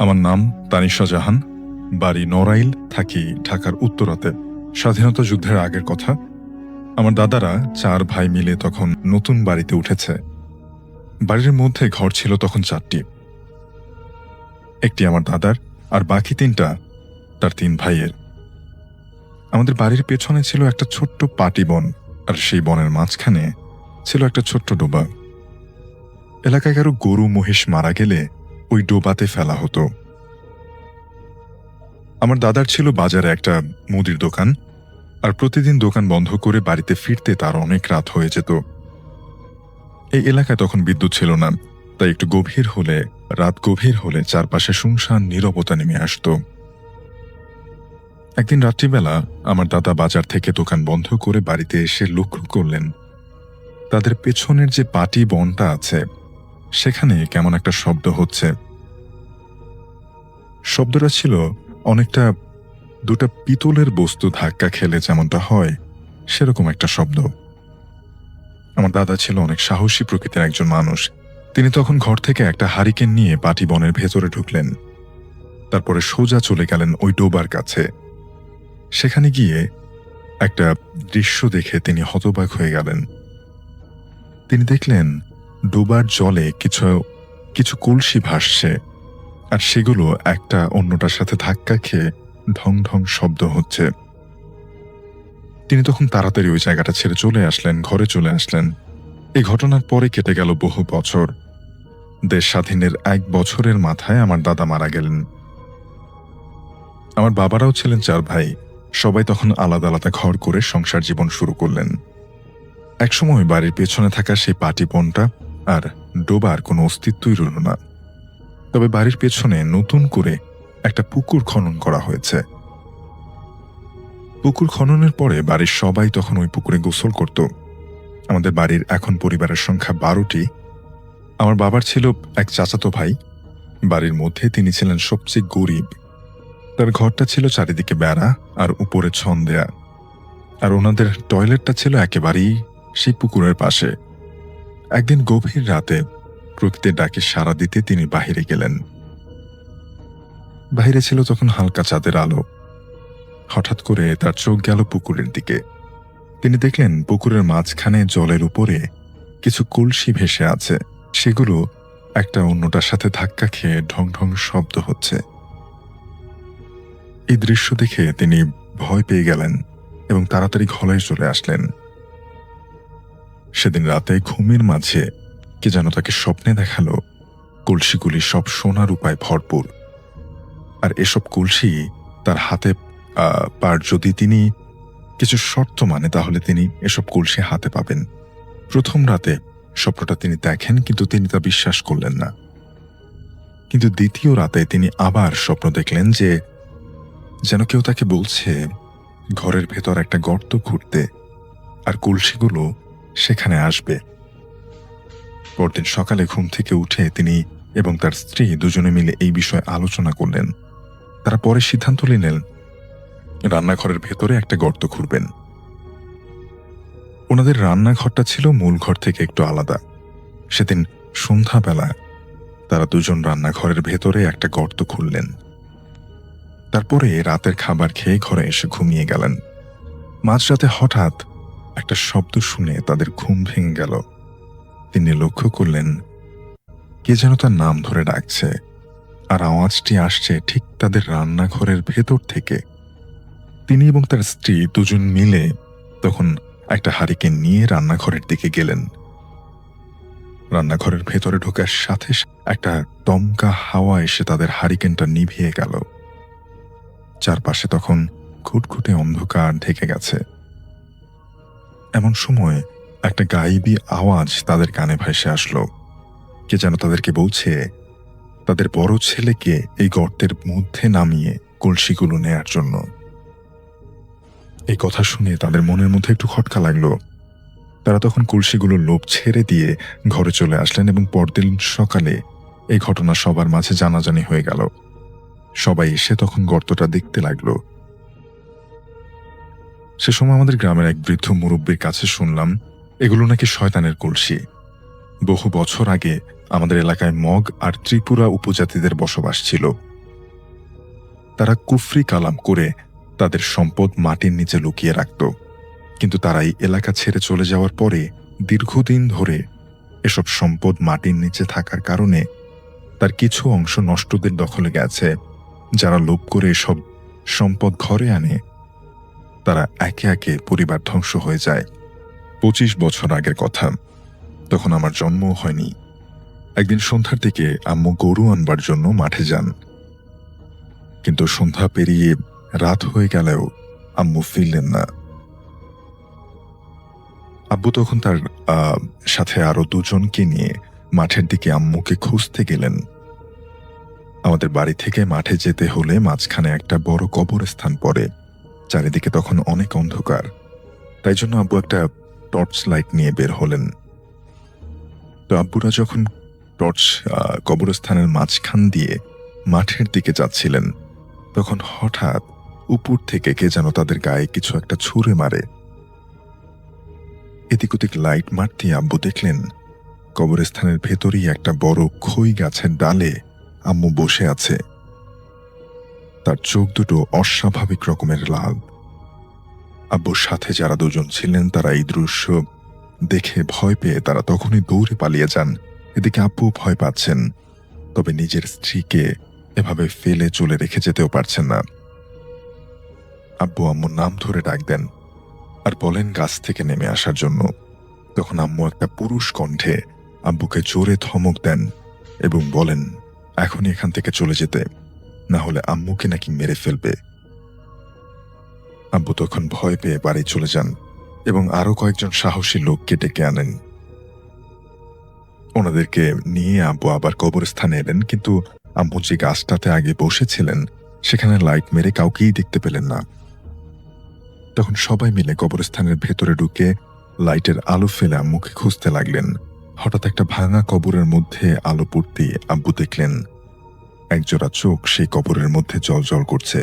আমার নাম তানিশা জাহান, বাড়ি নড়াইল, থাকি ঢাকার উত্তরাতে। স্বাধীনতা যুদ্ধের আগের কথা। আমার দাদারা 4 ভাই মিলে তখন নতুন বাড়িতে উঠেছে। বাড়ির মধ্যে ঘর ছিল তখন 4টি। একটি আমার দাদার, আর বাকি 3টা তার 3 ভাইয়ের। আমাদের বাড়ির পেছনে ছিল একটা ছোট্ট পাটি বন, আর সেই বনের মাঝখানে ছিল একটা ছোট্ট ডোবা। এলাকায় কারো গরু মহিষ মারা গেলে ওই ডোবাতে ফেলা হতো। আমার দাদার ছিল বাজারে একটা মুদির দোকান, আর প্রতিদিন দোকান বন্ধ করে বাড়িতে ফিরতে তার অনেক রাত হয়ে যেত। এই এলাকায় তখন বিদ্যুৎ ছিল না, তাই একটু রাত গভীর হলে চারপাশে শুনশান নীরবতা নেমে আসত। একদিন রাত্রিবেলা আমার দাদা বাজার থেকে দোকান বন্ধ করে বাড়িতে এসে লক্ষ্য করলেন তাদের পেছনের যে পাটি বনটা আছে সেখানে কেমন একটা শব্দ হচ্ছে। শব্দটা ছিল অনেকটা 2টা পিতলের বস্তু ধাক্কা খেলে যেমনটা হয় সেরকম একটা শব্দ। আমার দাদা ছিল অনেক সাহসী প্রকৃতির একজন মানুষ। তিনি তখন ঘর থেকে একটা হারিকেন নিয়ে পাটি বনের ভেতরে ঢুকলেন। তারপরে সোজা চলে গেলেন ওই ডোবার কাছে। সেখানে গিয়ে একটা দৃশ্য দেখে তিনি হতবাক হয়ে গেলেন। তিনি দেখলেন ডোবার জলে কিছু কলসি ভাসছে, আর সেগুলো একটা অন্যটার সাথে ধাক্কা খেয়ে ঢং ঢং শব্দ হচ্ছে। তিনি তখন তাড়াতাড়ি ওই জায়গাটা ছেড়ে ঘরে চলে আসলেন। এই ঘটনার পরে কেটে গেল বহু বছর। দেশ স্বাধীনের 1 বছরের মাথায় আমার দাদা মারা গেলেন। আমার বাবারাও ছিলেন 4 ভাই। সবাই তখন আলাদা আলাদা ঘর করে সংসার জীবন শুরু করলেন। একসময় বাড়ির পেছনে থাকা সেই পাটি বনটা আর ডোবার কোনো অস্তিত্বই রইল না। তবে বাড়ির পেছনে নতুন করে একটা পুকুর খনন করা হয়েছে। পুকুর খননের পরে বাড়ির সবাই তখন ওই পুকুরে গোসল করত। আমাদের বাড়ির এখন পরিবারের সংখ্যা 12টি। আমার বাবার ছিল এক চাচাতো ভাই। বাড়ির মধ্যে তিনি ছিলেন সবচেয়ে গরিব। তার ঘরটা ছিল চারিদিকে বেড়া আর উপরে ছন দেয়া, আর ওনাদের টয়লেটটা ছিল একেবারেই সেই পুকুরের পাশে। একদিন গভীর রাতে প্রকৃতির ডাকে সাড়া দিতে তিনি বাহিরে গেলেন। বাহিরে ছিল তখন হালকা চাঁদের আলো। হঠাৎ করে তার চোখ গেল পুকুরের দিকে। তিনি দেখলেন পুকুরের মাঝখানে জলের উপরে কিছু কলসি ভেসে আছে। সেগুলো একটা অন্যটার সাথে ধাক্কা খেয়ে ঢং ঢং শব্দ হচ্ছে। এই দৃশ্য দেখে তিনি ভয় পেয়ে গেলেন এবং তাড়াতাড়ি ঘরে চলে আসলেন। সেদিন রাতে ঘুমের মাঝে কে যেন তাকে স্বপ্নে দেখালো কলসিগুলি সব সোনার রূপায় ভরপুর, আর এসব কলসি তার হাতে পার যদি তিনি কিছু শর্ত মানে তাহলে তিনি এসব কলসি হাতে পাবেন। প্রথম রাতে স্বপ্নটা তিনি দেখেন, কিন্তু তিনি তা বিশ্বাস করলেন না। কিন্তু দ্বিতীয় রাতে তিনি আবার স্বপ্ন দেখলেন যে যেন কেউ তাকে বলছে ঘরের ভেতর একটা গর্ত খুঁড়তে, আর কলসিগুলো সেখানে আসবে। পরদিন সকালে ঘুম থেকে উঠে তিনি এবং তার স্ত্রী দুজনে মিলে এই বিষয়ে আলোচনা করলেন। তারা পরে সিদ্ধান্ত নিলেন রান্নাঘরের ভেতরে একটা গর্ত খুঁড়বেন। ওনাদের রান্নাঘরটা ছিল মূল ঘর থেকে একটু আলাদা। সেদিন সন্ধ্যাবেলা তারা দুজন রান্নাঘরের ভেতরে একটা গর্ত খুঁড়লেন। তারপরে রাতের খাবার খেয়ে ঘরে এসে ঘুমিয়ে গেলেন। মাঝরাতে হঠাৎ একটা শব্দ শুনে তাদের ঘুম ভেঙে গেল। তিনি লক্ষ্য করলেন কে যেন তার নাম ধরে ডাকছে, আর আওয়াজটি আসছে ঠিক তাদের রান্নাঘরের ভেতর থেকে। তিনি এবং তার স্ত্রী দুজন মিলে তখন একটা হারিকেন নিয়ে রান্নাঘরের দিকে গেলেন। রান্নাঘরের ভেতরে ঢোকার সাথে একটা দমকা হাওয়া এসে তাদের হারিকেনটা নিভিয়ে গেল। চারপাশে তখন ঘুটঘুটে অন্ধকার ঢেকে গেছে। এমন সময় একটা গায়েবী আওয়াজ তাদের কানে ভেসে আসলো। কে যেন তাদেরকে বলছে তাদের বড় ছেলেকে এই গর্তের মধ্যে নামিয়ে কলসিগুলো নেয়ার জন্য। এই কথা শুনে তাদের মনের মধ্যে একটু খটকা লাগলো। তারা তখন কলসিগুলোর লোভ ছেড়ে দিয়ে ঘরে চলে আসলেন এবং পরদিন সকালে এই ঘটনা সবার মাঝে জানাজানি হয়ে গেল। সবাই এসে তখন গর্তটা দেখতে লাগলো। সে সময় আমাদের গ্রামের এক বৃদ্ধ মুরব্বীর কাছে শুনলাম এগুলো নাকি শয়তানের কলসি। বহু বছর আগে আমাদের এলাকায় মগ আর ত্রিপুরা উপজাতিদের বসবাস ছিল। তারা কুফরি কালাম করে তাদের সম্পদ মাটির নিচে লুকিয়ে রাখত। কিন্তু তারা এই এলাকা ছেড়ে চলে যাওয়ার পরে দীর্ঘদিন ধরে এসব সম্পদ মাটির নিচে থাকার কারণে তার কিছু অংশ নষ্টদের দখলে গেছে। যারা লোভ করে এসব সম্পদ ঘরে আনে তারা একে একে পরিবার ধ্বংস হয়ে যায়। 25 বছর আগের কথা, তখন আমার জন্মও হয়নি। একদিন সন্ধ্যার দিকে আম্মু গরু আনবার জন্য মাঠে যান, কিন্তু সন্ধ্যা পেরিয়ে রাত হয়ে গেলেও আম্মু ফিরলেন না। আব্বু তখন তার সাথে আরো দুজনকে নিয়ে মাঠের দিকে আম্মুকে খুঁজতে গেলেন। আমাদের বাড়ি থেকে মাঠে যেতে হলে মাঝখানে একটা বড় কবরস্থান পড়ে। চারিদিকে তখন অনেক অন্ধকার, তাই জন্য আব্বু একটা টর্চ লাইট নিয়ে বের হলেন। তো আব্বুরা যখন টর্চ কবরস্থানের মাঝখান দিয়ে মাঠের দিকে যাচ্ছিলেন, তখন হঠাৎ উপর থেকে কে যেন তাদের গায়ে কিছু একটা ছুঁড়ে মারে। এদিক ওদিক লাইট মারতে আব্বু দেখলেন কবরস্থানের ভেতরেই একটা বড় খই গাছের ডালে আম্মু বসে আছে। তার চোখ দুটো অস্বাভাবিক রকমের লাল। আব্বুর সাথে যারা দুজন ছিলেন তারা এই দৃশ্য দেখে ভয় পেয়ে তারা তখনই দৌড়ে পালিয়ে যান। এদিকে আব্বু ভয় পাচ্ছেন, তবে নিজের স্ত্রীকে এভাবে ফেলে চলে রেখে যেতেও পারছেন না। আব্বু আম্মুর নাম ধরে ডাক দেন আর বলেন গাছ থেকে নেমে আসার জন্য। তখন আম্মু একটা পুরুষ কণ্ঠে আব্বুকে জোরে ধমক দেন এবং বলেন এখনই এখান থেকে চলে যেতে, না হলে আম্মুকে নাকি মেরে ফেলবে। আব্বু তখন ভয় পেয়ে বাড়ি চলে যান এবং আরো কয়েকজন সাহসী লোককে ডেকে আনেন। ওনাদেরকে নিয়ে আব্বু আবার কবরস্থানে এলেন, কিন্তু আম্মু যে গাছটাতে আগে বসেছিলেন সেখানে লাইট মেরে কাউকেই দেখতে পেলেন না। তখন সবাই মিলে কবরস্থানের ভেতরে ঢুকে লাইটের আলো ফেলে আম্মুকে খুঁজতে লাগলেন। হঠাৎ একটা ভাঙা কবরের মধ্যে আলো পড়তে আব্বু দেখলেন একজোড়া চোখ সেই কবরের মধ্যে জ্বলজ্বল করছে।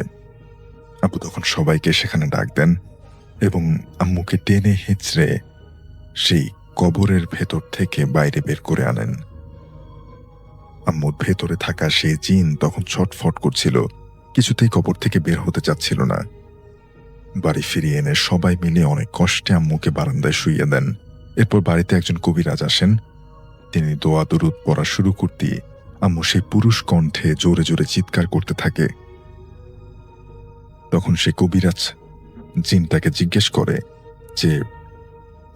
আব্বু তখন সবাইকে সেখানে ডাক দেন এবং আম্মুকে টেনে হিঁচড়ে সেই কবরের ভেতর থেকে বাইরে বের করে আনেন। আম্মুর ভেতরে থাকা সেই জিন তখন ছটফট করছিল, কিছুতেই কবর থেকে বের হতে চাচ্ছিল না। বাড়ি ফিরিয়ে এনে সবাই মিলে অনেক কষ্টে আম্মুকে বারান্দায় শুইয়ে দেন। এরপর বাড়িতে একজন কবিরাজ আসেন। তিনি দোয়া দরুদ পড়া শুরু করতে আম্মু সেই পুরুষ কণ্ঠে জোরে জোরে চিৎকার করতে থাকে। তখন সে কবিরাজ জিনটাকে জিজ্ঞেস করে যে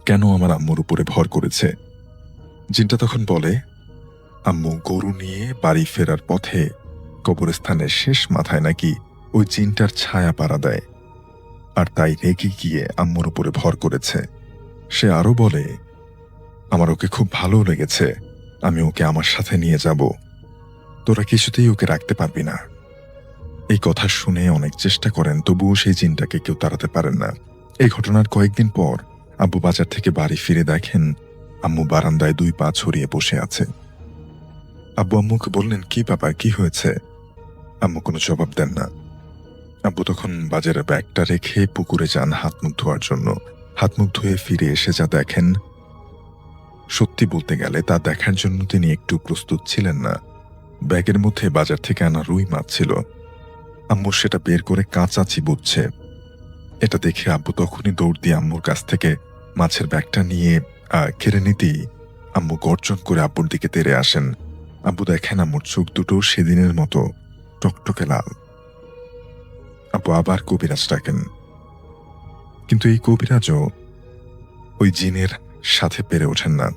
কেন আমার আম্মুর উপরে ভর করেছে। জিনটা তখন বলে আম্মু গরু নিয়ে বাড়ি ফেরার পথে কবরস্থানের শেষ মাথায় নাকি ওই জিনটার ছায়া পাড়া দেয়, আর তাই রেগে গিয়ে আম্মুর উপরে ভর করেছে। সে আরো বলে আমার ওকে খুব ভালো লেগেছে, আমি ওকে আমার সাথে নিয়ে যাব, তোরা কিছুতেই ওকে রাখতে পারবি না। এই কথা শুনে অনেক চেষ্টা করেন, তবুও সেই জিনটাকে কেউ তাড়াতে পারেন না। এই ঘটনার কয়েকদিন পর আব্বু বাজার থেকে বাড়ি ফিরে দেখেন আম্মু বারান্দায় 2 পা ছড়িয়ে বসে আছে। আব্বু আম্মুকে বললেন কি ব্যাপার, কি হয়েছে? আম্মু কোনো জবাব দেন না। আব্বু তখন বাজারে ব্যাগটা রেখে পুকুরে যান হাত মুখ ধোয়ার জন্য। হাত মুখ ধুয়ে ফিরে এসে যা দেখেন, সত্যি বলতে গেলে তা দেখার জন্য তিনি একটু প্রস্তুত ছিলেন না। ব্যাগের মধ্যে বাজার থেকে আনা রুই মাছ ছিল। আম্মু সেটা বের করে কাঁচা চিবুচ্ছে। এটা দেখে আব্বু তখনই দৌড় দিয়ে আম্মুর কাছ থেকে মাছের ব্যাগটা নিয়ে কেড়ে নিতেই আম্মু গর্জন করে আব্বুর দিকে তেড়ে আসেন। আব্বু দেখেন আম্মুর চোখ দুটো সেদিনের মতো টকটকে লাল। আব্বু আবার কবিরাজ ডাকেন, কিন্তু এই কবিরাজও ওই জিনের সাথে পেরে ওঠেন না।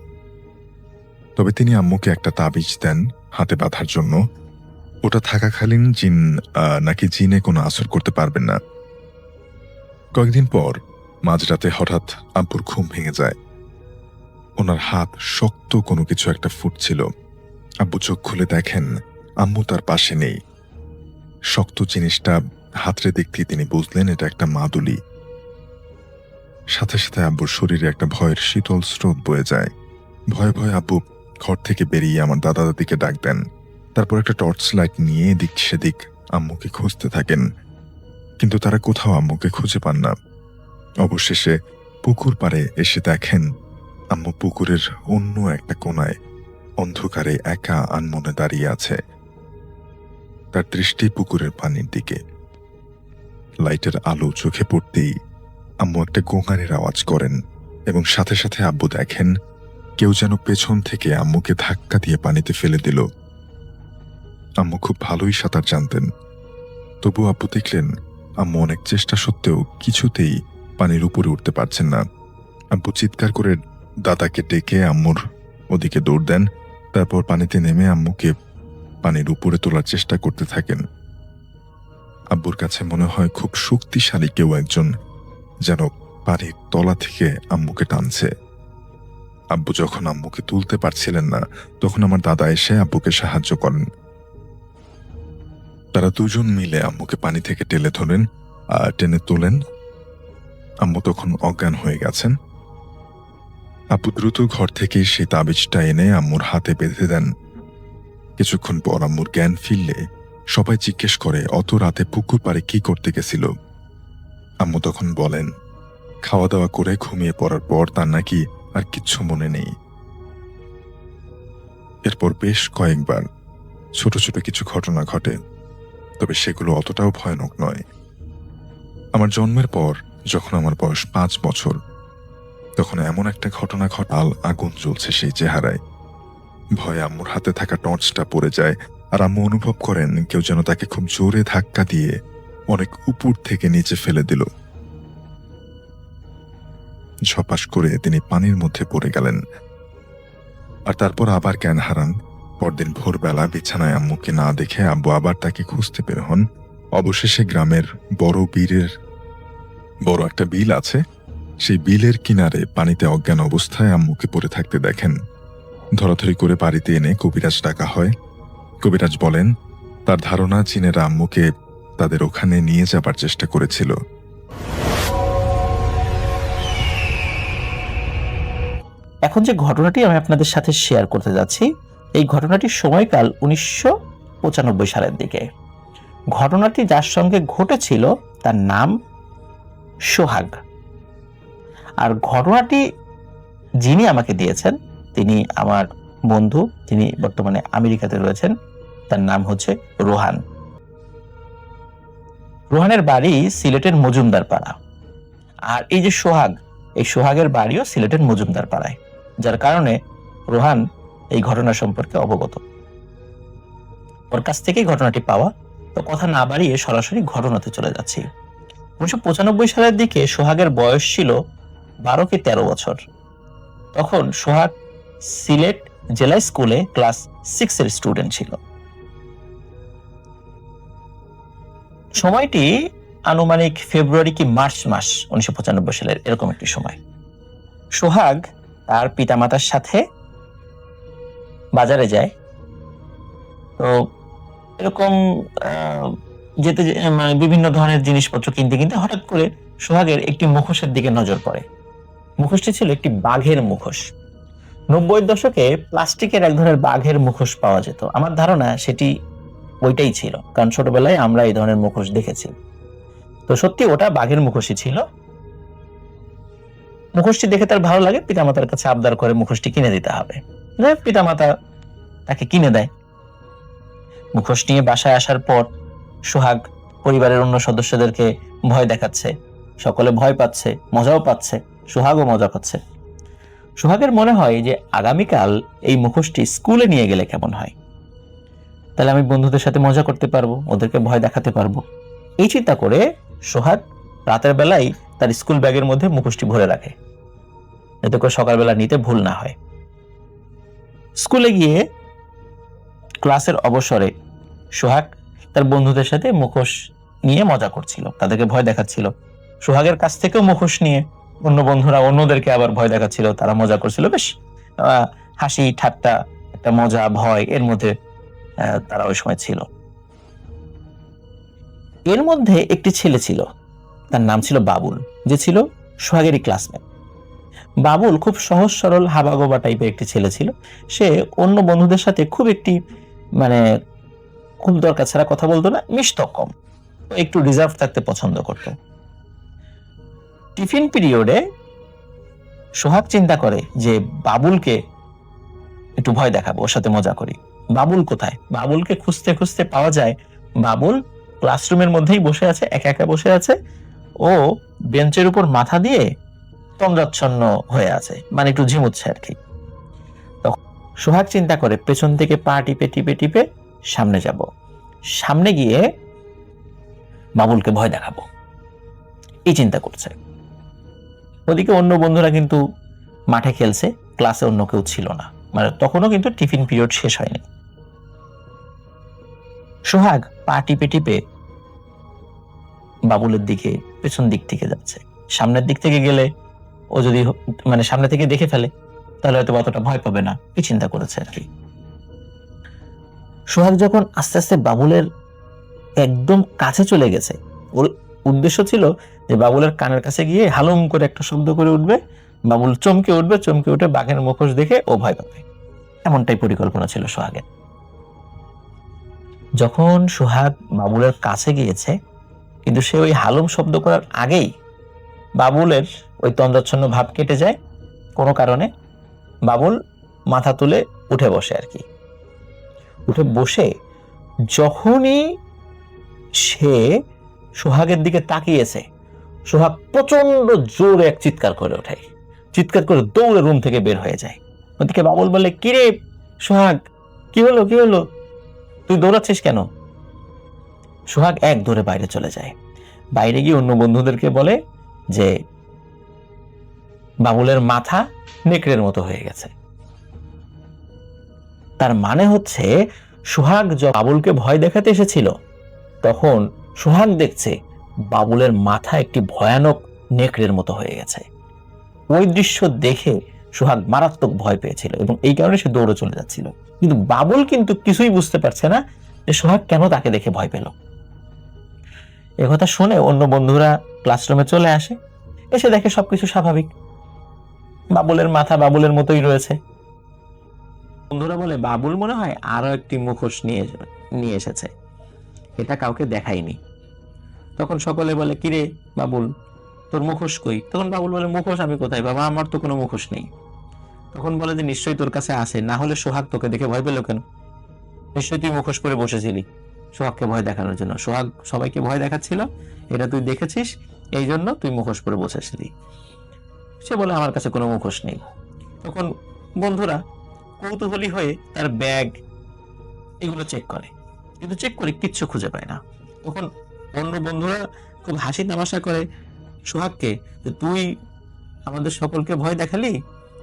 তবে তিনি আম্মুকে একটা তাবিজ দেন হাতে বাঁধার জন্য। ওটা থাকাকালীন জিন নাকি জিনে কোনো আসর করতে পারবেন না। কয়েকদিন পর মাঝরাতে হঠাৎ আব্বুর ঘুম ভেঙে যায়। ওনার হাত শক্ত কোনো কিছু একটা ফুটছিল। আব্বু চোখ খুলে দেখেন আম্মু তার পাশে নেই। শক্ত জিনিসটা হাতরে দেখতেই তিনি বুঝলেন এটা একটা মাদুলি। সাথে সাথে আব্বুর শরীরে একটা ভয়ের শীতল স্রোত বয়ে যায়। ভয়ে ভয়ে আব্বু ঘর থেকে বেরিয়ে আমার দাদা দাদিকে ডাক দেন। তারপর একটা টর্চ লাইট নিয়ে এদিক সেদিক আম্মুকে খুঁজতে থাকেন, কিন্তু তারা কোথাও আম্মুকে খুঁজে পান না। অবশেষে পুকুর পাড়ে এসে দেখেন আম্মু পুকুরের অন্য একটা কোনায় অন্ধকারে একা আনমনে দাঁড়িয়ে আছে। তার দৃষ্টি পুকুরের পানির দিকে। লাইটের আলো চোখে পড়তেই আম্মু একটা গোঙানির আওয়াজ করেন এবং সাথে সাথে আব্বু দেখেন কেউ যেন পেছন থেকে আম্মুকে ধাক্কা দিয়ে পানিতে ফেলে দিল। আম্মু খুব ভালোই সাঁতার জানতেন, তবু আব্বু দেখলেন আম্মু অনেক চেষ্টা সত্ত্বেও কিছুতেই পানির উপরে উঠতে পারছেন না। আব্বু চিৎকার করে দাদাকে ডেকে আম্মুর ওদিকে দৌড় দেন। তারপর পানিতে নেমে আম্মুকে পানির উপরে তোলার চেষ্টা করতে থাকেন। আব্বুর কাছে মনে হয় খুব শক্তিশালী কেউ একজন যেন পানির তলা থেকে আম্মুকে টানছে। আব্বু যখন আম্মুকে তুলতে পারছিলেন না, তখন আমার দাদা এসে আব্বুকে সাহায্য করেন। তারা দুজন মিলে আম্মুকে পানি থেকে টেনে ধরেন আর টেনে তোলেন। আম্মু তখন অজ্ঞান হয়ে গেছেন। আব্বু দ্রুত ঘর থেকে সেই তাবিজটা এনে আম্মুর হাতে বেঁধে দেন। কিছুক্ষণ পর আম্মুর জ্ঞান ফিরলে সবাই জিজ্ঞেস করে অত রাতে পুকুর পাড়ে কি করতে গেছিল। আম্মু তখন বলেন খাওয়া দাওয়া করে ঘুমিয়ে পড়ার পর তার নাকি আর কিচ্ছু মনে নেই। এরপর বেশ কয়েকবার ছোট ছোট কিছু ঘটনা ঘটে, তবে সেগুলো অতটাও ভয়ানক নয়। আমার জন্মের পর যখন আমার বয়স 5 বছর, তখন এমন একটা ঘটনা ঘটাল, আগুন জ্বলছে সেই চেহারায়। ভয়ে আম্মুর হাতে থাকা টর্চটা পড়ে যায় আর আম্মু অনুভব করেন কেউ যেন তাকে খুব জোরে ধাক্কা দিয়ে অনেক উপর থেকে নিচে ফেলে দিল। ঝপাস করে তিনি পানির মধ্যে পড়ে গেলেন আর তারপর আবার জ্ঞান হারান। পরদিন ভোরবেলা বিছানায় আম্মুকে না দেখে আব্বু আবার তাকে খুঁজতে বের হন। অবশেষে গ্রামের বড় একটা বিল আছে, সেই বিলের কিনারে পানিতে অজ্ঞান অবস্থায় আম্মুকে পড়ে থাকতে দেখেন। ধরাধরি করে বাড়িতে এনে কবিরাজ ডাকা হয়। কবিরাজ বলেন তার ধারণা চীনেরা আম্মুকে তাদের ওখানে নিয়ে যাবার চেষ্টা করেছিল। এখন যে ঘটনাটি আমি আপনাদের সাথে শেয়ার করতে যাচ্ছি, এই ঘটনাটির সময়কাল 1995 সালের দিকে। ঘটনাটি যার সঙ্গে ঘটেছিল তার নাম সোহাগ। আর ঘটনাটি যিনি আমাকে দিয়েছেন তিনি আমার বন্ধু, তিনি বর্তমানে আমেরিকাতে রয়েছেন। তার নাম হচ্ছে রোহান। রোহানের বাড়ি সিলেটের মজুমদার পাড়া। আর এই যে সোহাগ, এই সোহাগের বাড়িও সিলেটের মজুমদার পাড়ায়, যার কারণে রোহান এই ঘটনা সম্পর্কে অবগত। ওর কাছ থেকেই ঘটনাটি পাওয়া। তো কথা না বাড়িয়ে সরাসরি ঘটনাতে চলে যাচ্ছি। 1995 সালের দিকে সোহাগের বয়স ছিল 12 কি 13 বছর। তখন সোহাগ সিলেট জেলা স্কুলে ক্লাস 6 এর স্টুডেন্ট ছিল। সময়টি আনুমানিক ফেব্রুয়ারি কি মার্চ মাস 1995 সালের এরকম একটি সময়। সোহাগ তার পিতামাতার সাথে বাজারে যায়। তো এরকম যেতে মানে বিভিন্ন ধরনের জিনিসপত্র কিনতে কিনতে হঠাৎ করে সোহাগের একটি মুখোশের দিকে নজর পড়ে। মুখোশটি ছিল একটি বাঘের মুখোশ। 90-এর দশকে প্লাস্টিকের এক ধরনের বাঘের মুখোশ পাওয়া যেত। আমার ধারণা সেটি ওইটাই ছিল, কারণ ছোটবেলায় আমরা এই ধরনের মুখোশ দেখেছি। তো সত্যি ওটা বাঘের মুখোশই ছিল। মুখোশটি দেখে তার ভালো লাগে, পিতামাতার কাছে আবদার করে মুখোশটি কিনে দিতে হবে। পিতামাতা তাকে কিনে দেয়। মুখোশ নিয়ে বাসায় আসার পর সোহাগ পরিবারের অন্য সদস্যদেরকে ভয় দেখাচ্ছে। সকলে ভয় পাচ্ছে, মজাও পাচ্ছে, সোহাগও মজা পাচ্ছে। সোহাগের মনে হয় যে আগামীকাল এই মুখোশটি স্কুলে নিয়ে গেলে কেমন হয়, তাহলে আমি বন্ধুদের সাথে মজা করতে পারবো, ওদেরকে ভয় দেখাতে পারবো। এই চিন্তা করে সোহাগ রাতের বেলায় তার স্কুল ব্যাগের মধ্যে মুখোশটি ভরে রাখে, যাতে করে সকালবেলা নিতে ভুল না হয়। স্কুলে গিয়ে ক্লাসের অবসরে সোহাগ তার বন্ধুদের সাথে মুখোশ নিয়ে মজা করছিল, তাদেরকে ভয় দেখাচ্ছিল। সোহাগের কাছ থেকেও মুখোশ নিয়ে অন্য বন্ধুরা অন্যদেরকে আবার ভয় দেখাচ্ছিল, তারা মজা করছিল। বেশ হাসি ঠাট্টা, একটা মজা ভয় এর মধ্যে তারা ওই সময় ছিল। এর মধ্যে একটি ছেলে ছিল, তার নাম ছিল বাবুল, যে ছিল সোহাগেরই ক্লাসমেট। বাবুল খুব সহজ সরল হাবাগোবা টাইপের একটি ছেলে ছিল। সে অন্য বন্ধুদের সাথে খুব একটি খুব দরকার ছাড়া কথা বলতো না, মিশত কম, একটু রিজার্ভ থাকতে পছন্দ করত। টিফিন পিরিয়ডে সোহাগ চিন্তা করে যে বাবুলকে একটু ভয় দেখাবো, ওর সাথে মজা করি। বাবুল কোথায়? বাবুলকে খুঁজতে খুঁজতে পাওয়া যায় বাবুল ক্লাসরুমের মধ্যেই বসে আছে, একা একা বসে আছে। ও বেঞ্চের উপর মাথা দিয়ে তন্দ্রাচ্ছন্ন হয়ে আছে, মানে একটু ঝিমুচ্ছে আর কি। তখন সোহাগ চিন্তা করে পেছন থেকে পা টিপে টিপে টিপে সামনে যাব, সামনে গিয়ে বাবুলকে ভয় দেখাবো, এই চিন্তা করছে। ওদিকে অন্য বন্ধুরা কিন্তু মাঠে খেলছে, ক্লাসে অন্য কেউ ছিল না, মানে তখনও কিন্তু টিফিন পিরিয়ড শেষ হয়নি। সোহাগ পা টিপে টিপে বাবুলের দিকে পেছন দিক থেকে যাচ্ছে। সামনের দিক থেকে গেলে ও যদি মানে সামনে থেকে দেখে ফেলে তাহলে হয়তো অতটা ভয় পাবে না, এই চিন্তা করেছে আর কি। সোহাগ যখন আস্তে আস্তে বাবুলের একদম কাছে চলে গেছে, ওর উদ্দেশ্য ছিল যে বাবুলের কানের কাছে গিয়ে হালুম করে একটা শব্দ করে উঠবে, বাবুল চমকে উঠবে, চমকে উঠে বাঘের মুখোশ দেখে ও ভয় পাবে, এমনটাই পরিকল্পনা ছিল সোহাগের। যখন সোহাগ বাবুলের কাছে গিয়েছে, কিন্তু সে ওই হালুম শব্দ করার আগেই বাবুলের ওই তন্দ্রাচ্ছন্ন ভাব কেটে যায় কোনো কারণে। বাবুল মাথা তুলে উঠে বসে আর কি। উঠে বসে যখনই সে সোহাগের দিকে তাকিয়েছে, সোহাগ প্রচন্ড জোরে এক চিৎকার করে ওঠে, চিৎকার করে দৌড়ে রুম থেকে বের হয়ে যায়। ওদিকে বাবুল বলে, কিরে সোহাগ, কি হলো কি হলো, তুই দৌড়াচ্ছিস কেন? সোহাগ এক দৌড়ে বাইরে চলে যায়। বাইরে গিয়ে অন্য বন্ধুদেরকে বলে যে বাবুলের মাথা নেকড়ের মতো হয়ে গেছে। তার মানে হচ্ছে সোহাগ বাবুলকে ভয় দেখাতে এসেছিল, তখন সোহাগ দেখছে বাবুলের মাথা একটি ভয়ানক নেকড়ের মতো হয়ে গেছে। ওই দৃশ্য দেখে সোহাগ মারাত্মক ভয় পেয়েছিল এবং এই কারণে সে দৌড়ে চলে যাচ্ছিল। কিন্তু বাবুল কিন্তু কিছুই বুঝতে পারছে না যে সোহাগ কেন তাকে দেখে ভয় পেল। একথা শুনে অন্য বন্ধুরা ক্লাসরুমে চলে আসে, এসে দেখে সবকিছু স্বাভাবিক, বাবুলের মাথা বাবুলের মতোই রয়েছে। বন্ধুরা বলে, বাবুল মনে হয় আরো একটি মুখোশ নিয়ে এসেছে, এটা কাউকে দেখায়নি। তখন সকলে বলে, কিরে বাবুল, তোর মুখোশ কই? তখন বাবুল বলে, মুখোশ আমি কোথায় বাবা, আমার তো কোনো মুখোশ নেই। তখন বলে যে নিশ্চয়ই তোর কাছে আছে, না হলে সোহাগ তোকে দেখে ভয় পেল কেন? নিশ্চয়ই তুই মুখোশ পরে বসেছিলি সোহাগকে ভয় দেখানোর জন্য, সোহাগ সবাইকে ভয় দেখাচ্ছিল, এটা তুই দেখেছিস, এই জন্য তুই মুখোশ পরে বসেছিলি। সে বলে, আমার কাছে কোনো মুখোশ নেই। তখন বন্ধুরা কৌতূহলী হয়ে তার ব্যাগ এগুলো চেক করে, কিন্তু চেক করে কিচ্ছু খুঁজে পায় না। তখন অন্য বন্ধুরা খুব হাসি তামাশা করে সোহাগকে, যে তুই আমাদের সকলকে ভয় দেখালি,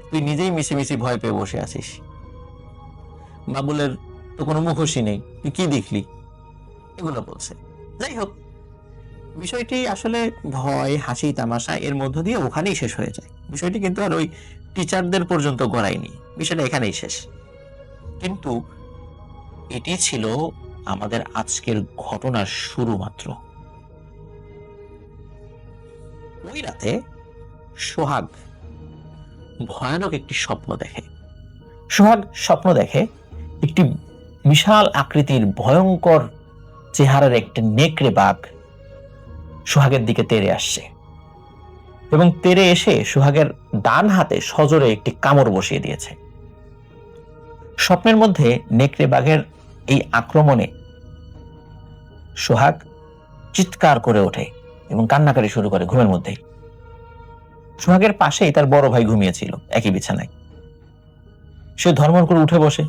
তুই নিজেই মিশে ভয় পেয়ে বসে আছিস, বাবুলের তো কোনো মুখোশই নেই, তুই কি দেখলি, এগুলো বলছে। যাই হোক, বিষয়টি আসলে ভয় হাসি তামাশা এর মধ্য দিয়ে ওখানেই শেষ হয়ে যায়। বিষয়টি কিন্তু আর ওই টিচারদের পর্যন্ত গড়ায়নি, বিষয়টা এখানেই শেষ। কিন্তু এটি ছিল আমাদের আজকের ঘটনার শুরু মাত্র। ওই রাতে সোহাগ ভয়ানক একটি স্বপ্ন দেখে। সোহাগ স্বপ্ন দেখে একটি বিশাল আকৃতির ভয়ঙ্কর চেহারার একটি নেকড়ে বাঘ সোহাগের দিকে তেড়ে আসছে এবং তেড়ে এসে সোহাগের ডান হাতে সজোরে একটি কামড় বসিয়ে দিয়েছে। স্বপ্নের মধ্যে নেকড়ে বাঘের এই আক্রমণে সোহাগ চিৎকার করে ওঠে এবং কান্নাকাটি শুরু করে ঘুমের মধ্যেই। সোহাগের পাশেই তার বড় ভাই ঘুমিয়েছিল একই বিছানায়। সে ধর্মর করে উঠে বসে।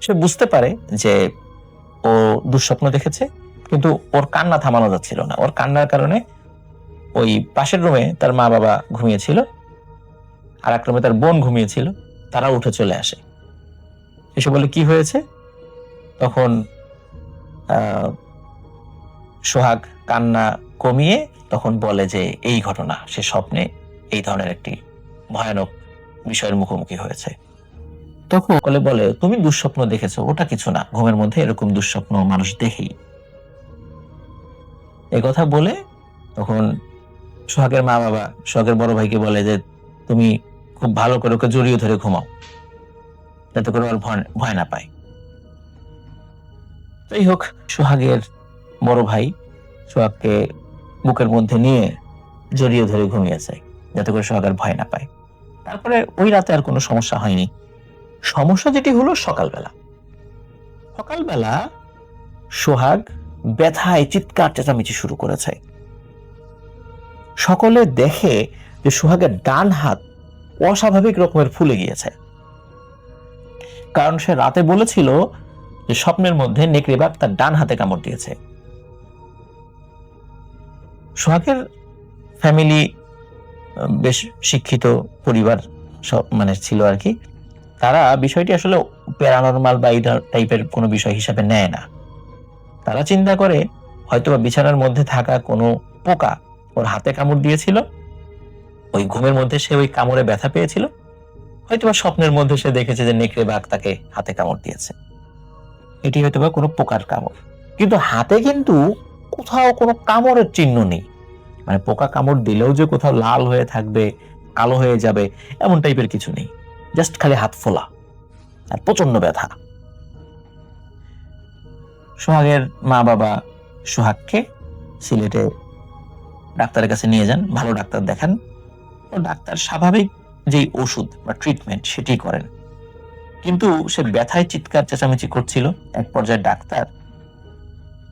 সে বুঝতে পারে যে ও দুঃস্বপ্ন দেখেছে, কিন্তু ওর কান্না থামানো যাচ্ছিল না। ওর কান্নার কারণে ওই পাশের রুমে তার মা বাবা ঘুমিয়েছিল, আর এক রুমে তার বোন ঘুমিয়েছিল, তারা উঠে চলে আসে। এসে বলে, কি হয়েছে? তখন সোহাগ কান্না কমিয়ে তখন বলে যে এই ঘটনা, সে স্বপ্নে এই ধরনের একটি ভয়ানক বিষয়ের মুখোমুখি হয়েছে। তখন বলে, তুমি দুঃস্বপ্ন দেখেছো, ওটা কিছু না, ঘুমের মধ্যে এরকম দুঃস্বপ্ন মানুষ দেখেই। এই কথা বলে তখন সোহাগের মা বাবা সোহাগের বড় ভাইকে বলে যে তুমি খুব ভালো করে ওকে জড়িয়ে ধরে ঘুমাও, যাতে করে ওর ভয় না পায়। যাই হোক, সোহাগের বড় ভাই সোহাগকে বুকের মধ্যে নিয়ে জড়িয়ে ধরে ঘুমিয়েছে, যাতে করে সোহাগের ভয় না পায়। তারপরে ওই রাতে আর কোনো সমস্যা হয়নি। সমস্যা যেটি হলো সকালবেলা সোহাগ ব্যথায় চিৎকার চেঁচামেচি শুরু করেছে। সকলে দেখে যে সোহাগের ডান হাত অস্বাভাবিক রকমের ফুলে গিয়েছে, কারণ সে রাতে বলেছিল যে স্বপ্নের মধ্যে নেকড়ে বাঘ তার ডান হাতে কামড় দিয়েছে। সোহাগের ফ্যামিলি বেশ শিক্ষিত পরিবার মানে ছিল আর কি। তারা বিষয়টি আসলে প্যারানরমাল বা এই টাইপের কোনো বিষয় হিসাবে নেয় না। তারা চিন্তা করে হয়তোবা বিছানার মধ্যে থাকা কোনো পোকা ওর হাতে কামড় দিয়েছিল, ওই ঘুমের মধ্যে সে ওই কামড়ে ব্যথা পেয়েছিল, হয়তোবা স্বপ্নের মধ্যে সে দেখেছে যে নেকড়ে বাঘ তাকে হাতে কামড় দিয়েছে, এটি হয়তোবা কোনো পোকার কামড়। কিন্তু হাতে কিন্তু কোথাও কোনো কামড়ের চিহ্ন নেই, মানে পোকা কামড় দিলেও যে কোথাও লাল হয়ে থাকবে, কালো হয়ে যাবে এমন টাইপের কিছু নেই, জাস্ট খালি হাত ফোলা আর প্রচন্ড ব্যথা। সোহাগের মা বাবা সোহাগকে সিলেটে ডাক্তারের কাছে নিয়ে যান, ভালো ডাক্তার দেখান। ও ডাক্তার স্বাভাবিক যেই ওষুধ বা ট্রিটমেন্ট সেটি করেন, কিন্তু সে ব্যথায় চিৎকার চেঁচামেচি করছিল। এক পর্যায়ে ডাক্তার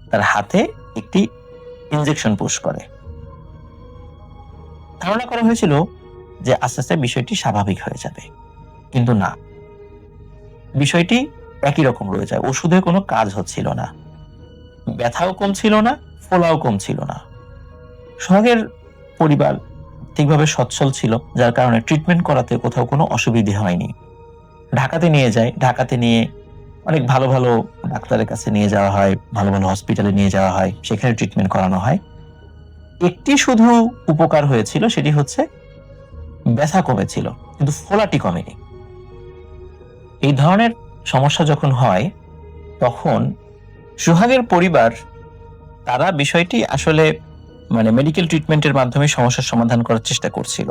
তার হাতে একটি ইনজেকশন পুশ করে। ধারণা করা হয়েছিল যে আস্তে আস্তে বিষয়টি স্বাভাবিক হয়ে যাবে, কিন্তু না, বিষয়টি একই রকম রয়ে যায়। ওষুধে কোনো কাজ হচ্ছিল না, ব্যথাও কমছিল না, ফোলাও কমছিল না। সোহাগের পরিবার ঠিকভাবে সচ্ছল ছিল, যার কারণে ট্রিটমেন্ট করাতে কোথাও কোনো অসুবিধে হয়নি। ঢাকাতে নিয়ে যায়, ঢাকাতে নিয়ে অনেক ভালো ভালো ডাক্তারের কাছে নিয়ে যাওয়া হয়, ভালো ভালো হসপিটালে নিয়ে যাওয়া হয়, সেখানে ট্রিটমেন্ট করানো হয়। একটি শুধু উপকার হয়েছিল, সেটি হচ্ছে ব্যথা কমেছিল, কিন্তু ফোলাটি কমেনি। এই ধরনের সমস্যা যখন হয় তখন সোহাগের পরিবার তারা বিষয়টি আসলে মানে মেডিকেল ট্রিটমেন্টের মাধ্যমে সমস্যার সমাধান করার চেষ্টা করছিল,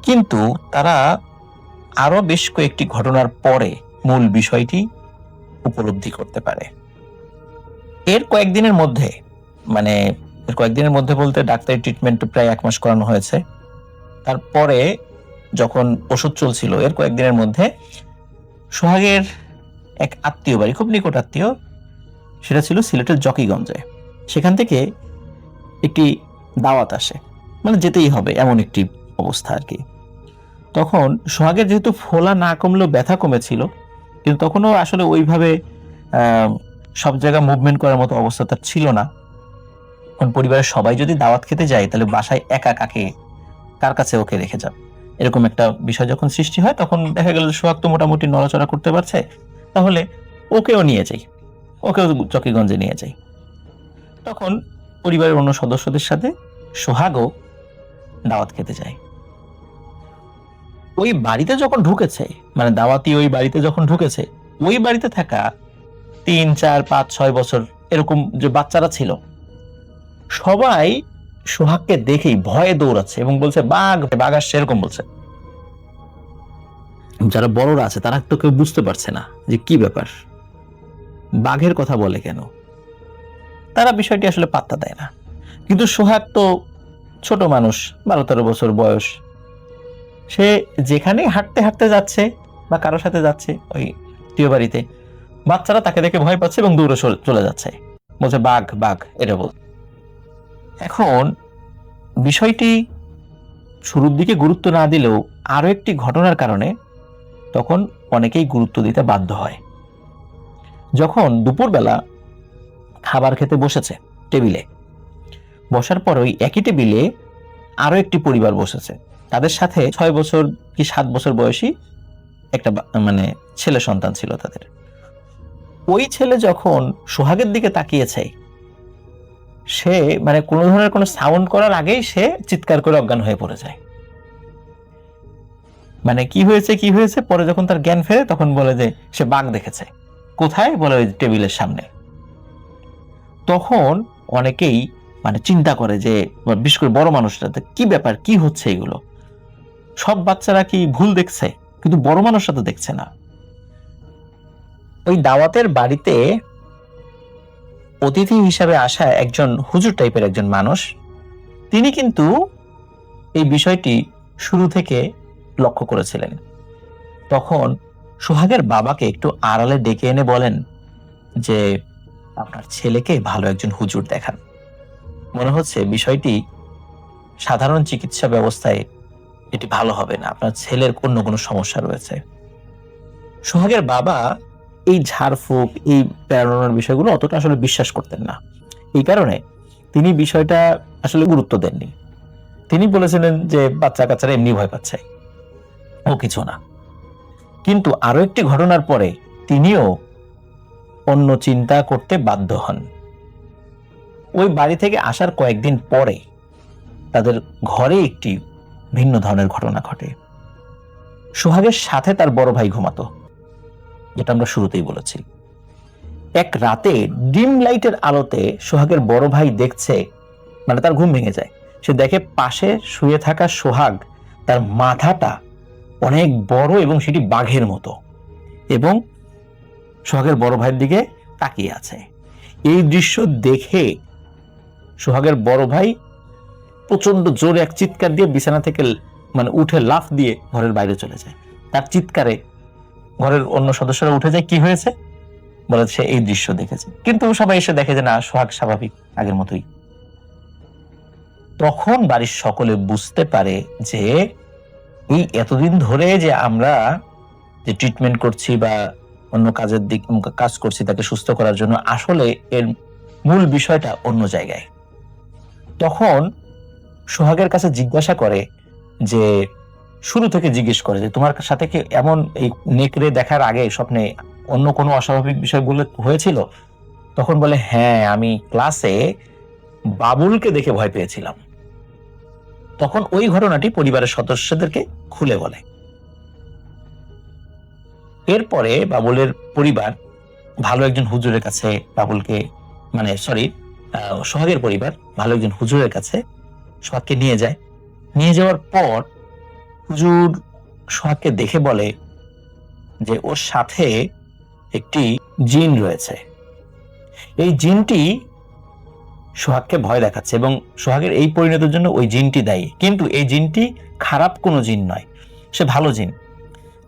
কিন্তু তারা আরো বেশ কয়েকটি ঘটনার পরে মূল বিষয়টি উপলব্ধি করতে পারে। এর কয়েকদিনের মধ্যে, মানে এর কয়েকদিনের মধ্যে বলতে ডাক্তারি ট্রিটমেন্ট প্রায় 1 মাস করানো হয়েছে, তারপরে যখন ওষুধ চলছিল এর কয়েকদিনের মধ্যে সোহাগের এক আত্মীয় বাড়ি, খুব নিকট আত্মীয়, সেটা ছিল সিলেটের জকিগঞ্জে। সেখান থেকে একটি দাওয়াত আসে, মানে যেতেই হবে এমন একটি অবস্থা আর কি। তখন সোহাগের যেহেতু ফোলা না কমলেও ব্যথা কমেছিল, কিন্তু তখনও আসলে ওইভাবে সব জায়গা মুভমেন্ট করার মতো অবস্থা তার ছিল না। কারণ পরিবারের সবাই যদি দাওয়াত খেতে যায় তাহলে বাসায় একা কার কাছে ওকে রেখে যাবে, এরকম একটা বিষয় যখন সৃষ্টি হয় তখন দেখা গেল সোহাগ তো মোটামুটি নড়াচড়া করতে পারছে, তাহলে ওকেও নিয়ে যাই, ওকেও জকিগঞ্জে নিয়ে যাই। তখন পরিবারের অন্য সদস্যদের সাথে সোহাগও দাওয়াত খেতে যায়। ওই বাড়িতে যখন ঢুকেছে, মানে দাওয়াতি ওই বাড়িতে যখন ঢুকেছে, ওই বাড়িতে থাকা 3, 4, 5, 6 বছর এরকম যে বাচ্চারা ছিল, সবাই সোহাগকে দেখেই ভয়ে দৌড়াচ্ছে এবং বলছে বাঘ বাঘ আসছে, এরকম বলছে। যারা বড়রা আছে তারা তো কেউ বুঝতে পারছে না যে কি ব্যাপার, বাঘের কথা বলে কেন, তারা বিষয়টি আসলে পাত্তা দেয় না। কিন্তু সোহাগ তো ছোট মানুষ, 12-13 বছর বয়স, সে যেখানে হাঁটতে হাঁটতে যাচ্ছে বা কারোর সাথে যাচ্ছে ওই টিও বাড়িতে, বাচ্চারা তাকে দেখে ভয় পাচ্ছে এবং দূরে চলে যাচ্ছে, বলছে বাঘ বাঘ, এটা বল। এখন বিষয়টি শুরুর দিকে গুরুত্ব না দিলেও আরো একটি ঘটনার কারণে তখন অনেকেই গুরুত্ব দিতে বাধ্য হয়। যখন দুপুরবেলা খাবার খেতে বসেছে টেবিলে, বসার পর ওই একই টেবিলে আরো একটি পরিবার বসেছে, তাদের সাথে 6 বছর কি 7 বছর বয়সী একটা মানে ছেলে সন্তান ছিল তাদের। ওই ছেলে যখন সোহাগের দিকে তাকিয়েছে, সে মানে কোনো ধরনের কোনো সাউন্ড করার আগেই সে চিৎকার করে অজ্ঞান হয়ে পড়ে যায়। মানে কি হয়েছে পরে যখন তার জ্ঞান ফেরে তখন বলে যে সে বাঘ দেখেছে। কোথায়? বলে ওই টেবিলের সামনে। তখন অনেকেই মানে চিন্তা করে যে বিশেষ করে বড় মানুষরা, কি ব্যাপার, কি হচ্ছে এগুলো, সব বাচ্চারা কি ভুল দেখছে, কিন্তু বড় মানুষরা তো দেখছে না। ওই দাওয়াতের বাড়িতে অতিথি হিসাবে আসা একজন হুজুর টাইপের একজন মানুষ, তিনি কিন্তু এই বিষয়টি শুরু থেকে লক্ষ্য করেছিলেন। তখন সোহাগের বাবাকে একটু আড়ালে ডেকে এনে বলেন যে আপনার ছেলেকে ভালো একজন হুজুর দেখান। মনে হচ্ছে বিষয়টি সাধারণ চিকিৎসা ব্যবস্থায় এটি ভালো হবে না, আপনার ছেলের অন্য কোনো সমস্যা রয়েছে। সোহাগের বাবা এই ঝাড়ফুঁক, এই প্যারানর্মাল বিষয়গুলো অতটা আসলে বিশ্বাস করতেন না। এই কারণে তিনি বিষয়টা আসলে গুরুত্ব দেননি। তিনি বলেছিলেন যে বাচ্চা কাচ্চারা এমনি ভয় পাচ্ছে, ও কিছু না। কিন্তু আরো একটি ঘটনার পরে তিনিও অন্য চিন্তা করতে বাধ্য হন। ওই বাড়ি থেকে আসার কয়েকদিন পরে তাদের ঘরে একটি ভিন্ন ধরনের ঘটনা ঘটে। সোহাগের সাথে তার বড় ভাই ঘুমাতো, যেটা আমরা শুরুতেই বলেছি। এক রাতে ডিম লাইটের আলোতে সোহাগের বড় ভাই দেখছে, মানে তার ঘুম ভেঙে যায়, সে দেখে পাশে শুয়ে থাকা সোহাগ, তার মাথাটা অনেক বড় এবং সেটি বাঘের মতো, এবং সোহাগের বড় ভাইয়ের দিকে তাকিয়ে আছে। এই দৃশ্য দেখে সোহাগের বড় ভাই প্রচন্ড জোরে এক চিৎকার দিয়ে বিছানা থেকে মানে উঠে লাফ দিয়ে ঘরের বাইরে চলে যায়। তার চিৎকারে ঘরের অন্য সদস্যরা উঠে যায়, কি হয়েছে বলে সে এই দৃশ্য দেখেছে। কিন্তু সবাই এসে দেখে যে না, সোহাগ স্বাভাবিক, আগের মতোই। তখন বাড়ির সকলে বুঝতে পারে যে এই এতদিন ধরে যে আমরা যে ট্রিটমেন্ট করছি বা অন্য কাজের দিক কাজ করছি তাকে সুস্থ করার জন্য, আসলে এর মূল বিষয়টা অন্য জায়গায়। তখন সোহাগের কাছে জিজ্ঞাসা করে, যে শুরু থেকে জিজ্ঞেস করে যে তোমার সাথে কি এমন এই নেকড়ে দেখার আগে স্বপ্নে অন্য কোনো অস্বাভাবিক বিষয়গুলো হয়েছিল? তখন বলে হ্যাঁ, আমি ক্লাসে বাবুলকে দেখে ভয় পেয়েছিলাম। তখন ওই ঘটনাটি পরিবারের সদস্যদেরকে খুলে বলে। এরপরে বাবুলের পরিবার ভালো একজন হুজুরের কাছে বাবুলকে, মানে সরি, সোহাগের পরিবার ভালো একজন হুজুরের কাছে সোহাগকে নিয়ে যায়। নিয়ে যাওয়ার পর হুজুর সোহাগকে দেখে বলে যে ওর সাথে একটি জিন রয়েছে, এই জিনটি সোহাগকে ভয় দেখাচ্ছে এবং সোহাগের এই পরিণতির জন্য ওই জিনটি দায়ী। কিন্তু এই জিনটি খারাপ কোনো জিন নয়, সে ভালো জিন,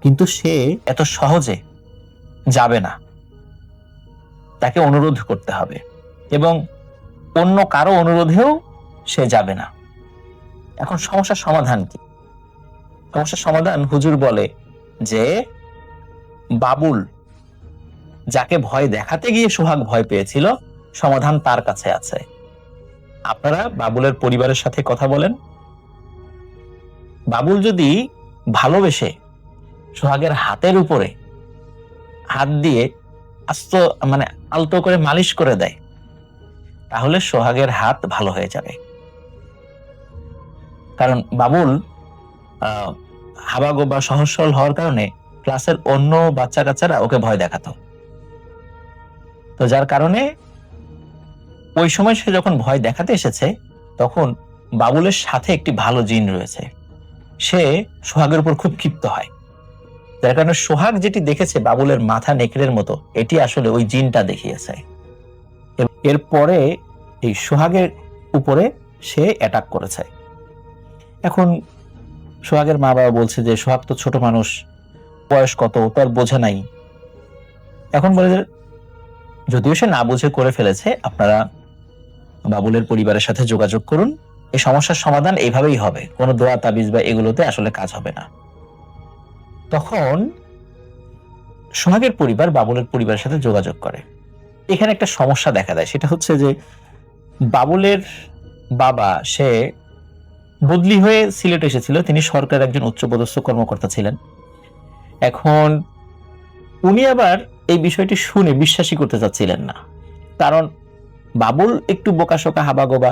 কিন্তু সে এত সহজে যাবে না, তাকে অনুরোধ করতে হবে এবং অন্য কারো অনুরোধেও সে যাবে না। এখন সমস্যার সমাধান কি? সমস্যার সমাধান হুজুর বলে যে বাবুল যাকে ভয় দেখাতে গিয়ে সোহাগ ভয় পেয়েছিল, সমাধান তার কাছে আছে। আপনারা বাবুলের পরিবারের সাথে কথা বলেন, বাবুল যদি ভালোবেসে সোহাগের হাতের উপরে হাত দিয়ে আস্ত মানে আলতো করে মালিশ করে দেয়, তাহলে সোহাগের হাত ভালো হয়ে যাবে। কারণ বাবুল হাবাগোবা সহজ সরল হওয়ার কারণে ক্লাসের অন্য বাচ্চা কাচ্চারা ওকে ভয় দেখাতো। তো যার কারণে ওই সময় সে যখন ভয় দেখাতে এসেছে, তখন বাবুলের সাথে একটি ভালো জিন রয়েছে, সে সোহাগের উপর খুব ক্ষিপ্ত হয়। যার কারণে সোহাগ যেটি দেখেছে বাবুলের মাথা নেকড়ের মতো, এটি আসলে ওই জিনটা দেখিয়েছে। এরপরে এই সোহাগের উপরে সে অ্যাটাক করেছে। এখন সোহাগের মা বাবা বলছে যে সোহাগ তো ছোট মানুষ, বয়স কত তার বোঝা নাই। এখন বলে যে যদিও সে না বুঝে করে ফেলেছে, আপনারা বাবুলের পরিবারের সাথে যোগাযোগ করুন, এই সমস্যার সমাধান এইভাবেই হবে, কোনো দোয়া তাবিজ বা এগুলোতে আসলে কাজ হবে না। তখন সোহাগের পরিবার বাবুলের পরিবারের সাথে যোগাযোগ করে। এখানে একটা সমস্যা দেখা দেয়, সেটা হচ্ছে যে বাবুলের বাবা সে বদলি হয়ে সিলেট এসেছিল, তিনি সরকারের একজন উচ্চপদস্থ কর্মকর্তা ছিলেন। এখন উনি আবার এই বিষয়টি শুনে বিশ্বাসই করতে চাচ্ছিলেন না, কারণ বাবুল একটু বোকাশোকা হাবাগোবা,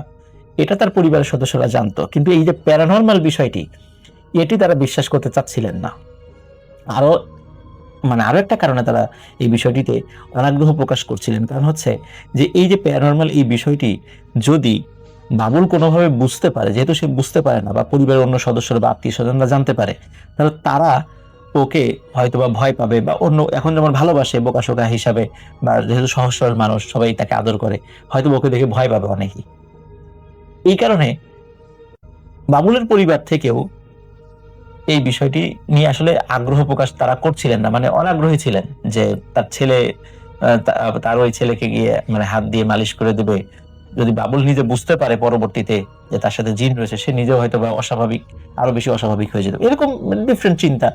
এটা তার পরিবারের সদস্যরা জানতো, কিন্তু এই যে প্যারানর্মাল বিষয়টি, এটি তারা বিশ্বাস করতে চাচ্ছিলেন না। আরো একটা কারণে তারা এই বিষয়টিতে অনাগ্রহ প্রকাশ করছিলেন, কারণ হচ্ছে যে এই যে প্যারানর্মাল এই বিষয়টি যদি বাবুল কোনোভাবে বুঝতে পারে, যেহেতু সে বুঝতে পারে না বা পরিবারের অন্য সদস্যরা বা আত্মীয় স্বজনরা জানতে পারে, তাহলে তারা ওকে হয়তো বা ভয় পাবে বা অন্য, এখন যেমন ভালোবাসে বোকাশোকা হিসাবে বা যেহেতু সহজ সরল মানুষ সবাই তাকে আদর করে, হয়তো ওকে দেখে ভয় পাবে অনেকেই। এই কারণে বাবুলের পরিবার থেকেও এই বিষয়টি নিয়ে আসলে আগ্রহ প্রকাশ তারা করছিলেন না, মানে অনাগ্রহী ছিলেন যে তার ছেলে তার ওই ছেলেকে গিয়ে মানে হাত দিয়ে মালিশ করে দেবে। যদি বাবুল নিজে বুঝতে পারে পরবর্তীতে যে তার সাথে জিন রয়েছে, সে নিজেও হয়তো বা অস্বাভাবিক, আরো বেশি অস্বাভাবিক হয়ে যেত। এরকম ডিফারেন্ট চিন্তা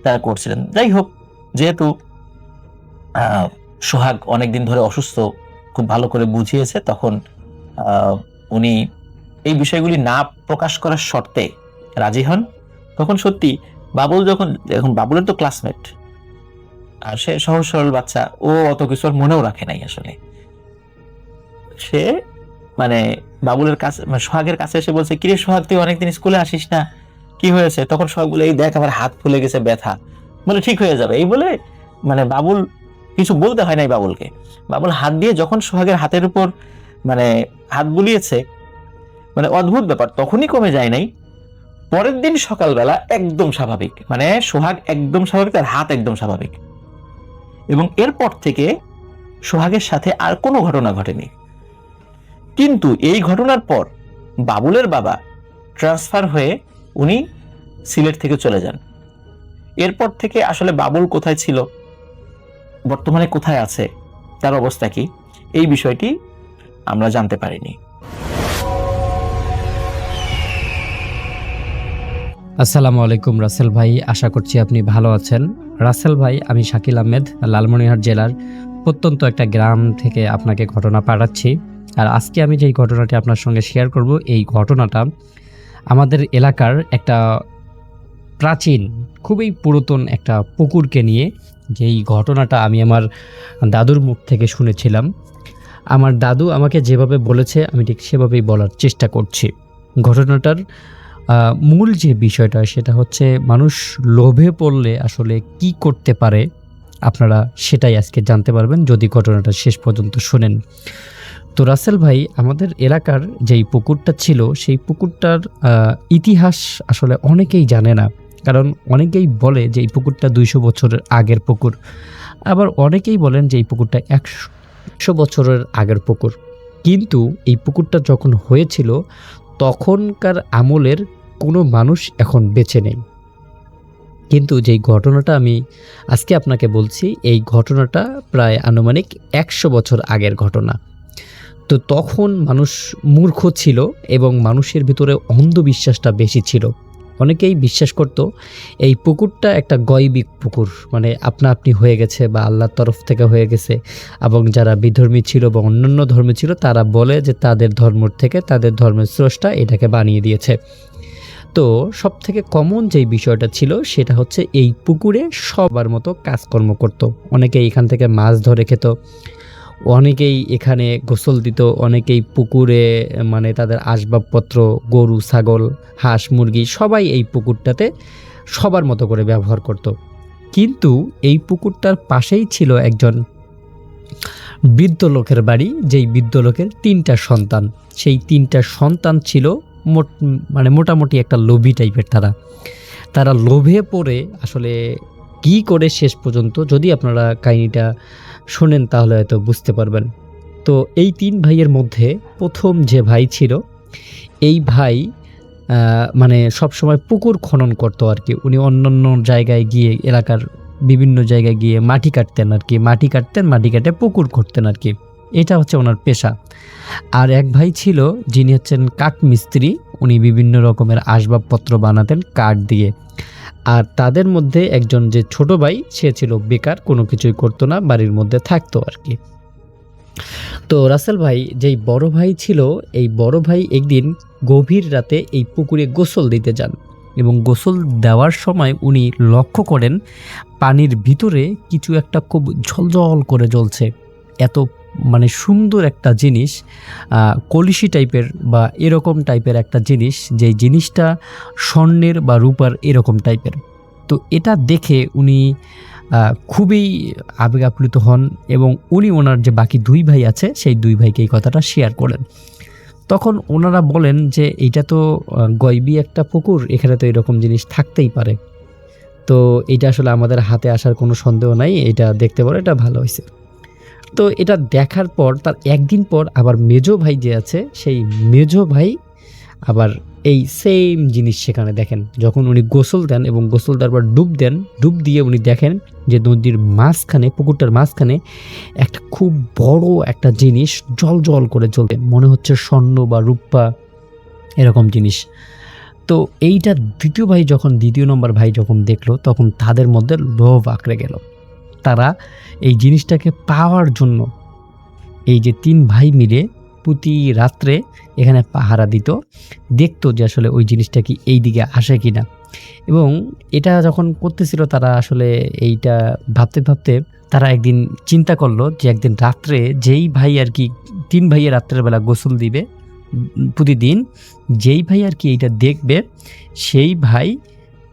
তারা করছিলেন। যাই হোক, যেহেতু সোহাগ অনেকদিন ধরে অসুস্থ, খুব ভালো করে বুঝিয়েছে, তখন উনি এই বিষয়গুলি না প্রকাশ করার শর্তে রাজি হন। তখন সত্যি বাবুল এখন বাবুলের তো ক্লাসমেট, আর সে সহজ সরল বাচ্চা, ও অত কিছু আর মনেও রাখে নাই আসলে। সে মানে বাবুলের কাছে, মানে সোহাগের কাছে এসে বলছে, কিরে সোহাগ, তুই অনেকদিন স্কুলে আসিস না, কি হয়েছে? তখন সোহাগ বলে, এই দেখ আমার হাত ফুলে গেছে, ব্যথা। বলে ঠিক হয়ে যাবে। এই বলে মানে বাবুল কিছু বলতে হয় নাই বাবুলকে। বাবুল হাত দিয়ে যখন সোহাগের হাতের উপর মানে হাত বুলিয়েছে, মানে অদ্ভুত ব্যাপার, তখনই কমে যায় নাই। পরের দিন সকালবেলা একদম স্বাভাবিক, মানে সোহাগ একদম স্বাভাবিক, তার হাত একদম স্বাভাবিক। এবং এরপর থেকে সোহাগের সাথে আর কোনো ঘটনা ঘটেনি। কিন্তু এই ঘটনার পর বাবুলের বাবা ট্রান্সফার হয়ে উনি সিলেট থেকে চলে যান। এরপর থেকে আসলে বাবুল কোথায় ছিল, বর্তমানে কোথায় আছে, তার অবস্থা কি, এই বিষয়টি আমরা জানতে পারিনি। আসসালামু আলাইকুম রাসেল ভাই, আশা করছি আপনি ভালো আছেন। রাসেল ভাই, আমি শাকিল আহমেদ, লালমনিরহাট জেলার প্রত্যন্ত একটা গ্রাম থেকে আপনাকে ঘটনা পাঠাচ্ছি। আর আজকে আমি যেই ঘটনাটি আপনার সঙ্গে শেয়ার করব, এই ঘটনাটা আমাদের এলাকার একটা প্রাচীন, খুবই পুরাতন একটা পুকুরকে নিয়ে। যেই ঘটনাটা আমি আমার দাদুর মুখ থেকে শুনেছিলাম। আমার দাদু আমাকে যেভাবে বলেছে আমি ঠিক সেভাবেই বলার চেষ্টা করছি। ঘটনাটার মূল যে বিষয়টা সেটা হচ্ছে, মানুষ লোভে পড়লে আসলে কি করতে পারে, আপনারা সেটাই আজকে জানতে পারবেন যদি ঘটনাটা শেষ পর্যন্ত শোনেন। তো রাসেল ভাই, আমাদের এলাকার যেই পুকুরটা ছিল, সেই পুকুরটার ইতিহাস আসলে অনেকেই জানে না। কারণ অনেকেই বলে যে এই পুকুরটা 200 বছরের আগের পুকুর, আবার অনেকেই বলেন যে এই পুকুরটা 100 বছরের আগের পুকুর। কিন্তু এই পুকুরটা যখন হয়েছিল তখনকার আমলের কোনো মানুষ এখন বেঁচে নেই। কিন্তু যেই ঘটনাটা আমি আজকে আপনাকে বলছি, এই ঘটনাটা প্রায় আনুমানিক 100 বছর আগের ঘটনা। তো তখন মানুষ মূর্খ ছিল এবং মানুষের ভিতরে অন্ধবিশ্বাসটা বেশি ছিল। অনেকেই বিশ্বাস করত এই পুকুরটা একটা গয়বিক পুকুর, মানে আপনা আপনি হয়ে গেছে বা আল্লাহর তরফ থেকে হয়ে গেছে। এবং যারা বিধর্মী ছিল বা অন্যান্য ধর্মে ছিল, তারা বলে যে তাদের ধর্ম থেকে, তাদের ধর্মের স্রষ্টা এটাকে বানিয়ে দিয়েছে। তো সব থেকে কমন যেই বিষয়টা ছিল সেটা হচ্ছে, এই পুকুরে সবার মতো কাজকর্ম করত। অনেকেই এখান থেকে মাছ ধরে খেত, অনেকেই এখানে গোসল দিত, অনেকেই পুকুরে মানে তাদের আসবাবপত্র, গরু ছাগল হাঁস মুরগি সবাই এই পুকুরটাতে সবার মতো করে ব্যবহার করত। কিন্তু এই পুকুরটার পাশেই ছিল একজন বৃদ্ধ লোকের বাড়ি, যেই বৃদ্ধ লোকের 3টা সন্তান। সেই 3টা সন্তান ছিল মানে মোটামুটি একটা লোভী টাইপের। তারা লোভে পড়ে আসলে কি করে শেষ পর্যন্ত, যদি আপনারা কাহিনীটা শোনেন তাহলে হয়তো বুঝতে পারবেন। তো এই 3 ভাইয়ের মধ্যে প্রথম যে ভাই ছিল, এই ভাই মানে সবসময় পুকুর খনন করতো আর কি। উনি অন্যান্য জায়গায় গিয়ে, এলাকার বিভিন্ন জায়গায় গিয়ে মাটি কাটতেন আর কি, মাটি কাটে পুকুর করতেন আর কি। এটা হচ্ছে ওনার পেশা। আর এক ভাই ছিল যিনি হচ্ছেন কাঠ মিস্ত্রি, উনি বিভিন্ন রকমের আসবাবপত্র বানাতেন কাঠ দিয়ে। আর তাদের মধ্যে একজন যে ছোট ভাই, সে ছিল বেকার, কোনো কিছুই করতো না, বাড়ির মধ্যে থাকতো আর কি। তো রাসেল ভাই যেই বড় ভাই ছিল, এই বড় ভাই একদিন গভীর রাতে এই পুকুরে গোসল দিতে যান এবং গোসল দেওয়ার সময় উনি লক্ষ্য করেন পানির ভিতরে কিছু একটা খুব ঝলঝল করে জ্বলছে। এত মানে সুন্দর একটা জিনিস, কলসি টাইপের বা এরকম টাইপের একটা জিনিস, যেই জিনিসটা স্বর্ণের বা রূপার এরকম টাইপের। তো এটা দেখে উনি খুবই আবেগ আপ্লুত হন এবং উনি ওনার যে বাকি 2 ভাই আছে, সেই 2 ভাইকে এই কথাটা শেয়ার করেন। তখন ওনারা বলেন যে এইটা তো গয়বি একটা পুকুর, এখানে তো এরকম জিনিস থাকতেই পারে। তো এটা আসলে আমাদের হাতে আসার কোনো সন্দেহ নাই, এটা দেখতে পারো, এটা ভালো হয়েছে। তো এটা দেখার পর তার একদিন পর আবার মেজো ভাই যে আছে, সেই মেজো ভাই আবার এই সেম জিনিস সেখানে দেখেন, যখন উনি গোসল দেন এবং গোসল দেওয়ার পর ডুব দেন, ডুব দিয়ে উনি দেখেন যে নদীর মাঝখানে, পুকুরটার মাঝখানে একটা খুব বড় একটা জিনিস জল জল করে চলছে, মনে হচ্ছে স্বর্ণ বা রূপা এরকম জিনিস। তো এইটা দ্বিতীয় নম্বর ভাই যখন দেখলো, তখন তাদের মধ্যে লোভ আঁকড়ে গেল। তারা এই জিনিসটাকে পাওয়ার জন্য এই যে 3 ভাই মিলে প্রতি রাত্রে এখানে পাহারা দিত, দেখতো যে আসলে ওই জিনিসটা কি এই দিকে আসে কিনা। এবং এটা যখন করতেছিল তারা আসলে এইটা ভাবতে ভাবতে তারা একদিন চিন্তা করলো যে একদিন রাত্রে যেই ভাই আর কি 3 ভাইয়ের রাত্রের বেলা গোসল দিবে প্রতিদিন, যেই ভাই আর কি এইটা দেখবে সেই ভাই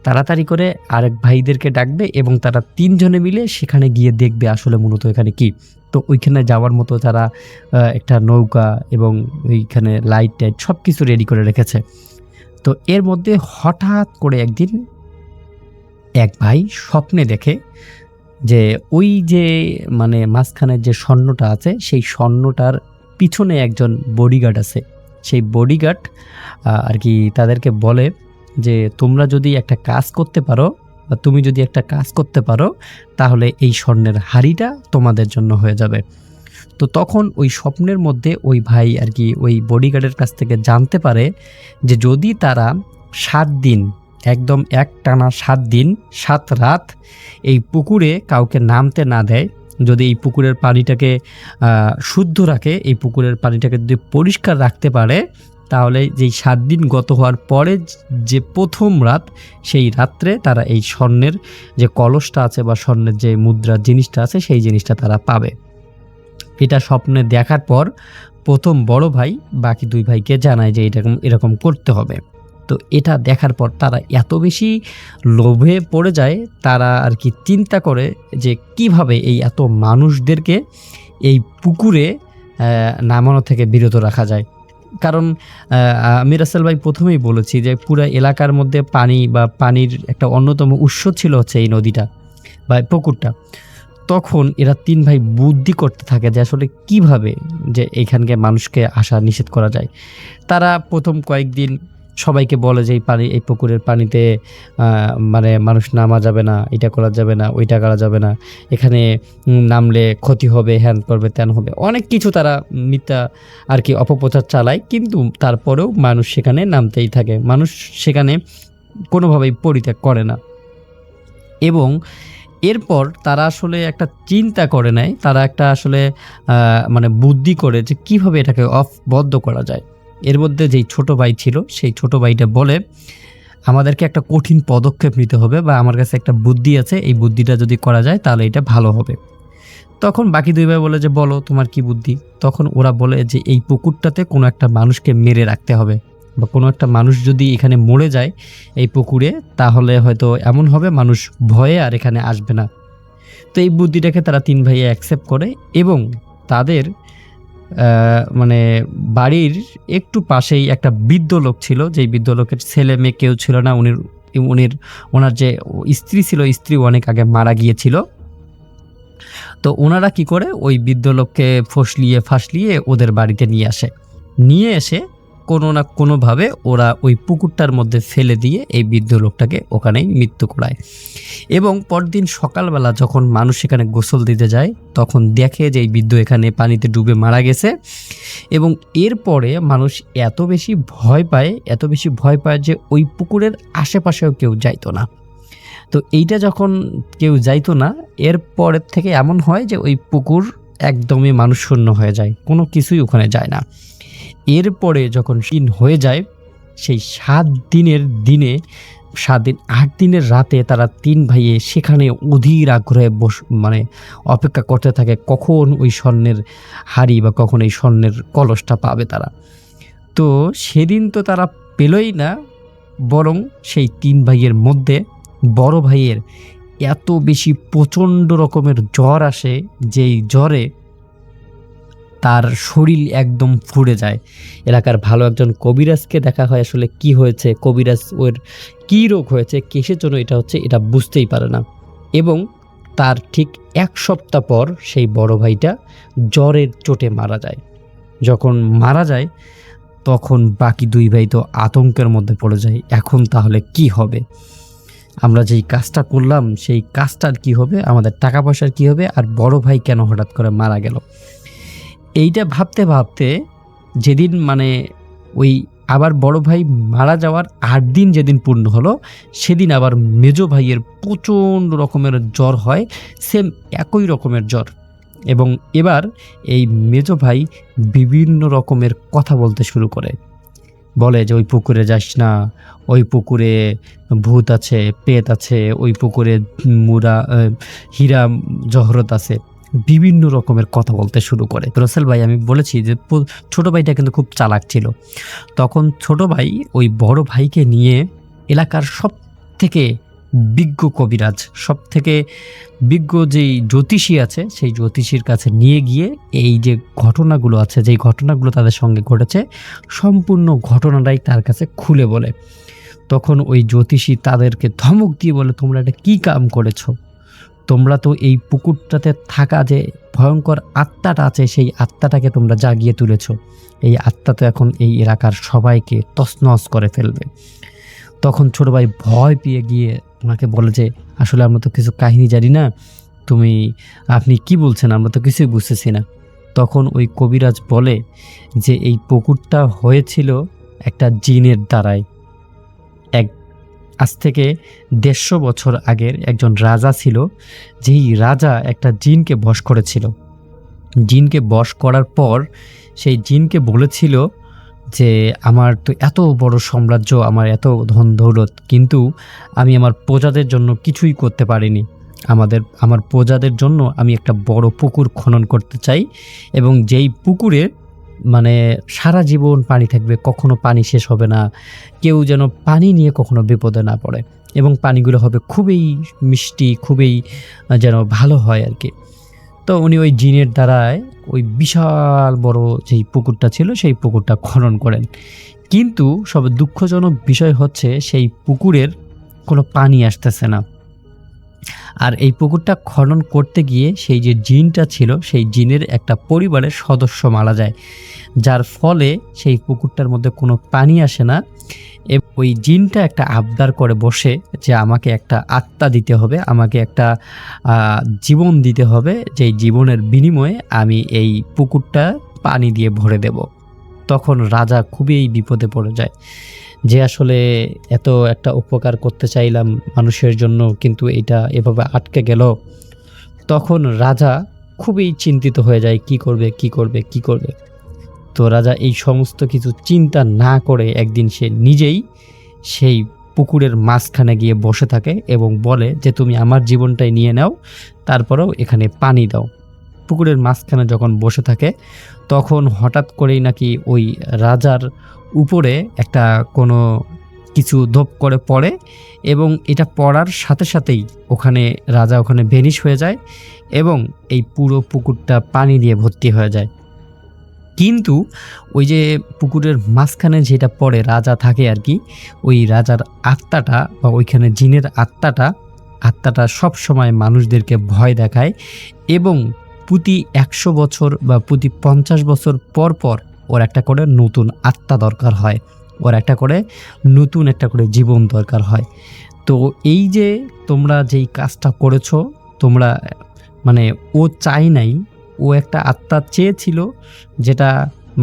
তাড়াতাড়ি করে আরেক ভাইদেরকে ডাকবে এবং তারা 3 জনে মিলে সেখানে গিয়ে দেখবে আসলে মূলত এখানে কি। তো ওইখানে যাওয়ার মতো তারা একটা নৌকা এবং ওইখানে লাইট টাইট সব কিছু রেডি করে রেখেছে। তো এর মধ্যে হঠাৎ করে একদিন এক ভাই স্বপ্নে দেখে যে ওই যে মানে মাঝখানের যে স্বর্ণটা আছে, সেই স্বর্ণটার পিছনে একজন বডিগার্ড আছে। সেই বডিগার্ড আর কি তাদেরকে বলে যে তোমরা যদি একটা কাজ করতে পারো বা তুমি যদি একটা কাজ করতে পারো তাহলে এই স্বর্ণের হাড়িটা তোমাদের জন্য হয়ে যাবে। তো তখন ওই স্বপ্নের মধ্যে ওই ভাই আর কি ওই বডিগার্ডের কাছ থেকে জানতে পারে যে যদি তারা 7 দিন, একদম একটানা 7 দিন 7 রাত এই পুকুরে কাউকে নামতে না দেয়, যদি এই পুকুরের পানিটাকে শুদ্ধ রাখে, এই পুকুরের পানিটাকে যদি পরিষ্কার রাখতে পারে, তাহলে যেই 7 দিন গত হওয়ার পরে যে প্রথম রাত, সেই রাত্রে তারা এই স্বর্ণের যে কলসটা আছে বা স্বর্ণের যে মুদ্রার জিনিসটা আছে সেই জিনিসটা তারা পাবে। এটা স্বপ্নে দেখার পর প্রথম বড় ভাই বাকি 2 ভাইকে জানায় যে এরকম করতে হবে। তো এটা দেখার পর তারা এত বেশি লোভে পড়ে যায়, তারা আর কি চিন্তা করে যে কিভাবে এই এত মানুষদেরকে এই পুকুরে নামানো থেকে বিরত রাখা যায়। কারণ আমি রাসেল ভাই প্রথমেই বলেছি যে পুরো এলাকার মধ্যে পানি বা পানির একটা অন্যতম উৎস ছিল হচ্ছে এই নদীটা বা পুকুরটা। তখন এরা 3 ভাই বুদ্ধি করতে থাকে যে আসলে কিভাবে যে এখানকে মানুষকে আসা নিষেধ করা যায়। তারা প্রথম কয়েকদিন সবাইকে বলে যে এই পুকুরের পানিতে মানে মানুষ নামা যাবে না, এটা করা যাবে না, ওইটা করা যাবে না, এখানে নামলে ক্ষতি হবে, হ্যান করবে, ত্যান হবে, অনেক কিছু তারা মিথ্যা আর কি অপপ্রচার চালায়। কিন্তু তারপরেও মানুষ সেখানে নামতেই থাকে, মানুষ সেখানে কোনোভাবেই পরিত্যাগ করে না। এবং এরপর তারা আসলে একটা চিন্তা করে নেয়, তারা একটা আসলে মানে বুদ্ধি করে যে কিভাবে এটাকে বন্ধ করা যায়। এর মধ্যে যেই ছোট ভাই ছিল সেই ছোট ভাইটা বলে আমাদেরকে একটা কঠিন পদক্ষেপ নিতে হবে বা আমার কাছে একটা বুদ্ধি আছে, এই বুদ্ধিটা যদি করা যায় তাহলে এটা ভালো হবে। তখন বাকি 2 ভাই বলে যে বলো তোমার কি বুদ্ধি। তখন ওরা বলে যে এই পুকুরটাতে কোনো একটা মানুষকে মেরে রাখতে হবে বা কোনো একটা মানুষ যদি এখানে মরে যায় এই পুকুরে, তাহলে হয়তো এমন হবে মানুষ ভয়ে আর এখানে আসবে না। তো এই বুদ্ধিটাকে তারা 3 ভাইয়ে অ্যাকসেপ্ট করে এবং তাদের মানে বাড়ির একটু পাশেই একটা বৃদ্ধ লোক ছিল, যেই বৃদ্ধ লোকের ছেলে মেয়ে কেউ ছিল না। ওনার যে স্ত্রী ছিল, স্ত্রী অনেক আগে মারা গিয়েছিল। তো ওনারা কি করে ওই বৃদ্ধ লোককে ফাঁসলিয়ে ওদের বাড়িতে নিয়ে এসে কোনো না কোনোভাবে ওরা ওই পুকুরটার মধ্যে ফেলে দিয়ে এই বৃদ্ধ লোকটাকে ওখানেই মৃত্যু করায়। এবং পরদিন সকালবেলা যখন মানুষ সেখানে গোসল দিতে যায় তখন দেখে যে এই বৃদ্ধ এখানে পানিতে ডুবে মারা গেছে। এবং এরপরে মানুষ এত বেশি ভয় পায় যে ওই পুকুরের আশেপাশেও কেউ যাইতো না। তো এইটা যখন কেউ যাইতো না, এরপরের থেকে এমন হয় যে ওই পুকুর একদমই মানুষ শূন্য হয়ে যায়, কোনো কিছুই ওখানে যায় না। এরপরে যখন দিন হয়ে যায়, সেই 7 দিনের রাতে তারা 3 ভাইয়ে সেখানে অধীর আগ্রহে মানে অপেক্ষা করতে থাকে কখন ওই স্বর্ণের হাড়ি বা কখন এই স্বর্ণের কলসটা পাবে তারা। তো সেদিন তো তারা পেলই না, বরং সেই 3 ভাইয়ের মধ্যে বড় ভাইয়ের এত বেশি প্রচণ্ড রকমের জ্বর আসে, যেই জ্বরে তার শরীর একদম ফুঁড়ে যায়। এলাকার ভালো একজন কবিরাজকে দেখা হয়, আসলে কি হয়েছে, কবিরাজ ওর কী রোগ হয়েছে, কিসের জন্য এটা হচ্ছে এটা বুঝতেই পারে না। এবং তার ঠিক 1 সপ্তাহ পর সেই বড় ভাইটা জ্বরের চোটে মারা যায়। যখন মারা যায় তখন বাকি দুই ভাই তো আতঙ্কের মধ্যে পড়ে যায়, এখন তাহলে কি হবে? আমরা যেই কাজটা করলাম সেই কাজটার কি হবে, আমাদের টাকা পয়সার কি হবে, আর বড় ভাই কেন হঠাৎ করে মারা গেল? এইটা ভাবতে ভাবতে যেদিন মানে ওই আবার বড় ভাই মারা যাওয়ার 8 দিন যেদিন পূর্ণ হলো, সেদিন আবার মেজো ভাইয়ের প্রচণ্ড রকমের জ্বর হয়, সেম একই রকমের জ্বর। এবং এবার এই মেজো ভাই বিভিন্ন রকমের কথা বলতে শুরু করে, বলে যে ওই পুকুরে যাস না, ওই পুকুরে ভূত আছে, পেত আছে, ওই পুকুরে হীরা জহরত আছে, বিভিন্ন রকমের কথা বলতে শুরু করে। রাসেল ভাই, আমি বলেছি যে ছোট ভাইটা কিন্তু খুব চালাক ছিল। তখন ছোট ভাই ওই বড় ভাইকে নিয়ে এলাকার সব থেকে বিজ্ঞ কবিরাজ, সব থেকে বিজ্ঞ যেই জ্যোতিষী আছে সেই জ্যোতিষীর কাছে নিয়ে গিয়ে এই যে ঘটনাগুলো আছে, যেই ঘটনাগুলো তাদের সঙ্গে ঘটেছে, সম্পূর্ণ ঘটনাটাই তার কাছে খুলে বলে। তখন ওই জ্যোতিষী তাদেরকে ধমক দিয়ে বলে, তোমরা এটা কী কাম করেছো? তোমরা তো এই পুকুরটাতে থাকা যে ভয়ঙ্কর আত্মাটা আছে সেই আত্মাটাকে তোমরা জাগিয়ে তুলেছ। এই আত্মা তো এখন এই এলাকার সবাইকে তছনছ করে ফেলবে। তখন ছোট ভাই ভয় পেয়ে গিয়ে ওনাকে বলে যে আসলে আমরা তো কিছু কাহিনী জানি না, আপনি কি বলছেন, আমরা তো কিছুই বুঝতেছি না। তখন ওই কবিরাজ বলে যে এই পুকুরটা হয়েছিল একটা জিনের দ্বারাই। আজ থেকে 150 বছর আগের একজন রাজা ছিল, যেই রাজা একটা জিনকে বশ করেছিল। জিনকে বশ করার পর সেই জিনকে বলেছিল যে আমার তো এত বড় সাম্রাজ্য, আমার এত ধন দৌলত, কিন্তু আমি আমার প্রজাদের জন্য কিছুই করতে পারিনি। আমার প্রজাদের জন্য আমি একটা বড় পুকুর খনন করতে চাই, এবং যেই পুকুরে মানে সারা জীবন পানি থাকবে, কখনো পানি শেষ হবে না, কেউ যেন পানি নিয়ে কখনো বিপদে না পড়ে, এবং পানিগুলো হবে খুবই মিষ্টি, খুবই যেন ভালো হয় আর কি। তো উনি ওই জিনের দ্বারায় ওই বিশাল বড় যেই পুকুরটা ছিল সেই পুকুরটা খনন করেন। কিন্তু সব দুঃখজনক বিষয় হচ্ছে সেই পুকুরের কোনো পানি আসতেছে না। আর এই পুকুরটা খনন করতে গিয়ে সেই যে জিনটা ছিল সেই জিনের একটা পরিবারের সদস্য মারা যায়, যার ফলে সেই পুকুরটার মধ্যে কোনো পানি আসে না। ওই জিনটা একটা আবদার করে বসে যে আমাকে একটা আত্মা দিতে হবে, আমাকে একটা জীবন দিতে হবে, যেই জীবনের বিনিময়ে আমি এই পুকুরটা পানি দিয়ে ভরে দেব। তখন রাজা খুবই বিপদে পড়ে যায় যে আসলে এত একটা উপকার করতে চাইলাম মানুষের জন্য, কিন্তু এটা এভাবে আটকে গেল। তখন রাজা খুবই চিন্তিত হয়ে যায়, কি করবে কি করবে কি করবে। তো রাজা এই সমস্ত কিছু চিন্তা না করে একদিন সে নিজেই সেই পুকুরের মাঝখানে গিয়ে বসে থাকে এবং বলে যে তুমি আমার জীবনটাই নিয়ে নাও, তারপরেও এখানে পানি দাও। পুকুরের মাঝখানে যখন বসে থাকে তখন হঠাৎ করেই নাকি ওই রাজার উপরে একটা কোনো কিছু ধপ করে পড়ে, এবং এটা পড়ার সাথে সাথেই রাজা ওখানে ভেনিশ হয়ে যায়, এবং এই পুরো পুকুরটা পানি দিয়ে ভর্তি হয়ে যায়। কিন্তু ওই যে পুকুরের মাঝখানে যেটা পড়ে রাজা থাকে আর কি, ওই রাজার আত্মাটা বা ওইখানে জিনের আত্মাটা সব সময় মানুষদেরকে ভয় দেখায়, এবং প্রতি 100 বছর বা প্রতি 50 বছর পর পর ওর একটা করে নতুন আত্মা দরকার হয়, ওর একটা করে নতুন একটা করে জীবন দরকার হয়। তো এই যে তোমরা যেই কাজটা করেছো, তোমরা মানে ও চাই নাই, ও একটা আত্মা চেয়েছিল, যেটা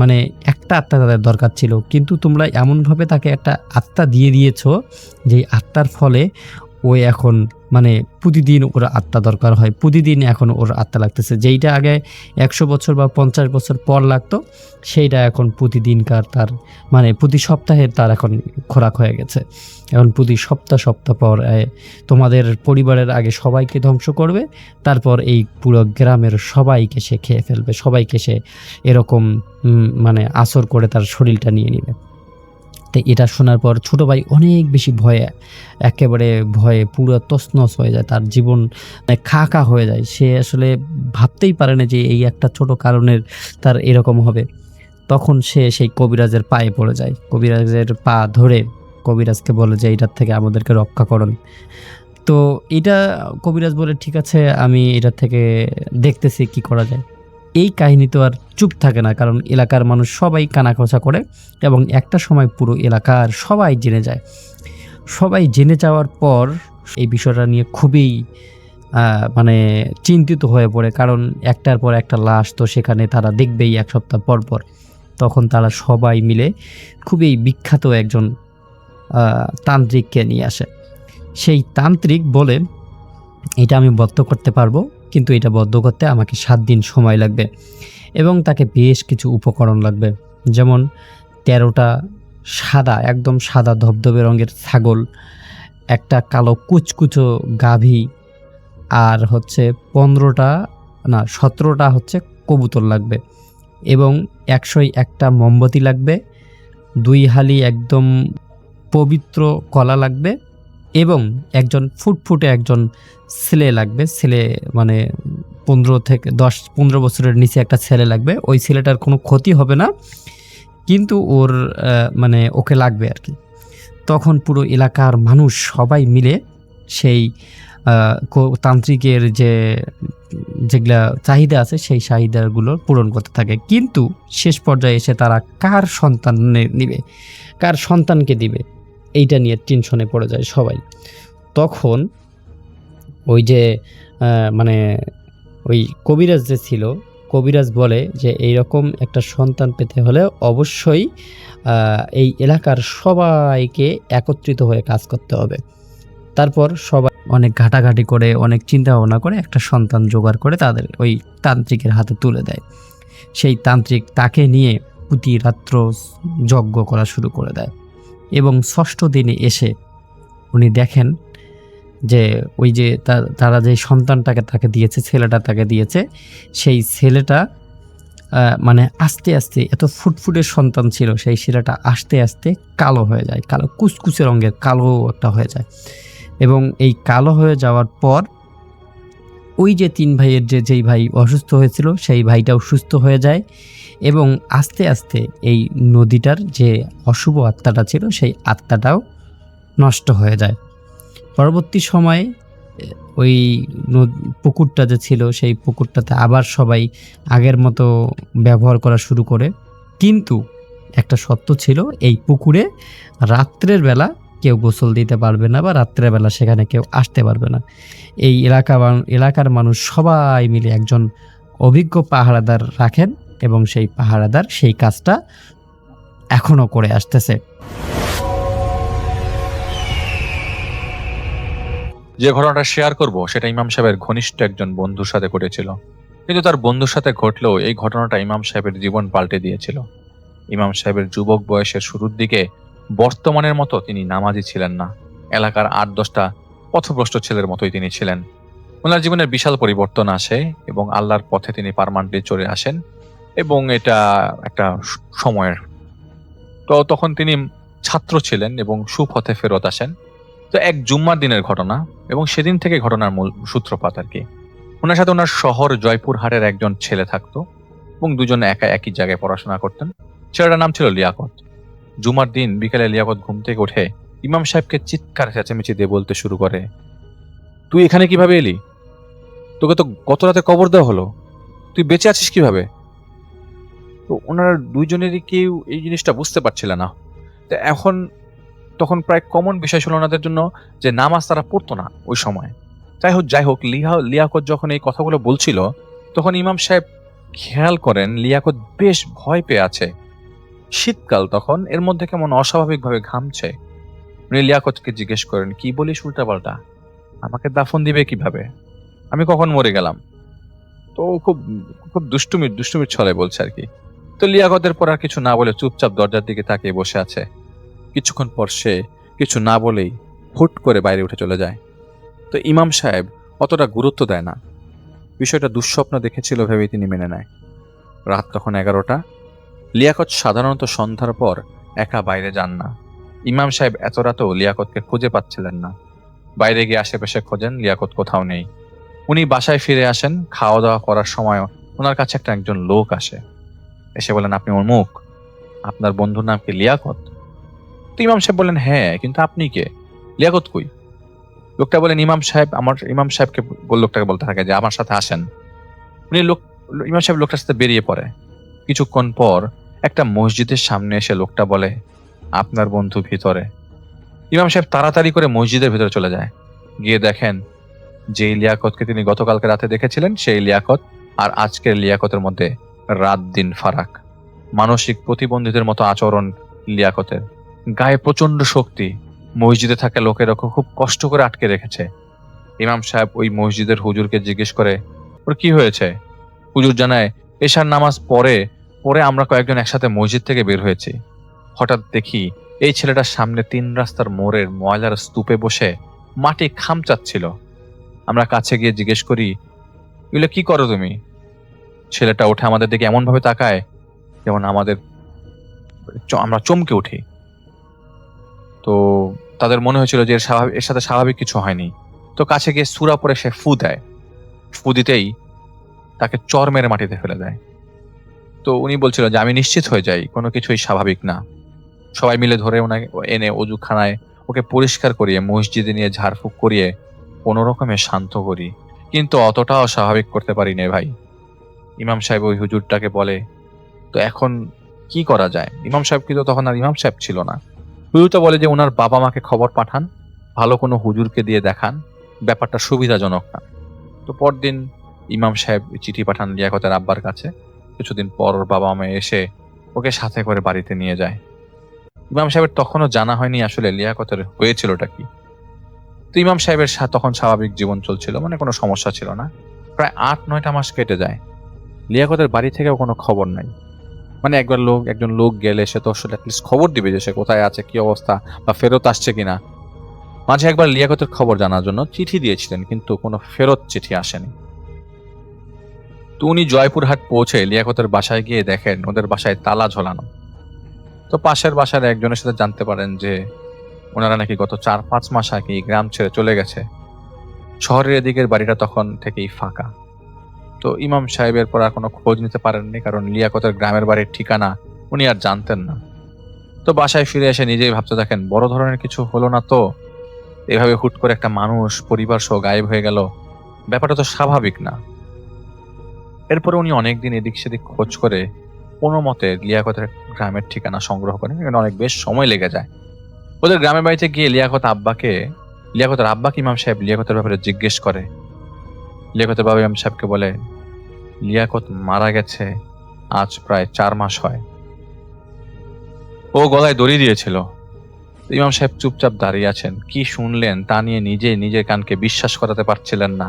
মানে একটা আত্মা তাদের দরকার ছিল, কিন্তু তোমরা এমনভাবে তাকে একটা আত্মা দিয়ে দিয়েছো যেই আত্মার ফলে ও এখন মানে প্রতিদিন ওর আত্মা দরকার হয়, প্রতিদিন এখন ওর আত্মা লাগতেছে। যেইটা আগে 100 বছর বা 50 বছর পর লাগতো, সেইটা এখন প্রতিদিনকার তার মানে প্রতি সপ্তাহে তার এখন খোরাক হয়ে গেছে। এখন প্রতি সপ্তাহ পর তোমাদের পরিবারের আগে সবাইকে ধ্বংস করবে, তারপর এই পুরো গ্রামের সবাইকে সে খেয়ে ফেলবে, সবাইকে সে এরকম মানে আসর করে তার শরীরটা নিয়ে নেবে। তো এটা শোনার পর ছোট ভাই অনেক বেশি একেবারে ভয়ে পুরো তছনছ হয়ে যায়, তার জীবন খা হয়ে যায়। সে আসলে ভাবতেই পারে না যে এই একটা ছোট কারণের তার এরকম হবে। তখন সে সেই কবিরাজের পায়ে পড়ে যায়, কবিরাজের পা ধরে কবিরাজকে বলে যে এটার থেকে আমাদেরকে রক্ষা করুন। তো এটা কবিরাজ বলে ঠিক আছে, আমি এটার থেকে দেখতেছি কি করা যায়। এই কাহিনী তো আর চুপ থাকে না, কারণ এলাকার মানুষ সবাই কানাকোচা করে এবং একটা সময় পুরো এলাকার সবাই জেনে যায়। সবাই জেনে যাওয়ার পর এই বিষয়টা নিয়ে খুবই মানে চিন্তিত হয়ে পড়ে, কারণ একটার পর একটা লাশ তো সেখানে তারা দেখবেই এক সপ্তাহ পর পর। তখন তারা সবাই মিলে খুবই বিখ্যাত একজন তান্ত্রিককে নিয়ে আসে। সেই তান্ত্রিক বলে, এটা আমি বদ্ধ করতে পারবো, কিন্তু এটা বদ্ধ করতে আমাকে 7 দিন সময় লাগবে এবং তাকে বেশ কিছু উপকরণ লাগবে, যেমন 13টা সাদা, একদম সাদা ধবধবে রঙের ছাগল, একটা কালো কুচকুচো গাভী, আর হচ্ছে 17টা হচ্ছে কবুতর লাগবে এবং 101টা মোমবাতি লাগবে, 2 হালি একদম পবিত্র কলা লাগবে এবং একজন ফুটফুটে একজন ছেলে লাগবে। ছেলে মানে 10-15 বছরের নিচে একটা ছেলে লাগবে। ওই ছেলেটার কোনো ক্ষতি হবে না, কিন্তু ওর মানে ওকে লাগবে আর কি। তখন পুরো এলাকার মানুষ সবাই মিলে সেই তান্ত্রিকের যেগুলা চাহিদা আছে সেই চাহিদাগুলো পূরণ করতে থাকে। কিন্তু শেষ পর্যায়ে এসে তারা কার সন্তান নিবে, কার সন্তানকে দিবে, এইটা নিয়ে টেনশনে পড়ে যায় সবাই। তখন ওই যে মানে ওই কবিরাজ যে ছিল, কবিরাজ বলে যে এইরকম একটা সন্তান পেতে হলে অবশ্যই এই এলাকার সবাইকে একত্রিত হয়ে কাজ করতে হবে। তারপর সবাই অনেক ঘাটাঘাটি করে, অনেক চিন্তা ভাবনা করে একটা সন্তান জোগাড় করে তাদের ওই তান্ত্রিকের হাতে তুলে দেয়। সেই তান্ত্রিক তাকে নিয়ে প্রতি রাত্র যজ্ঞ করা শুরু করে দেয় এবং 6ষ্ঠ দিনে এসে উনি দেখেন যে ওই যে তারা যে সন্তানটাকে তাকে দিয়েছে, ছেলেটা তাকে দিয়েছে, সেই ছেলেটা মানে আস্তে আস্তে, এত ফুটফুটের সন্তান ছিল, সেই ছেলেটা আস্তে আস্তে কালো হয়ে যায়, কালো কুচকুচে রঙের কালো একটা হয়ে যায়। এবং এই কালো হয়ে যাওয়ার পর ওই যে 3 ভাইয়ের যেই ভাই অসুস্থ হয়েছিল সেই ভাইটাও সুস্থ হয়ে যায় এবং আস্তে আস্তে এই নদীটার যে অশুভ আত্মাটা ছিল সেই আত্মাটাও নষ্ট হয়ে যায়। পরবর্তী সময়ে ওই পুকুরটা যে ছিল সেই পুকুরটাতে আবার সবাই আগের মতো ব্যবহার করা শুরু করে। কিন্তু একটা সত্য ছিল, এই পুকুরে রাত্রের বেলা কেউ গোসল দিতে পারবে না বা রাত্রের বেলা সেখানে কেউ আসতে পারবে না। এই এলাকার মানুষ সবাই মিলে একজন অভিজ্ঞ পাহারাদার রাখেন এবং সেই পাহারাদার সেই কাজটা এখনো করে আসতেছে। যে ঘটনাটা শেয়ার করব সেটা ইমাম সাহেবের ঘনিষ্ঠ একজন বন্ধুর সাথে ঘটেছিল, কিন্তু তার বন্ধুর সাথে ঘটলেও এই ঘটনাটা ইমাম সাহেবের জীবন পাল্টে দিয়েছিল। ইমাম সাহেবের যুবক বয়সের শুরুর দিকে বর্তমানের মতো তিনি নামাজি ছিলেন না, এলাকার 8-10টা পথভ্রষ্ট ছেলের মতোই তিনি ছিলেন। ওনার জীবনের বিশাল পরিবর্তন আসে এবং আল্লাহর পথে তিনি পার্মানেন্টলি চলে আসেন এবং এটা একটা সময়ের তো তখন তিনি ছাত্র ছিলেন এবং সুপথে ফেরত আসেন। তো এক জুম্মার দিনের ঘটনা এবং সেদিন থেকে ঘটনার মূল সূত্রপাত আর কি। ওনার সাথে ওনার শহর জয়পুরহাটের একজন ছেলে থাকতো এবং দুজনে একা একই জায়গায় পড়াশোনা করতেন। ছেলেটার নাম ছিল লিয়াকত। জুমার দিন বিকেলে লিয়াকত ঘুম থেকে উঠে ইমাম সাহেবকে চিৎকার চেঁচামেচি দিয়ে বলতে শুরু করে, তুই এখানে কিভাবে এলি? তোকে তো গত রাতে কবর দেওয়া হলো, তুই বেঁচে আছিস কিভাবে? তো ওনারা দুইজনেরই কেউ এই জিনিসটা বুঝতে পারছিল না। তো তখন প্রায় কমন বিষয় ছিল ওনাদের জন্য যে নামাজ তারা পড়তো না ওই সময়। যাই হোক লিয়াকত যখন এই কথাগুলো বলছিল তখন ইমাম সাহেব খেয়াল করেন লিয়াকত বেশ ভয় পেয়ে আছে। শীতকাল তখন, এর মধ্যে কেমন অস্বাভাবিকভাবে ঘামছে। উনি লিয়াকতকে জিজ্ঞেস করেন, কি বলিস উল্টাপাল্টা? আমাকে দাফন দিবে কিভাবে? আমি কখন মরে গেলাম? তো খুব খুব দুষ্টুমির ছলে বলছে আর কি। তো লিয়াকতের পর আর কিছু না বলে চুপচাপ দরজার দিকে তাকিয়ে বসে আছে। কিছুক্ষণ পর সে কিছু না বলেই হুট করে বাইরে উঠে চলে যায়। তো ইমাম সাহেব অতটা গুরুত্ব দেয় না, বিষয়টা দুঃস্বপ্ন দেখেছিল ভেবেই তিনি মেনে নেয়। রাত তখন 11টা। লিয়াকত সাধারণত সন্ধ্যার পর একা বাইরে যান না। ইমাম সাহেব এত রাতেও লিয়াকতকে খুঁজে পাচ্ছিলেন না। বাইরে গিয়ে আশেপাশে খোঁজেন, লিয়াকত কোথাও নেই। উনি বাসায় ফিরে আসেন। খাওয়া দাওয়া করার সময় ওনার কাছে একজন লোক আসে, এসে বলেন, আপনি অমুক, আপনার বন্ধুর নাম কি লিয়াকত? তো ইমাম সাহেব বলেন, হ্যাঁ, কিন্তু আপনি কে? লিয়াকত কই? লোকটা বলেন, ইমাম সাহেবকে লোকটাকে বলতে থাকে যে আমার সাথে আসেন। উনি ইমাম সাহেব লোকটার সাথে বেরিয়ে পড়ে। কিছুক্ষণ পর একটা মসজিদের সামনে এসে লোকটা বলে, আপনার বন্ধু ভিতরে। ইমাম সাহেব তাড়াতাড়ি করে মসজিদের ভিতরে চলে যায়। গিয়ে দেখেন যে লিয়াকতকে তিনি গতকালকে রাতে দেখেছিলেন সেই লিয়াকত আর আজকের লিয়াকতের মধ্যে রাত দিন ফারাক। মানসিক প্রতিবন্ধীদের মতো আচরণ লিয়াকতের, গায়ে প্রচন্ড শক্তি। মসজিদে থাকা লোকেরা ওকে খুব কষ্ট করে আটকে রেখেছে। ইমাম সাহেব ওই মসজিদের হুজুরকে জিজ্ঞেস করে, ওর কি হয়েছে? হুজুর জানায়, এশার নামাজ পরে আমরা কয়েকজন একসাথে মসজিদ থেকে বের হয়েছি। হঠাৎ দেখি এই ছেলেটার সামনে 3 রাস্তার মোড়ের ময়লার স্তূপে বসে মাটি খামচাচ্ছিল। আমরা কাছে গিয়ে জিজ্ঞেস করি, এগুলো কি করো তুমি? ছেলেটা ওঠে আমাদের দিকে এমন ভাবে তাকায় যেমন আমরা চমকে উঠি। তো তাদের মনে হয়েছিল যে এর সাথে স্বাভাবিক কিছু হয়নি। তো কাছে গিয়ে সূরা পড়ে সে ফু দেয়। ফু দিতেই তাকে চর মেরে মাটিতে ফেলে দেয়। তো উনি বলছিল যে আমি নিশ্চিত হয়ে যাই কোনো কিছুই স্বাভাবিক না। সবাই মিলে ধরে ওনাকে এনে অজুখানায় ওকে পরিষ্কার করিয়ে মসজিদে নিয়ে ঝাড়ফুঁক করিয়ে কোনো রকমে শান্ত করি, কিন্তু অতটাও স্বাভাবিক করতে পারি না ভাই। ইমাম সাহেব ওই হুজুরটাকে বলে, তো এখন কি করা যায়? ইমাম সাহেব কিন্তু তখন আর ইমাম সাহেব ছিল না। হুজুরটা বলে যে ওনার বাবা মাকে খবর পাঠান, ভালো কোনো হুজুরকে দিয়ে দেখান, ব্যাপারটা সুবিধাজনক না। তো পরদিন ইমাম সাহেব চিঠি পাঠান লিয়াকতের আব্বার কাছে। কিছুদিন পর ওর বাবা মা এসে ওকে সাথে করে বাড়িতে নিয়ে যায়। ইমাম সাহেবের তখনও জানা হয়নি আসলে লিয়াকতের হয়েছিলটা কি। তো ইমাম সাহেবের তখন স্বাভাবিক জীবন চলছিল, মানে কোনো সমস্যা ছিল না। প্রায় 8-9টা মাস কেটে যায়। লিয়াকতের বাড়ি থেকেও কোনো খবর নাই। মানে একজন লোক গেলে সে তো আসলে অ্যাটলিস্ট খবর দিবে যে সে কোথায় আছে, কি অবস্থা, বা ফেরত আসছে কিনা। মাঝে একবার লিয়াকতের খবর জানার জন্য চিঠি দিয়েছিলেন, কিন্তু কোনো ফেরত চিঠি আসেনি। তো উনি জয়পুরহাট পৌঁছে লিয়াকতের বাসায় গিয়ে দেখেন ওদের বাসায় তালা ঝোলানো। তো পাশের বাসার একজনের সাথে জানতে পারেন যে ওনারা নাকি গত 4-5 মাস আগে গ্রাম ছেড়ে চলে গেছে। শহরের এদিকের বাড়িটা তখন থেকেই ফাঁকা। তো ইমাম সাহেবের পর আর কোনো খোঁজ নিতে পারেননি, কারণ লিয়াকতের গ্রামের বাড়ির ঠিকানা উনি আর জানতেন না। তো বাসায় ফিরে এসে নিজেই ভাবতে থাকেন, বড় ধরনের কিছু হলো না তো? এভাবে হুট করে একটা মানুষ পরিবার সহ গায়েব হয়ে গেল, ব্যাপারটা তো স্বাভাবিক না। এরপরে উনি অনেকদিন এদিক সেদিক খোঁজ করে কোনো মতে লিয়াকতের গ্রামের ঠিকানা সংগ্রহ করেন। এখানে অনেক বেশ সময় লেগে যায়। ওদের গ্রামের বাড়িতে গিয়ে লিয়াকতের আব্বাকে ইমাম সাহেব লিয়াকতের ব্যাপারে জিজ্ঞেস করে। লিয়াকতের বাবা ইমাম সাহেবকে বলে, লিয়াকত মারা গেছে আজ প্রায় 4 মাস হয়। ও গলায় দড়ি দিয়েছিল। ইমাম সাহেব চুপচাপ দাঁড়িয়ে আছেন। কি শুনলেন তা নিয়ে নিজের কানকে বিশ্বাস করাতে পারছিলেন না।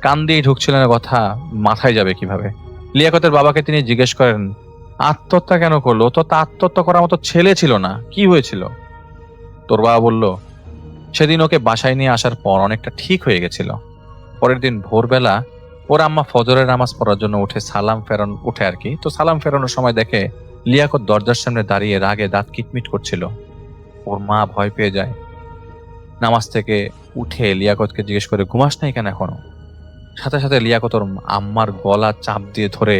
কান দিয়ে ঢুকছিলেন, কথা মাথায় যাবে কিভাবে। লিয়াকতের বাবাকে তিনি জিজ্ঞেস করেন, আত্মহত্যা কেন করলো? তো তা আত্মহত্যা করার মতো ছেলে ছিল না, কি হয়েছিল? তোর বাবা বলল, সেদিন ওকে বাসায় নিয়ে আসার পর অনেকটা ঠিক হয়ে গেছিল। পরের দিন ভোরবেলা ওর আম্মা ফজরের নামাজ পড়ার জন্য উঠে আর কি। তো সালাম ফেরানোর সময় দেখে লিয়াকত দরজার সামনে দাঁড়িয়ে রাগে দাঁত কিটমিট করছিল। ওর মা ভয় পেয়ে যায়। নামাজ থেকে উঠে লিয়াকতকে জিজ্ঞেস করে, ঘুমাস নাই কেন এখনো? সাথে সাথে লিয়াকত ওর আম্মার গলা চাপ দিয়ে ধরে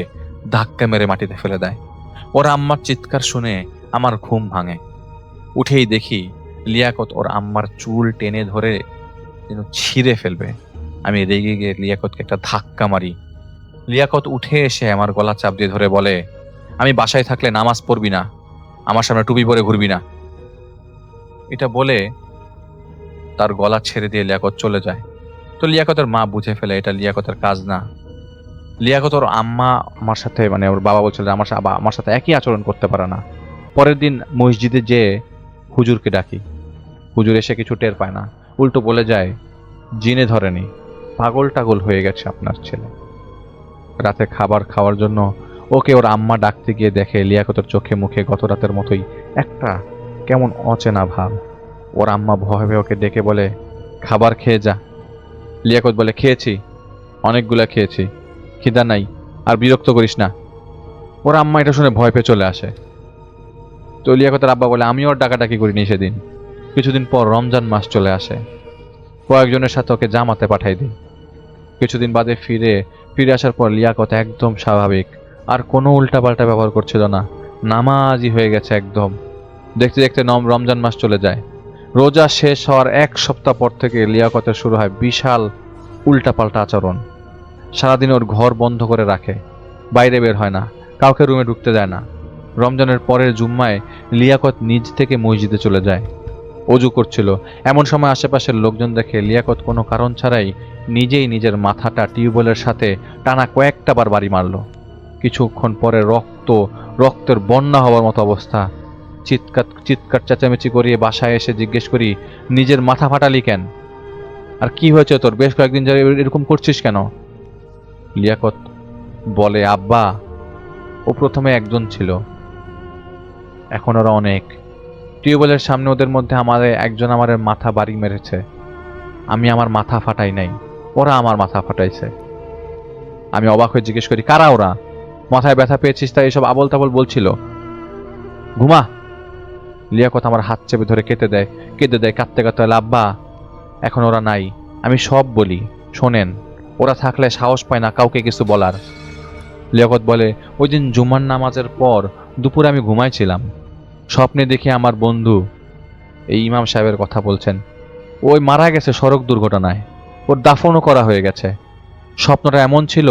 ধাক্কা মেরে মাটিতে ফেলে দেয়। ওর আম্মার চিৎকার শুনে আমার ঘুম ভাঙে। উঠেই দেখি লিয়াকত ওর আম্মার চুল টেনে ধরে যেন ছিঁড়ে ফেলবে। আমি রেগে গিয়ে লিয়াকতকে একটা ধাক্কা মারি। লিয়াকত উঠে এসে আমার গলা চাপ দিয়ে ধরে বলে, আমি বাসায় থাকলে নামাজ পড়বি না, আমার সামনে টুপি পরে ঘুরবি না। এটা বলে তার গলা ছেড়ে দিয়ে লিয়াকত চলে যায়। তো লিয়াকতের মা বুঝে ফেলে এটা লিয়াকতের কাজ না। লিয়াকত ওর আম্মা আমার সাথে, মানে ওর বাবা বলছিল আমার সাথে একই আচরণ করতে পারে না। পরের দিন মসজিদে যেয়ে হুজুরকে ডাকি। হুজুর এসে কিছু টের পায় না, উল্টো বলে যায়, জিনে ধরেনি, পাগল টাগল হয়ে গেছে আপনার ছেলে। রাতে খাবার খাওয়ার জন্য ওকে ওর আম্মা ডাকতে গিয়ে দেখে লিয়াকতের চোখে মুখে গত রাতের মতোই একটা কেমন অচেনা ভাব। ওর আম্মা ভয় ভয়ে ওকে ডেকে বলে, খাবার খেয়ে যা। লিয়াকত বলে, খেয়েছি, অনেকগুলা খেয়েছি, খিদা নাই, আর বিরক্ত করিস না। ওর আম্মা এটা শুনে ভয় পেয়ে চলে আসে। তো লিয়াকতের আব্বা বলে, আমিও ওর ডাকাডাকি করিনি সেদিন। কিছুদিন পর রমজান মাস চলে আসে। কয়েকজনের সাথে ওকে জামাতে পাঠাই দিই। কিছুদিন বাদে ফিরে আসার পর লিয়াকত একদম স্বাভাবিক, আর কোনো উল্টাপাল্টা ব্যবহার করছিল না, নামাজি হয়ে গেছে একদম। দেখতে দেখতে রমজান মাস চলে যায়। রোজা শেষ হওয়ার 1 সপ্তাহ পর থেকে লিয়াকতের শুরু হয় বিশাল উল্টাপাল্টা আচরণ। সারাদিন ওর ঘর বন্ধ করে রাখে, বাইরে বের হয় না, কাউকে রুমে ঢুকতে দেয় না। রমজানের পরের জুম্মায় লিয়াকত নিজ থেকে মসজিদে চলে যায়। অজু করছিল, এমন সময় আশেপাশের লোকজন দেখে লিয়াকত কোনো কারণ ছাড়াই নিজেই নিজের মাথাটা টিউবওয়েলের সাথে টানা কয়েকটা বার বাড়ি মারল। কিছুক্ষণ পরে রক্তের বন্যা হওয়ার মতো অবস্থা। চিৎকার চেঁচামেচি করিয়ে বাসায় এসে জিজ্ঞেস করি, নিজের মাথা ফাটালি কেন? আর কি হয়েছে তোর? বেশ কয়েকদিন ধরে এরকম করছিস কেন? লিয়াকত বলে, আব্বা, ও প্রথমে একজন ছিল, এখন ওরা অনেক। টিউবওয়েলের সামনে ওদের মধ্যে একজন আমার মাথা বাড়ি মেরেছে। আমি আমার মাথা ফাটাই নাই, ওরা আমার মাথা ফাটাইছে। আমি অবাক হয়ে জিজ্ঞেস করি, কারা ওরা? মাথায় ব্যথা পেয়েছিস তাই এসব আবল তাবল বলছিল? ঘুমা। লিয়াকত আমার হাত চেপে ধরে কেঁদে দেয় কাঁদতে কাঁদতে। আব্বা, এখন ওরা নাই, আমি সব বলি, শোনেন, ওরা থাকলে সাহস পায় না কাউকে কিছু বলার। লিয়াকত বলে, ওই দিন জুমার নামাজের পর দুপুরে আমি ঘুমাইছিলাম, স্বপ্নে দেখি আমার বন্ধু, এই ইমাম সাহেবের কথা বলছেন, ওই মারা গেছে সড়ক দুর্ঘটনায়, ওর দাফনও করা হয়ে গেছে। স্বপ্নটা এমন ছিল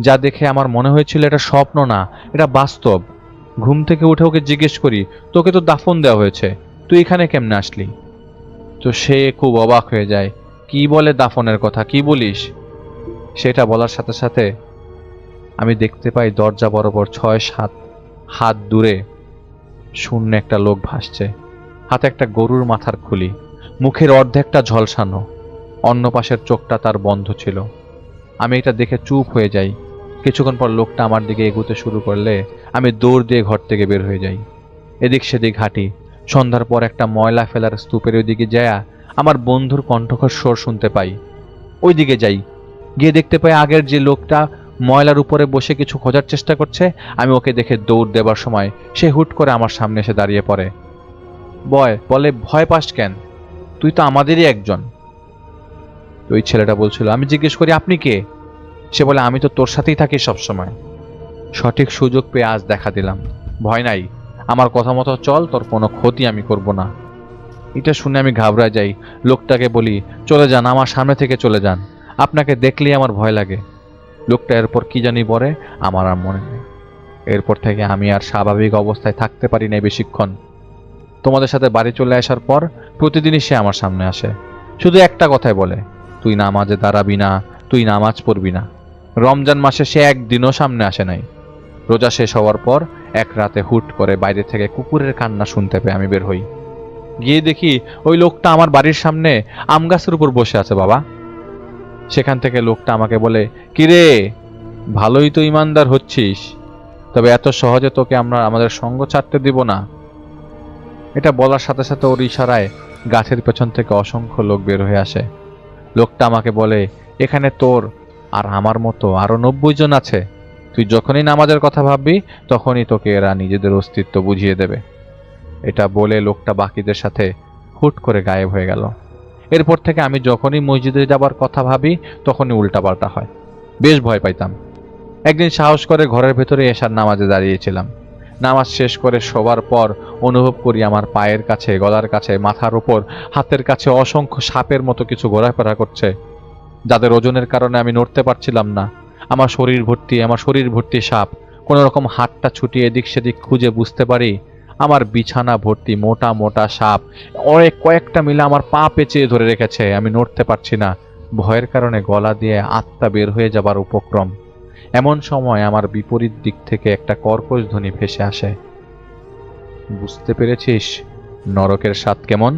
যা দেখে আমার মনে হয়েছিল এটা স্বপ্ন না, এটা বাস্তব। ঘুম থেকে উঠে ওকে জিজ্ঞেস করি, তোকে তো দাফন দেওয়া হয়েছে, তুই এখানে কেমনে আসলি? তো সে খুব অবাক হয়ে যায়, কি বলে দাফনের কথা, কি বলিস? সেটা বলার সাথে সাথে আমি দেখতে পাই দরজা বরাবর 6-7 হাত দূরে শূন্য একটা লোক ভাসছে। হাতে একটা গরুর মাথার খুলি, মুখের অর্ধেকটা ঝলসানো, অন্য পাশের চোখটা তার বন্ধ ছিল। আমি এটা দেখে চুপ হয়ে যাই। কিছুক্ষণ পর লোকটা আমার দিকে এগোতে শুরু করলে আমি দৌড় দিয়ে ঘর থেকে বের হয়ে যাই। এদিক সেদিক হাঁটি। সন্ধ্যার পর একটা ময়লা ফেলার স্তূপের ওইদিকে যায়া আমার বন্ধুর কণ্ঠস্বর স্বর শুনতে পাই। ওই দিকে যাই, গিয়ে দেখতে পাই আগের যে লোকটা ময়লার উপরে বসে কিছু খোঁজার চেষ্টা করছে। আমি ওকে দেখে দৌড় দেবার সময় সে হুট করে আমার সামনে এসে দাঁড়িয়ে পড়ে। বলে, ভয় পাস কেন? তুই তো আমাদেরই একজন। ওই ছেলেটা বলছিল। আমি জিজ্ঞেস করি, আপনি কে? সে বলে, আমি তো তোর সাথেই থাকি সবসময়। সঠিক সুযোগ পেয়ে আজ দেখা দিলাম। ভয় নাই, আমার কথা মতো চল, তোর কোনো ক্ষতি আমি করব না। এটা শুনে আমি ঘাবড়া যাই। লোকটাকে বলি, চলে যান, আমার সামনে থেকে চলে যান, আপনাকে দেখলেই আমার ভয় লাগে। লোকটা এরপর কি জানি বলে, আমার আর মনে নেই। এরপর থেকে আমি আর স্বাভাবিক অবস্থায় থাকতে পারি না বেশিক্ষণ। তোমাদের সাথে বাড়ি চলে আসার পর প্রতিদিনই সে আমার সামনে আসে, শুধু একটা কথাই বলে, তুই নামাজে দাঁড়াবি না, তুই নামাজ পড়বি না। রমজান মাসে সে একদিনও সামনে আসে নাই। রোজা শেষ হওয়ার পর এক রাতে হুট করে বাইরে থেকে কুকুরের কান্না শুনতে পেয়ে আমি বের হই। গিয়ে দেখি ওই লোকটা আমার বাড়ির সামনে আম গাছের উপর বসে আছে বাবা। সেখান থেকে লোকটা আমাকে বলে, কিরে, ভালোই তো ইমানদার হচ্ছিস, তবে এত সহজে তোকে আমরা আমাদের সঙ্গ ছাড়তে দিব না। এটা বলার সাথে সাথে ওর ইশারায় গাছের পেছন থেকে অসংখ্য লোক বের হয়ে আসে। লোকটা আমাকে বলে, এখানে তোর আর আমার মতো আরো 90 জন আছে, তুই যখনই নামাজের কথা ভাববি তখনই তোকে এরা নিজেদের অস্তিত্ব বুঝিয়ে দেবে। এটা বলে লোকটা বাকিদের সাথে হুট করে গায়েব হয়ে গেল। এরপর থেকে আমি যখনই মসজিদে যাবার কথা ভাবি তখনই উল্টাপাল্টা হয়। বেশ ভয় পাইতাম। একদিন সাহস করে ঘরের ভেতরে এশার নামাজে দাঁড়িয়েছিলাম। নামাজ শেষ করে শোবার পর অনুভব করি আমার পায়ের কাছে, গলার কাছে, মাথার উপর, হাতের কাছে অসংখ্য সাপের মতো কিছু ঘোরাফেরা করছে, যাদের ওজনের কারণে আমি নড়তে পারছিলাম না। আমার শরীর ভর্তি সাপ। কোনো রকম হাতটা ছুটিয়ে এদিক সেদিক খুঁজে বুঝতে পারি আমার বিছানা ভর্তি মোটা মোটা সাপ। কয়েকটা মিলে আমার পা পেঁচিয়ে ধরে রেখেছে, আমি নড়তে পারছি না। ভয়ের কারণে গলা দিয়ে আত্মা বের হয়ে যাবার উপক্রম। এমন সময় আমার বিপরীত দিক থেকে একটা কর্কশ ধ্বনি ভেসে আসে, বুঝতে পেরেছিস নরকের স্বাদ কেমন?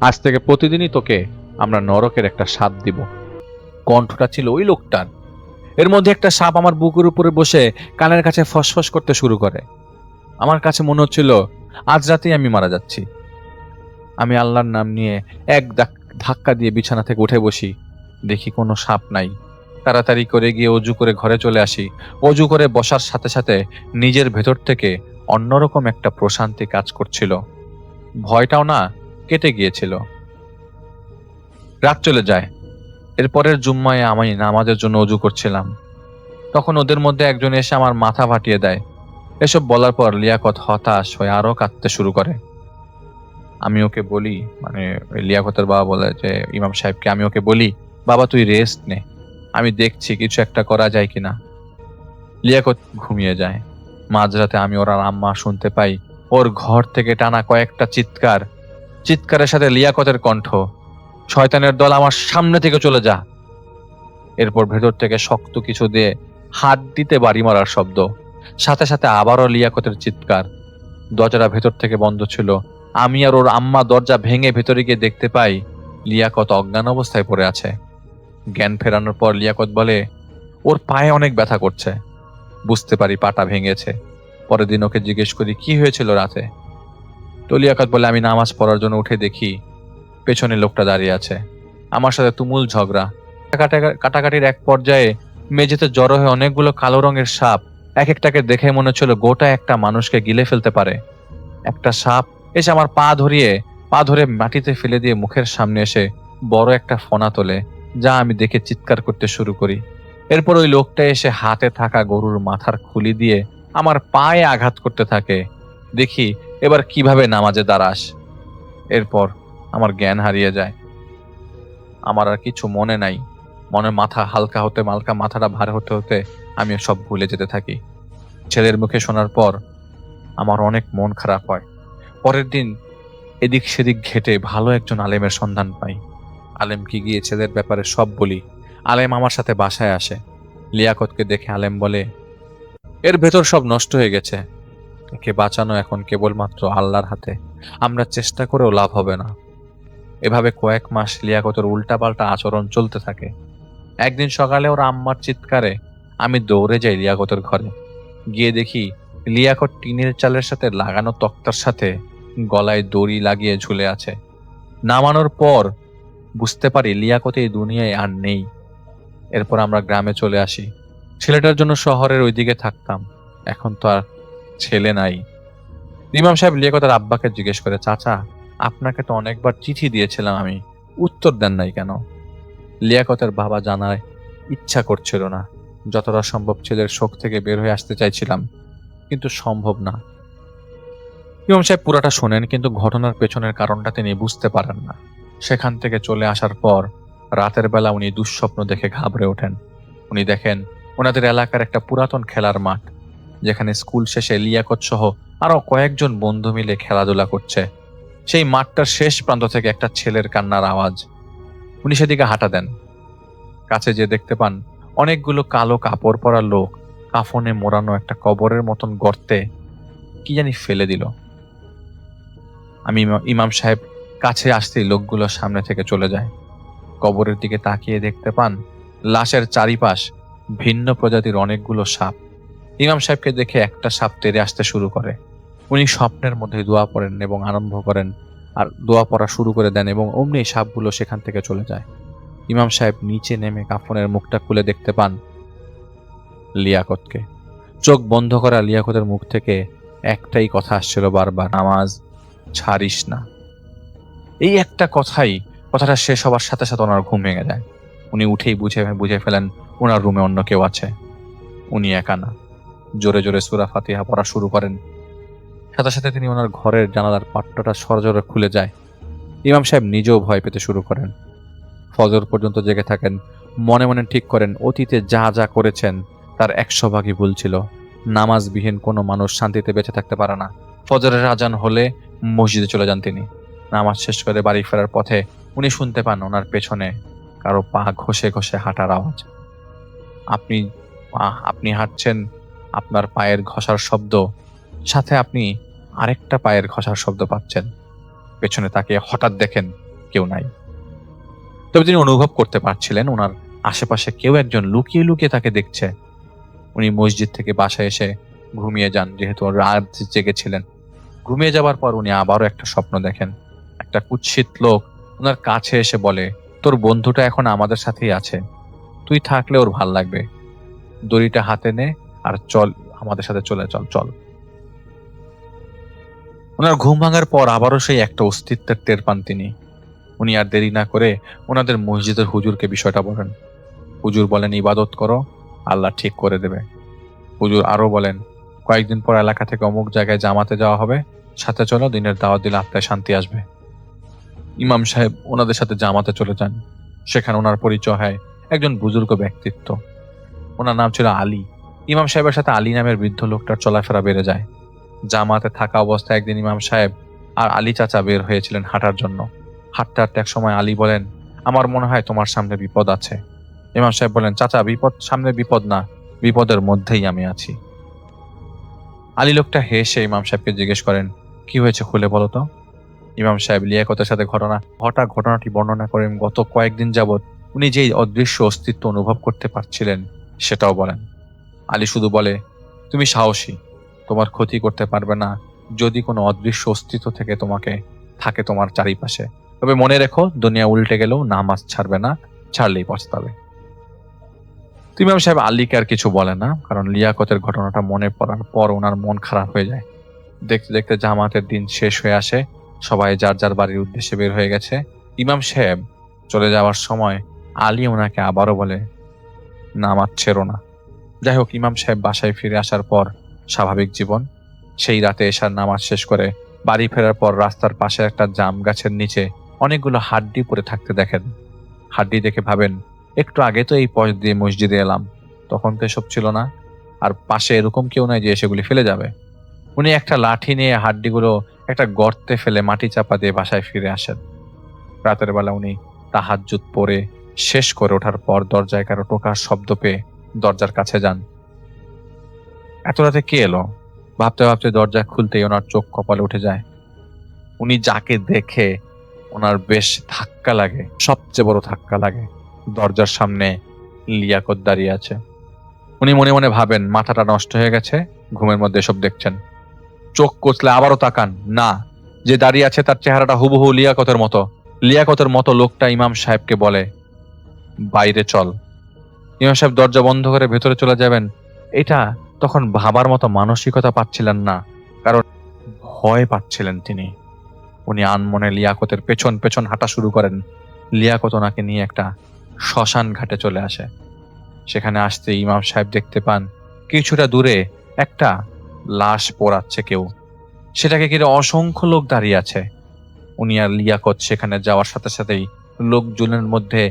আজ থেকে প্রতিদিনই তোকে আমরা নরকের একটা স্বাদ দিব। কণ্ঠটা ছিল ওই লোকটার। এর মধ্যে একটা সাপ আমার বুকের উপরে বসে কানের কাছে ফসফস করতে শুরু করে। আমার কাছে মনে হচ্ছিল আজ রাতেই আমি মারা যাচ্ছি। আমি আল্লাহর নাম নিয়ে এক ধাক্কা দিয়ে বিছানা থেকে উঠে বসি। দেখি কোনো সাপ নাই। তাড়াতাড়ি করে গিয়ে অজু করে ঘরে চলে আসি। অজু করে বসার সাথে সাথে নিজের ভেতর থেকে অন্যরকম একটা প্রশান্তি কাজ করছিল। ভয়টাও না কেটে গিয়েছিল। রাত চলে যায়। এরপরের জুম্মায় আমি নামাজের জন্য অজু করছিলাম, তখন ওদের মধ্যে একজন এসে আমার মাথা ফাটিয়ে দেয়। এসব বলার পর লিয়াকত হতাশ হয়ে আরো কাঁদতে শুরু করে। আমি ওকে বলি, লিয়াকতের বাবা বলে যে ইমাম সাহেবকে, আমি ওকে বলি, বাবা তুই রেস্ট নে, আমি দেখছি কিছু একটা করা যায় কিনা। লিয়াকত ঘুমিয়ে যায়। মাঝরাতে আমি ওর আর আম্মা শুনতে পাই ওর ঘর থেকে টানা কয়েকটা চিৎকার, চিৎকারের সাথে লিয়াকতের কণ্ঠ, শয়তানের দল আমার সামনে থেকে চলে যা। এরপর ভেতর থেকে শক্ত কিছু দিয়ে হাত দিতে বাড়ি মারার শব্দ, সাথে সাথে আবারও লিয়াকতের চিৎকার। দরজাটা ভেতর থেকে বন্ধ ছিল। আমি আর ওর আম্মা দরজা ভেঙে ভেতরে গিয়ে দেখতে পাই লিয়াকত অজ্ঞান অবস্থায় পড়ে আছে। জ্ঞান ফেরানোর পর লিয়াকত বলে ওর পায়ে অনেক ব্যথা করছে। বুঝতে পারি পাটা ভেঙেছে। পরের দিন ওকে জিজ্ঞেস করি কি হয়েছিল রাতে। তো লিয়াকত বলে আমি নামাজ পড়ার জন্য উঠে দেখি পেছনে লোকটা দাঁড়িয়ে আছে, আমার সাথে তুমুল ঝগড়া। কাটাকাটির এক পর্যায়ে মেঝেতে জড়ো হয়ে অনেকগুলো কালো রঙের সাপ, এক একটাকে দেখে মনে হচ্ছিল গোটা একটা মানুষকে গিলে ফেলতে পারে। একটা সাপ এসে আমার পা ধরে মাটিতে ফেলে দিয়ে মুখের সামনে এসে বড় একটা ফনা তোলে, যা আমি দেখে চিৎকার করতে শুরু করি। এরপর ওই লোকটা এসে হাতে থাকা গরুর মাথার খুলি দিয়ে আমার পায়ে আঘাত করতে থাকে। দেখি এবার কিভাবে নামাজে দাঁড়াস। এরপর আমার জ্ঞান হারিয়ে যায়। আমার আর কিছু মনে নাই। মনে মাথা হালকা হতে মাথাটা ভার হতে হতে আমি সব ভুলে যেতে থাকি। ছেলের মুখে শোনার পর আমার অনেক মন খারাপ হয়। পরের দিন এদিক সেদিক ঘেটে ভালো একজন আলেমের সন্ধান পাই। আলেমকে গিয়ে ছেলের ব্যাপারে সব বলি। আলেম আমার সাথে বাসায় আসে। লিয়াকতকে দেখে আলেম বলে এর ভেতর সব নষ্ট হয়ে গেছে, একে বাঁচানো এখন কেবলমাত্র আল্লাহর হাতে, আমরা চেষ্টা করেও লাভ হবে না। এভাবে কয়েক মাস লিয়াকতের উল্টাপাল্টা আচরণ চলতে থাকে। একদিন সকালে ওর আম্মার চিৎকারে আমি দৌড়ে যাই লিয়াকতের ঘরে। গিয়ে দেখি লিয়াকত টিনের চালের সাথে লাগানো তক্তার সাথে গলায় দড়ি লাগিয়ে ঝুলে আছে। নামানোর পর বুঝতে পারি লিয়াকত এই দুনিয়ায় আর নেই। এরপর আমরা গ্রামে চলে আসি। ছেলেটার জন্য শহরের ওইদিকে থাকতাম, এখন তো আর ছেলে নাই। ইমাম সাহেব লিয়াকতের আব্বাকে জিজ্ঞেস করে চাচা আপনাকে তো অনেকবার চিঠি দিয়েছিলাম, আমি উত্তর দেন নাই কেন? লিয়াকতের বাবা জানায় ইচ্ছা করছিল না, যতটা সম্ভব ছেলের শোক থেকে বের হয়ে আসতে চাইছিলাম, কিন্তু সম্ভব না। ইমাম সাহেব পুরাটা শোনেন, কিন্তু ঘটনার পেছনের কারণটা তিনি বুঝতে পারেন না। সেখান থেকে চলে আসার পর রাতের বেলা উনি দুঃস্বপ্ন দেখে ঘাবড়ে ওঠেন। উনি দেখেন ওনাদের এলাকার একটা পুরাতন খেলার মাঠ, যেখানে স্কুল শেষে লিয়াকত সহ আরো কয়েকজন বন্ধু মিলে খেলাধুলা করছে। সেই মাঠটার শেষ প্রান্ত থেকে একটা ছেলের কান্নার আওয়াজ। উনি সেদিকে হাঁটা দেন। কাছে যে দেখতে পান অনেকগুলো কালো কাপড় পরা লোক কাফনে মোড়ানো একটা কবরের মতন গর্তে কি জানি ফেলে দিল। আমি ইমাম সাহেব কাছে আসতেই লোকগুলো সামনে থেকে চলে যায়। কবরের দিকে তাকিয়ে দেখতে পান লাশের চারিপাশ ভিন্ন প্রজাতির অনেকগুলো সাপ। ইমাম সাহেবকে দেখে একটা সাপ তেড়ে আসতে শুরু করে। উনি স্বপ্নের মধ্যে দোয়া পড়েন এবং আরম্ভ করেন, আর দোয়া পড়া শুরু করে দেন এবং অমনি সাপগুলো সেখান থেকে চলে যায়। ইমাম সাহেব নিচে নেমে কাফনের মুখটা খুলে দেখতে পান লিয়াকতকে। চোখ বন্ধ করা লিয়াকতের মুখ থেকে একটাই কথা আসছিল বারবার, নামাজ ছাড়িস না। এই একটা কথাটা শেষ হবার সাথে সাথে ওনার ঘুম ভেঙে যায়। উনি উঠেই বুঝে ফেলেন ওনার রুমে অন্য কেউ আছে, উনি একা না। জোরে জোরে সূরা ফাতিহা পড়া শুরু করেন। সাথে সাথে তিনি ওনার ঘরের জানালার পাট্টাটা সরজরে খুলে যায়। ইমাম সাহেব নিজেও ভয় পেতে শুরু করেন। ফজর পর্যন্ত জেগে থাকেন। মনে মনে ঠিক করেন অতীতে যা যা করেছেন তার 100 ভাগই ভুল ছিল। নামাজবিহীন কোনো মানুষ শান্তিতে বেঁচে থাকতে পারে না। ফজরের আজান হলে মসজিদে চলে যান তিনি। নামাজ শেষ করে বাড়ি ফেরার পথে উনি শুনতে পান ওনার পেছনে কারো পা ঘষে ঘষে হাঁটার আওয়াজ। আপনি হাঁটছেন, আপনার পায়ের ঘষার শব্দ, সাথে আপনি আরেকটা পায়ের ঘষার শব্দ পাচ্ছেন। পেছনে তাকিয়ে হঠাৎ দেখেন কেউ নাই। তবে তিনি অনুভব করতে পারছিলেন ওনার আশেপাশে কেউ একজন লুকিয়ে লুকিয়ে তাকে দেখছে। উনি মসজিদ থেকে বাসায় এসে ঘুমিয়ে যান, যেহেতু রাত জেগেছিলেন। ঘুমিয়ে যাবার পর উনি আবারও একটা স্বপ্ন দেখেন। একটা কুৎসিত লোক ওনার কাছে এসে বলে, তোর বন্ধুটা এখন আমাদের সাথেই আছে, তুই থাকলে ওর ভাল লাগবে, দড়িটা হাতে নে আর চল, আমাদের সাথে চল। ওনার ঘুম ভাঙার পর আবারও সেই একটা অস্তিত্বের টের পান তিনি। উনি আর দেরি না করে ওনাদের মসজিদের হুজুরকে বিষয়টা বলেন। হুজুর বলেন ইবাদত করো, আল্লাহ ঠিক করে দেবে। হুজুর আরো বলেন কয়েকদিন পর এলাকা থেকে অমুক জায়গায় জামাতে যাওয়া হবে, সাথে চলো, দিনের দাওয়াত দিলে আত্মায় শান্তি আসবে। ইমাম সাহেব ওনাদের সাথে জামাতে চলে যান। সেখানে ওনার পরিচয় হয় একজন বুজুর্গ ব্যক্তিত্ব। ওনার নাম ছিল আলী। ইমাম সাহেবের সাথে আলী নামের বৃদ্ধ লোকটার চলাফেরা বেড়ে যায়। জামাতে থাকা অবস্থায় একদিন ইমাম সাহেব আর আলী চাচা বের হয়েছিলেন হাঁটার জন্য। হাঁটতে হাঁটতে এক সময় আলী বলেন, আমার মনে হয় তোমার সামনে বিপদ আছে। ইমাম সাহেব বলেন, চাচা, বিপদ সামনে বিপদ না, বিপদের মধ্যেই আমি আছি। আলী লোকটা হেসে ইমাম সাহেবকে জিজ্ঞেস করেন, কি হয়েছে খুলে বলো তো। ইমাম সাহেব লিয়াকতের সাথে ঘটনাটি বর্ণনা করেন। গত কয়েকদিন যাবৎ উনি যেই অদৃশ্য অস্তিত্ব অনুভব করতে পারছিলেন সেটাও বলেন। আলী শুধু বলে, তুমি সাহসী, তোমার ক্ষতি করতে পারবে না যদি কোনো অদৃশ্য অস্তিত্ব থেকে থাকে তোমার চারিপাশে। তবে মনে রেখো, দুনিয়া উল্টে গেলেও নামাজ ছাড়বে না, ছাড়লেই পস্তাবে। ইমাম সাহেব আলীকে আর কিছু বলে না, কারণ লিয়াকতের ঘটনাটা মনে পড়ার পর ওনার মন খারাপ হয়ে যায়। দেখতে দেখতে জামাতের দিন শেষ হয়ে আসে। সবাই যার যার বাড়ির উদ্দেশ্যে বের হয়ে গেছে। ইমাম সাহেব চলে যাওয়ার সময় আলী ওনাকে আবারও বলে, নামাজ ছেড়ো না। যাই হোক, ইমাম সাহেব বাসায় ফিরে আসার পর স্বাভাবিক জীবন। সেই রাতে এশার নামাজ শেষ করে বাড়ি ফেরার পর রাস্তার পাশে একটা জাম গাছের নিচে অনেকগুলো হাড্ডি পড়ে থাকতে দেখেন। হাড্ডি দেখে ভাবেন, একটু আগে তো এই পথ দিয়ে মসজিদে এলাম, তখন তো এসব ছিল না, আর পাশে এরকম কেউ নাই যে সেগুলি ফেলে যাবে। উনি একটা লাঠি নিয়ে হাড্ডিগুলো একটা গর্তে ফেলে মাটি চাপা দিয়ে বাসায় ফিরে আসেন। রাতের বেলা উনি তাহাজ্জুদ পড়ে শেষ করে ওঠার পর দরজায় কারো টোকার শব্দ পেয়ে দরজার কাছে যান। এত রাতে কে এলো ভাবতে ভাবতে দরজা খুলতেই ওনার চোখ কপালে উঠে যায়। উনি যাকে দেখে ওনার বেশ ধাক্কা লাগে, সবচেয়ে বড় ধাক্কা লাগে। দরজার সামনে লিয়াকত দাঁড়িয়ে আছে। উনি মনে মনে ভাবেন, মাথাটা নষ্ট হয়ে গেছে, ঘুমের মধ্যে এসব দেখছেন। চোখ কচলে আবারও তাকান, না, যে দাঁড়িয়ে আছে তার চেহারাটা হুবহু লিয়াকতের মতো। লিয়াকতের মতো লোকটা ইমাম সাহেবকে বলে, বাইরে চল। ইমাম সাহেব দরজা বন্ধ করে ভেতরে চলে যাবেন। এটা তখন ভাবার মতো মানসিকতা পাচ্ছিলেন না, কারণ ভয় পাচ্ছিলেন তিনি। উনি আনমনে লিয়াকতের পেছন পেছন হাঁটা শুরু করেন। লিয়াকত ওনাকে নিয়ে একটা শ্মশান ঘাটে চলে আসে। সেখানে আসতে ইমাম সাহেব দেখতে পান কিছুটা দূরে একটা লাশ পোড়াচ্ছে কেউ। সেটাকে ঘিরে অসংখ্য লোক দাঁড়িয়ে আছে। উনি আর লিয়াকত সেখানে যাওয়ার সাথে সাথেই লোকজনের মধ্যে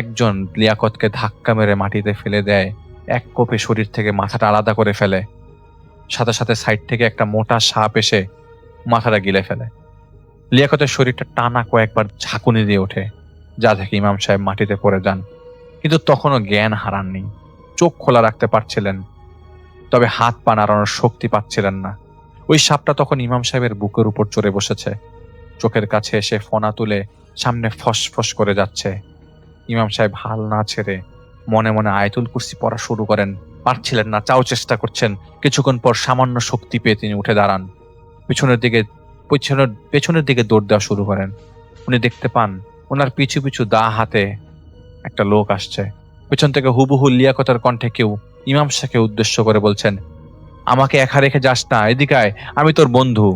একজন লিয়াকতকে ধাক্কা মেরে মাটিতে ফেলে দেয়, এক কোপে শরীর থেকে মাথাটা আলাদা করে ফেলে। সাথে সাথে সাইড থেকে একটা মোটা সাপ এসে মাথাটা গিলে ফেলে। লিয়াকতের শরীরটা টানা কয়েকবার ঝাঁকুনি দিয়ে ওঠে, যা থেকে ইমাম সাহেব মাটিতে পড়ে যান। কিন্তু তখনও জ্ঞান হারাননি, চোখ খোলা রাখতে পারছিলেন, তবে হাত পা নাড়ানোর শক্তি পাচ্ছিলেন না। ওই সাপটা তখন ইমাম সাহেবের বুকের উপর চড়ে বসেছে, চোখের কাছে এসে ফনা তুলে সামনে ফসফস করে যাচ্ছে। ইমাম সাহেব হাল না ছেড়ে মনে মনে আয়াতুল কুরসি পড়া শুরু করেন। পারছিলেন না, চাও চেষ্টা করছেন। কিছুক্ষণ পর সামান্য শক্তি পেয়ে তিনি উঠে দাঁড়ান, পেছনের দিকে দৌড় দেওয়া শুরু করেন। উনি দেখতে পান ওনার পিছু পিছু দা হাতে একটা লোক আসছে। পেছন থেকে হুবহু লিয়াকতের কণ্ঠে কেউ ইমাম সাহেবকে উদ্দেশ্য করে বলছেন, আমাকে একা রেখে যাস না, এদিকে আয়, আমি তোর বন্ধু।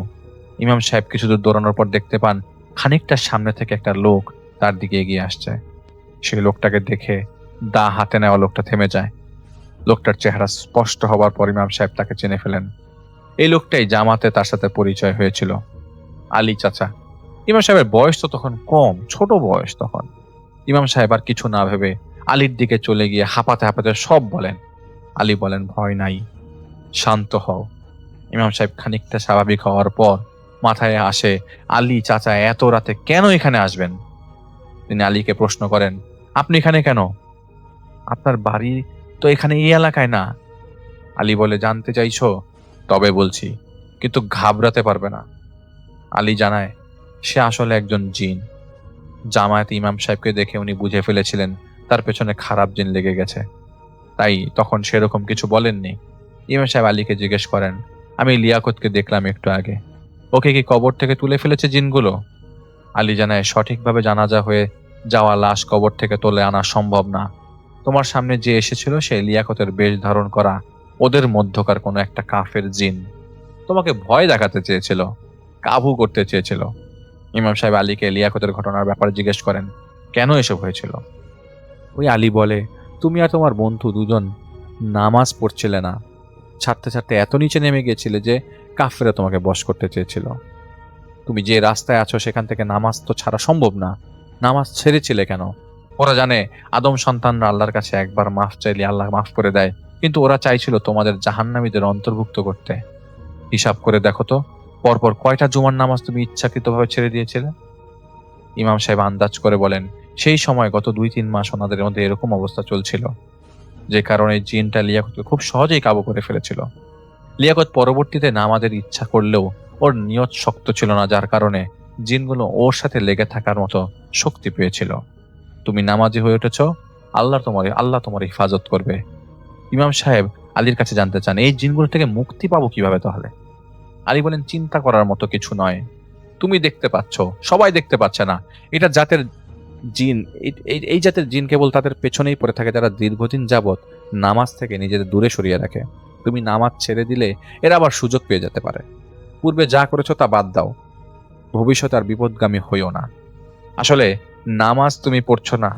ইমাম সাহেব কিছু দূর দৌড়ানোর পর দেখতে পান খানিকটা সামনে থেকে একটা লোক তার দিকে এগিয়ে আসছে। সেই লোকটাকে দেখে দা হাতে নেওয়া লোকটা থেমে যায়। লোকটার চেহারা স্পষ্ট হবার পর ইমাম সাহেব তাকে চিনে ফেলেন। এই লোকটাই জামাতে তার সাথে পরিচয় হয়েছিল, আলী চাচা। ইমাম সাহেবের বয়স তো তখন কম, ছোট বয়স তখন। ইমাম সাহেব আর কিছু না ভেবে আলীর দিকে চলে গিয়ে হাঁপাতে হাঁপাতে সব বলেন। আলী বলেন, ভয় নাই, শান্ত হও। ইমাম সাহেব খানিকটা স্বাভাবিক হওয়ার পর মাথায় আসে, আলী চাচা এত রাতে কেন এখানে আসবেন। তিনি আলীকে প্রশ্ন করেন, আপনি এখানে কেন? আপনার বাড়ি তো এখানে এই এলাকায় না। আলী বলে, জানতে চাইছো? তবে বলছি, কিন্তু ঘাবড়াতে পারবে না। আলী জানায় সে আসলে একজন জিন। জামায়াত ইমাম সাহেবকে দেখে উনি বুঝে ফেলেছিলেন তার পেছনে খারাপ জিন লেগে গেছে, তাই তখন সেরকম কিছু বলেননি। ইমাম সাহেব আলীকে জিজ্ঞেস করেন, আমি লিয়াকতকে দেখলাম একটু আগে, ওকে কি কবর থেকে তুলে ফেলেছে জিনগুলো? আলী জানায়, সঠিকভাবে জানাজা হয়ে যাওয়া লাশ কবর থেকে তুলে আনা সম্ভব না। তোমার সামনে যে এসেছিল সে লিয়াকতের বেশ ধারণ করা ওদের মধ্যকার কোনো একটা কাফের জিন। তোমাকে ভয় দেখাতে চেয়েছিল, কাবু করতে চেয়েছিল। ইমাম সাহেব আলীকে লিয়াকতের ঘটনার ব্যাপারে জিজ্ঞেস করেন, কেন এসব হয়েছিল? ওই আলী বলে, তুমি আর তোমার বন্ধু দুজন নামাজ পড়ছিলে না, ছাড়তে ছাড়তে এত নিচে নেমে গিয়েছিলে যে কাফেরা তোমাকে বশ করতে চেয়েছিল। তুমি যে রাস্তায় আছো সেখান থেকে নামাজ তো ছাড়া সম্ভব না, নামাজ ছেড়েছিলে কেন? ওরা জানে আদম সন্তানরা আল্লাহর কাছে একবার মাফ চাইলে আল্লাহ মাফ করে দেয়, কিন্তু ওরা চাইছিল তোমাদের জাহান্নামীদের অন্তর্ভুক্ত করতে। হিসাব করে দেখো তো, পরপর কয়টা জুমার নামাজ তুমি ইচ্ছাকৃতভাবে ছেড়ে দিয়েছিলে? ইমাম সাহেব আন্দাজ করে বলেন, সেই সময় গত 2-3 মাস ওনাদের মধ্যে এরকম অবস্থা চলছিল, যে কারণে জিনটা লিয়াকতকে খুব সহজেই কাবু করে ফেলেছিল। লিয়াকত পরবর্তীতে নামাজের ইচ্ছা করলেও ওর নিয়ত শক্ত ছিল না, যার কারণে জিনগুলো ওর সাথে লেগে থাকার মতো শক্তি পেয়েছিল। তুমি নামাজি হয়ে উঠেছ, আল্লাহ তোমার হিফাজত করবে। ইমাম সাহেব আলীর কাছে জানতে চান, এই জিনগুলো থেকে মুক্তি পাবো কিভাবে তাহলে? আলী বলেন, চিন্তা করার মতো কিছু নয়। তুমি দেখতে পাচ্ছ, সবাই দেখতে পাচ্ছে না। এটা জাতের জিন, এই জাতের জিন কেবল তাদের পেছনেই পড়ে থাকে যারা দীর্ঘদিন যাবৎ নামাজ থেকে নিজেদের দূরে সরিয়ে রাখে। তুমি নামাজ ছেড়ে দিলে এরা আবার সুযোগ পেয়ে যেতে পারে। পূর্বে যা করেছো তা বাদ দাও, ভবিষ্যতে আর বিপদগামী হইও না। আসলে নামাজ তুমি পড়ছো না,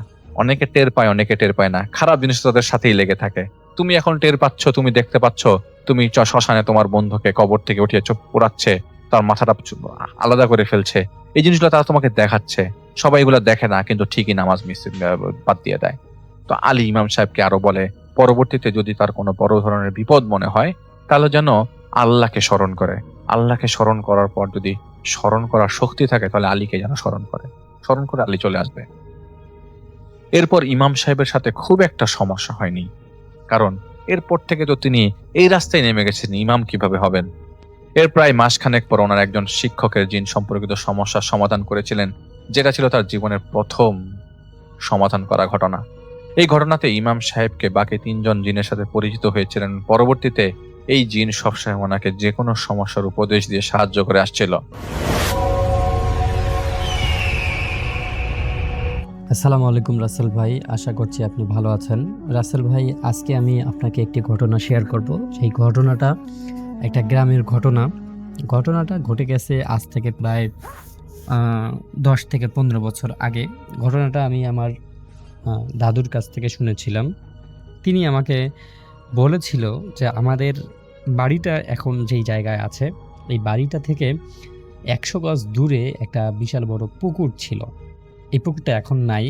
অনেকে টের পায়, অনেকে টের পায় না। খারাপ জিনিস তাদের সাথেই লেগে থাকে। তুমি এখন টের পাচ্ছ, তুমি দেখতে পাচ্ছ, তুমি শ্মশানে তোমার বন্ধুকে কবর থেকে উঠিয়ে চোখ পোড়াচ্ছে, তার মাথাটা আলাদা করে ফেলছে। এই জিনিসগুলো তারা তোমাকে দেখাচ্ছে। সবাই এগুলো দেখে না, কিন্তু ঠিকই নামাজ বাদ দিয়ে দেয়। তো আলী ইমাম সাহেবকে আরো বলে, পরবর্তীতে যদি তার কোনো বড় ধরনের বিপদ মনে হয়, তাহলে যেন আল্লাহকে স্মরণ করে। আল্লাহকে স্মরণ করার পর যদি স্মরণ করার শক্তি থাকে, তাহলে আলীকে যেন স্মরণ করে আলী চলে আসবে। এরপর ইমাম সাহেবের সাথে খুব একটা সমস্যা হয়নি, কারণ এরপর থেকে তো তিনি এই রাস্তায় নেমে গেছেন, ইমাম কিভাবে হবেন। এর প্রায় মাসখানেক পর ওনার একজন শিক্ষকের জিন সম্পর্কিত সমস্যার সমাধান করেছিলেন, যেটা ছিল তার জীবনের প্রথম সমাধান করা ঘটনা। এই ঘটনাতে ইমাম সাহেবকে বাকি 3 জন জিনের সাথে পরিচিত হয়েছিলেন। পরবর্তীতে এই জিন সবসময় ওনাকে যে কোনো সমস্যার উপদেশ দিয়ে সাহায্য করে আসছিল। আসসালামু আলাইকুম রাসেল ভাই, আশা করছি আপনি ভালো আছেন। রাসেল ভাই, আজকে আমি আপনাকে একটি ঘটনা শেয়ার করব। সেই ঘটনাটা একটা গ্রামের ঘটনাটা ঘটে গেছে আজ থেকে প্রায় 10 থেকে 15 বছর আগে। ঘটনাটা আমি আমার দাদুর কাছ থেকে শুনেছিলাম। তিনি আমাকে বলেছিল যে আমাদের বাড়িটা এখন যেই জায়গায় আছে, এই বাড়িটা থেকে 100 গজ দূরে একটা বিশাল বড় পুকুর ছিল। এই পুকুরটা এখন নাই,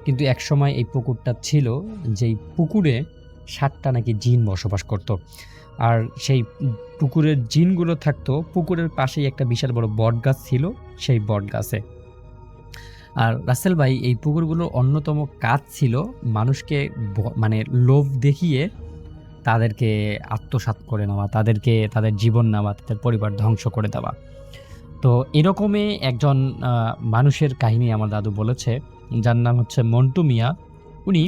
কিন্তু একসময় এই পুকুরটা ছিল, যেই পুকুরে 7টা নাকি জিন বসবাস করত। আর সেই পুকুরের জিনগুলো থাকতো পুকুরের পাশেই একটা বিশাল বড় বট গাছ ছিল, সেই বট গাছে। আর রাসেল ভাই, এই পুকুরগুলোর অন্যতম কাজ ছিল মানুষকে মানে লোভ দেখিয়ে তাদেরকে আত্মসাৎ করে নেওয়া, তাদেরকে তাদের জীবন নেওয়া, তাদের পরিবার ধ্বংস করে দেওয়া। তো এরকমই একজন মানুষের কাহিনী আমার দাদু বলেছে, যার নাম হচ্ছে মন্টু মিয়া। উনি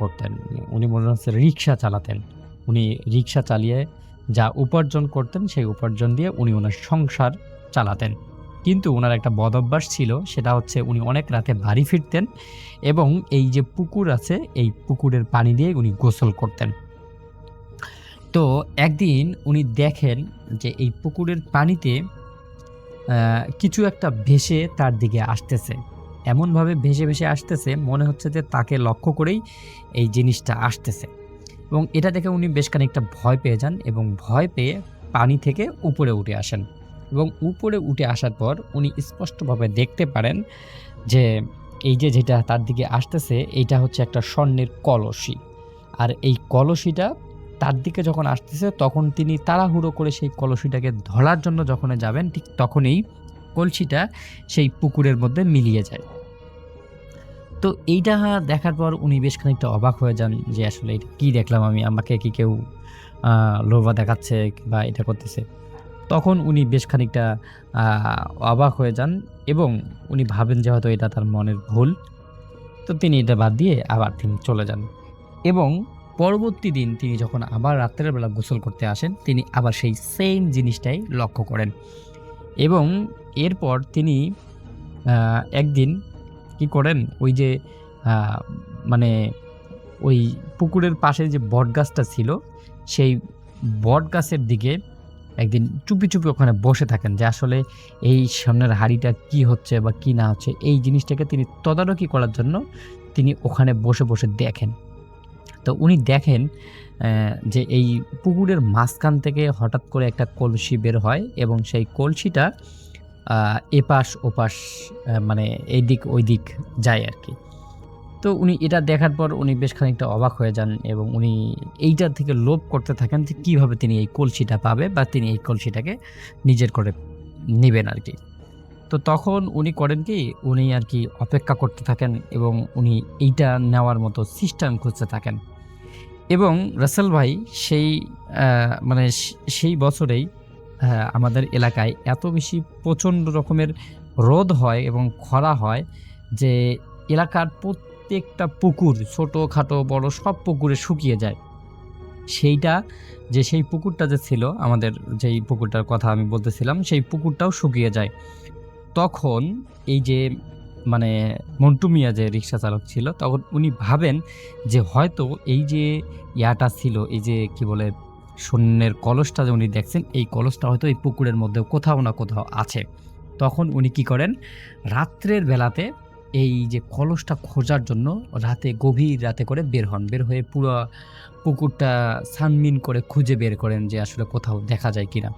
করতেন, উনি মনে হচ্ছে রিক্সা চালাতেন। উনি রিক্সা চালিয়ে যা উপার্জন করতেন, সেই উপার্জন দিয়ে উনি ওনার সংসার চালাতেন। কিন্তু ওনার একটা বদ অভ্যাস ছিল, সেটা হচ্ছে উনি অনেক রাতে বাড়ি ফিরতেন এবং এই যে পুকুর আছে, এই পুকুরের পানি দিয়ে উনি গোসল করতেন। তো একদিন উনি দেখেন যে এই পুকুরের পানিতে কিছু একটা ভেসে তার দিকে আসতেছে। এমনভাবে ভেসে ভেসে আসতেছে, মনে হচ্ছে যে তাকে লক্ষ্য করেই এই জিনিসটা আসতেছে। এবং এটা দেখে উনি বেশ খানিকটা ভয় পেয়ে যান এবং ভয় পেয়ে পানি থেকে উপরে উঠে আসেন। এবং উপরে উঠে আসার পর উনি স্পষ্টভাবে দেখতে পারেন যে এই যে যেটা তার দিকে আসতেছে, এইটা হচ্ছে একটা স্বর্ণের কলসি। আর এই কলসিটা তার দিকে যখন আসতেছে, তখন তিনি তাড়াহুড়ো করে সেই কলসিটাকে ধরার জন্য যখন যাবেন, ঠিক তখনই কলসিটা সেই পুকুরের মধ্যে মিলিয়ে যায়। তো এইটা দেখার পর উনি বেশ খানিকটা অবাক হয়ে যান যে আসলে এটা কী দেখলাম আমি, আমাকে কি কেউ লোভা দেখাচ্ছে বা এটা করতেছে। তখন উনি বেশ খানিকটা অবাক হয়ে যান এবং উনি ভাবেন যে হয়তো এটা তার মনের ভুল। তো তিনি এটা বাদ দিয়ে আবার তিনি চলে যান এবং পরবর্তী দিন তিনি যখন আবার রাত্রের বেলা গোসল করতে আসেন, তিনি আবার সেই সেম জিনিসটাই লক্ষ্য করেন। এবং এরপর তিনি একদিন কি করেন, ওই যে মানে ওই পুকুরের পাশে যে বট গাছটা ছিল, সেই বট গাছের দিকে একদিন চুপি চুপি ওখানে বসে থাকেন, যে আসলে এই সামনের হাড়িটা কি হচ্ছে বা কি না হচ্ছে, এই জিনিসটাকে তিনি তদারকি করার জন্য তিনি ওখানে বসে বসে দেখেন। তো উনি দেখেন যে এই পুকুরের মাঝখান থেকে হঠাৎ করে একটা কলসি বের হয় এবং সেই কলসিটা এপাশ ওপাশ মানে এই দিক ওই দিক যায় আর কি। তো উনি এটা দেখার পর উনি বেশ খানিকটা অবাক হয়ে যান এবং উনি এইটার থেকে লোভ করতে থাকেন যে কীভাবে তিনি এই কলসিটা পাবে বা তিনি এই কলসিটাকে নিজের করে নেবেন আর কি। তো তখন উনি করেন কি, উনি আর কি অপেক্ষা করতে থাকেন এবং উনি এইটা নেওয়ার মতো সিস্টেম খুঁজতে থাকেন। এবং রাসেল ভাই সেই মানে সেই বছরেই আমাদের এলাকায় এত বেশি প্রচণ্ড রকমের রোদ হয় এবং খরা হয় যে এলাকার প্রত্যেকটা পুকুর, ছোটোখাটো বড় সব পুকুরে শুকিয়ে যায়। সেই পুকুরটা যে ছিল আমাদের, যেই পুকুরটার কথা আমি বলতেছিলাম, সেই পুকুরটাও শুকিয়ে যায়। তখন এই যে মানে মন্টু মিয়া যে রিক্সা চালক ছিল, তখন উনি ভাবেন যে হয়তো এই যে ইয়াটা ছিল, এই যে কি বলে শূন্যের কলসটা যে উনি দেখছেন, এই কলসটা হয়তো এই পুকুরের মধ্যে কোথাও না কোথাও আছে। তখন উনি কি করেন, রাত্রের বেলাতে এই যে কলসটা খোঁজার জন্য গভীর রাতে করে বের হন। বের হয়ে পুরো পুকুরটা ছানবিন করে খুঁজে বের করেন যে আসলে কোথাও দেখা যায় কিনা।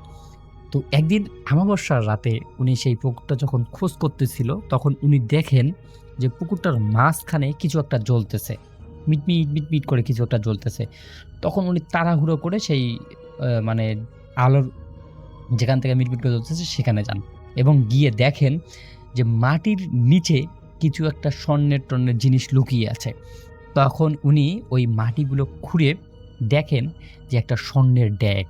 তো একদিন অমাবস্যার রাতে উনি সেই পুকুরটা যখন খোঁজ করতেছিল, তখন উনি দেখেন যে পুকুরটার মাঝখানে কিছু একটা জ্বলতেছে, মিটমিট মিটমিট করে কিছু একটা জ্বলতেছে। তখন উনি তাড়াহুড়ো করে সেই মানে আলোর যেখান থেকে মিটমিট করে জ্বলতেছে সেখানে যান এবং গিয়ে দেখেন যে মাটির নিচে কিছু একটা স্বর্ণের জিনিস লুকিয়ে আছে। তখন উনি ওই মাটিগুলো খুঁড়ে দেখেন যে একটা স্বর্ণের ড্যাগ,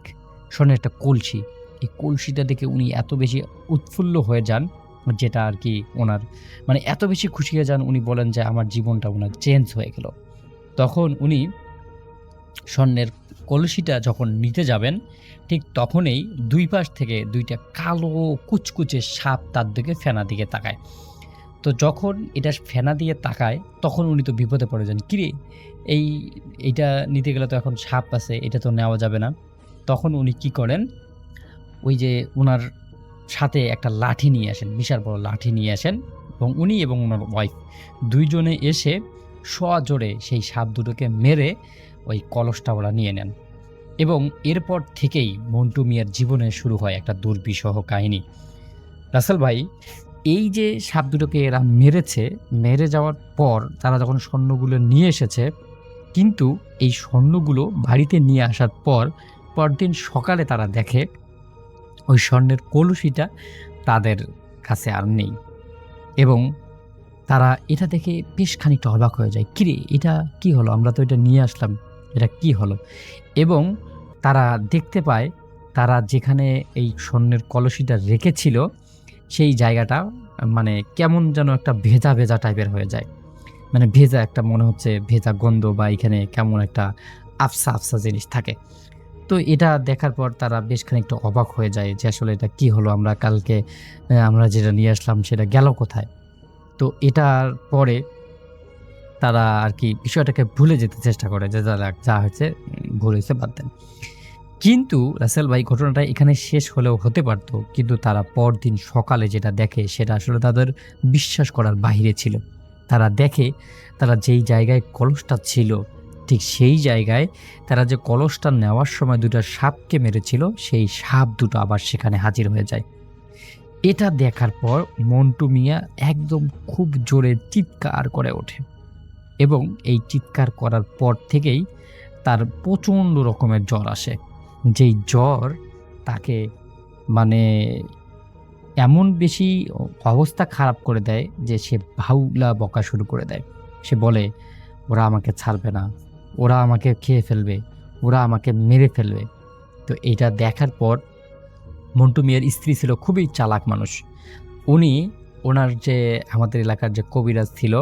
স্বর্ণের একটা কলসি। এই কলসিটা দেখে উনি এত বেশি উৎফুল্ল হয়ে যান, যেটা আর কি ওনার মানে এত বেশি খুশি হয়ে যান, উনি বলেন যে আমার জীবনটা ওনার চেঞ্জ হয়ে গেল। তখন উনি স্বর্ণের কলসিটা যখন নিতে যাবেন, ঠিক তখনই দুই পাশ থেকে দুইটা কালো কুচকুচে সাপ তার দিকে ফেনা দিকে তাকায়। তো যখন এটা ফেনা দিয়ে তাকায়, তখন উনি তো বিপদে পড়ে যান। কিরে, এইটা নিতে গেলে তো এখন সাপ আছে, এটা তো নেওয়া যাবে না। তখন উনি কি করেন, ওই যে ওনার সাথে একটা লাঠি নিয়ে আসেন, বিশাল বড় লাঠি নিয়ে আসেন এবং উনি এবং ওনার ওয়াইফ দুইজনে এসে সজোরে সেই সাপ দুটোকে মেরে ওই কলসটা ওরা নিয়ে নেন। এবং এরপর থেকেই মন্টু মিয়ার জীবনে শুরু হয় একটা দুর্বিষহ কাহিনী। রাসেল ভাই, এই যে সাপ দুটোকে এরা মেরেছে, মেরে যাওয়ার পর তারা যখন স্বর্ণগুলো নিয়ে এসেছে, কিন্তু এই স্বর্ণগুলো বাড়িতে নিয়ে আসার পর পরদিন সকালে তারা দেখে ওই স্বর্ণের কলসিটা তাদের কাছে আর নেই। এবং তারা এটা দেখে বেশ খানিকটা অবাক হয়ে যায়, কিরে এটা কি হলো, আমরা তো এটা নিয়ে আসলাম, এটা কি হলো। এবং তারা দেখতে পায় তারা যেখানে এই স্বর্ণের কলসিটা রেখেছিল সেই জায়গাটা মানে কেমন যেন একটা ভেজা ভেজা টাইপের হয়ে যায়, মানে ভেজা একটা মনে হচ্ছে ভেজা গন্ধ বা এখানে কেমন একটা আফসা আফসা জিনিস থাকে। তো এটা দেখার পর তারা বেশ খানিকটা অবাক হয়ে যায় যে আসলে এটা কি হলো, আমরা কালকে আমরা যেটা নিয়ে আসলাম সেটা গেল কোথায়। তো এটার পরে তারা আর কি বিষয়টাকে ভুলে যেতে চেষ্টা করে যে যা হয়েছে ভুল হয়েছে, বাদ দেন। কিন্তু রাসেল ভাই, ঘটনাটা এখানে শেষ হলেও হতে পারত, কিন্তু তারা পরদিন সকালে যেটা দেখে সেটা আসলে তাদের বিশ্বাস করার বাহিরে ছিল। তারা দেখে তারা যেই জায়গায় কলসটা ছিল, ঠিক সেই জায়গায় তারা যে কলসটা নেওয়ার সময় দুটো সাপকে মেরেছিল, সেই সাপ দুটো আবার সেখানে হাজির হয়ে যায়। এটা দেখার পর মন্টু মিয়া একদম খুব জোরে চিৎকার করে ওঠে এবং এই চিৎকার করার পর থেকেই তার প্রচণ্ড রকমের জ্বর আসে। যেই জ্বর তাকে মানে এমন বেশি অবস্থা খারাপ করে দেয় যে সে ভাউলা বকা শুরু করে দেয়। সে বলে, ওরা আমাকে ছাড়বে না, ওরা আমাকে খেয়ে ফেলবে, ওরা আমাকে মেরে ফেলবে। তো এটা দেখার পর মন্টু মিয়ার স্ত্রী ছিল খুবই চালাক মানুষ। উনি ওনার যে আমাদের এলাকার যে কবিরাজ ছিল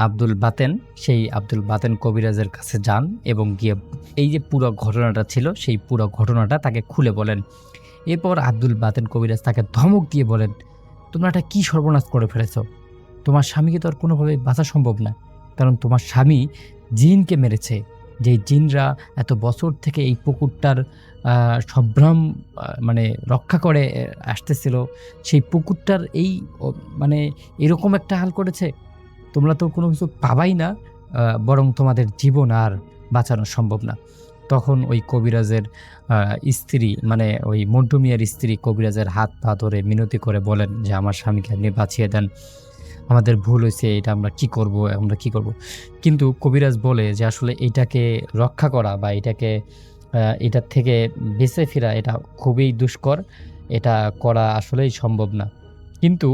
আব্দুল বাতেন, সেই আব্দুল বাতেন কবিরাজের কাছে যান এবং গিয়ে এই যে পুরো ঘটনাটা ছিল সেই পুরো ঘটনাটা তাকে খুলে বলেন। এরপর আব্দুল বাতেন কবিরাজ তাকে ধমক দিয়ে বলেন, তোমরা এটা কী সর্বনাশ করে ফেলেছ, তোমার স্বামীকে তো আর কোনোভাবে বাঁচা সম্ভব না, কারণ তোমার স্বামী জিনকে মেরেছে, যেই জিনরা এত বছর থেকে এই পুকুরটার সম্ভ্রম মানে রক্ষা করে আসতেছিল, সেই পুকুরটার এই মানে এরকম একটা হাল করেছে, তোমরা তো কোনো কিছু পাবাই না, বরং তোমাদের জীবন আর বাঁচানো সম্ভব না। তখন ওই কবিরাজের স্ত্রী মানে ওই মন্টু মিয়ার স্ত্রী কবিরাজের হাত পা ধরে মিনতি করে বলেন যে আমার স্বামীকে আপনি বাঁচিয়ে দেন, আমাদের ভুল হয়েছে, এটা আমরা কি করব, আমরা কি করব। কিন্তু কবিরাজ বলে যে আসলে এটাকে রক্ষা করা বা এটার থেকে বেঁচে ফেরা এটা খুবই দুষ্কর, এটা করা আসলেই সম্ভব না। কিন্তু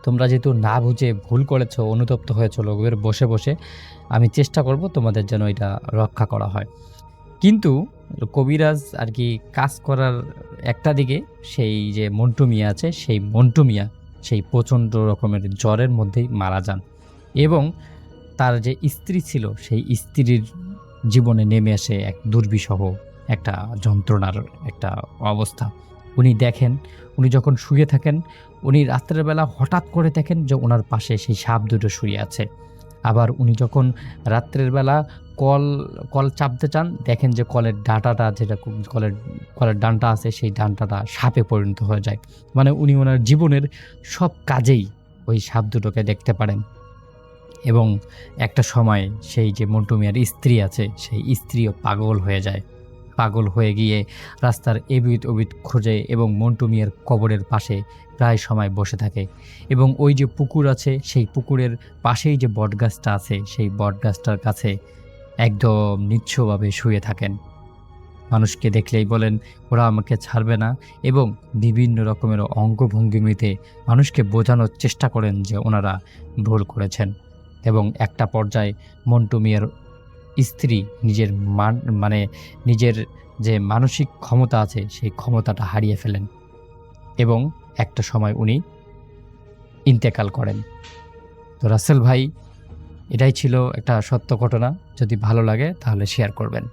তোমরা যেহেতু না বুঝে ভুল করেছো, অনুতপ্ত হয়েছো লোকের বসে বসে, আমি চেষ্টা করব তোমাদের যেন এটা রক্ষা করা হয়। কিন্তু কবিরাজ আর কি কাজ করার একটা দিকে সেই যে মন্টু মিয়া আছে, সেই মন্টু মিয়া সেই প্রচণ্ড রকমের জ্বরের মধ্যেই মারা যান এবং তার যে স্ত্রী ছিল সেই স্ত্রীর জীবনে নেমে আসে এক দুর্বিষহ একটা যন্ত্রণার একটা অবস্থা। উনি দেখেন, উনি যখন শুয়ে থাকেন, উনি রাত্রের বেলা হঠাৎ করে দেখেন যে ওনার পাশে সেই সাপ দুটো শুয়ে আছে। আবার উনি যখন রাত্রের বেলা কল চাপতে চান, দেখেন যে কলের ডাঁটাটা যেটা কলের ডানটা আছে সেই ডানটাটা সাপে পরিণত হয়ে যায়। মানে উনি ওনার জীবনের সব কাজেই ওই সাপ দুটোকে দেখতে পারেন। এবং একটা সময় সেই যে মন্টু মিয়ার স্ত্রী আছে সেই স্ত্রীও পাগল হয়ে যায়, পাগল হয়ে গিয়ে রাস্তার এবিট ওবিট খোঁজে এবং মন্টু মিয়ার কবরের পাশে প্রায় সময় বসে থাকে। এবং ওই যে পুকুর আছে সেই পুকুরের পাশেই যে বটগাছটা আছে সেই বটগাছটার কাছে একদম নিচ্ছভাবে শুয়ে থাকেন। মানুষকে দেখলেই বলেন ওরা আমাকে ছাড়বে না এবং বিভিন্ন রকমের অঙ্গভঙ্গিমিতে মানুষকে বোঝানোর চেষ্টা করেন যে ওনারা ভুল করেছেন। এবং একটা পর্যায়ে মন্টু মিয়ার স্ত্রী মানে নিজের যে মানসিক ক্ষমতা আছে সেই ক্ষমতাটা হারিয়ে ফেলেন এবং একটা সময় উনি ইন্তেকাল করেন। তো রাসেল ভাই, এটাই ছিল একটা সত্য ঘটনা। যদি ভালো লাগে তাহলে শেয়ার করবেন।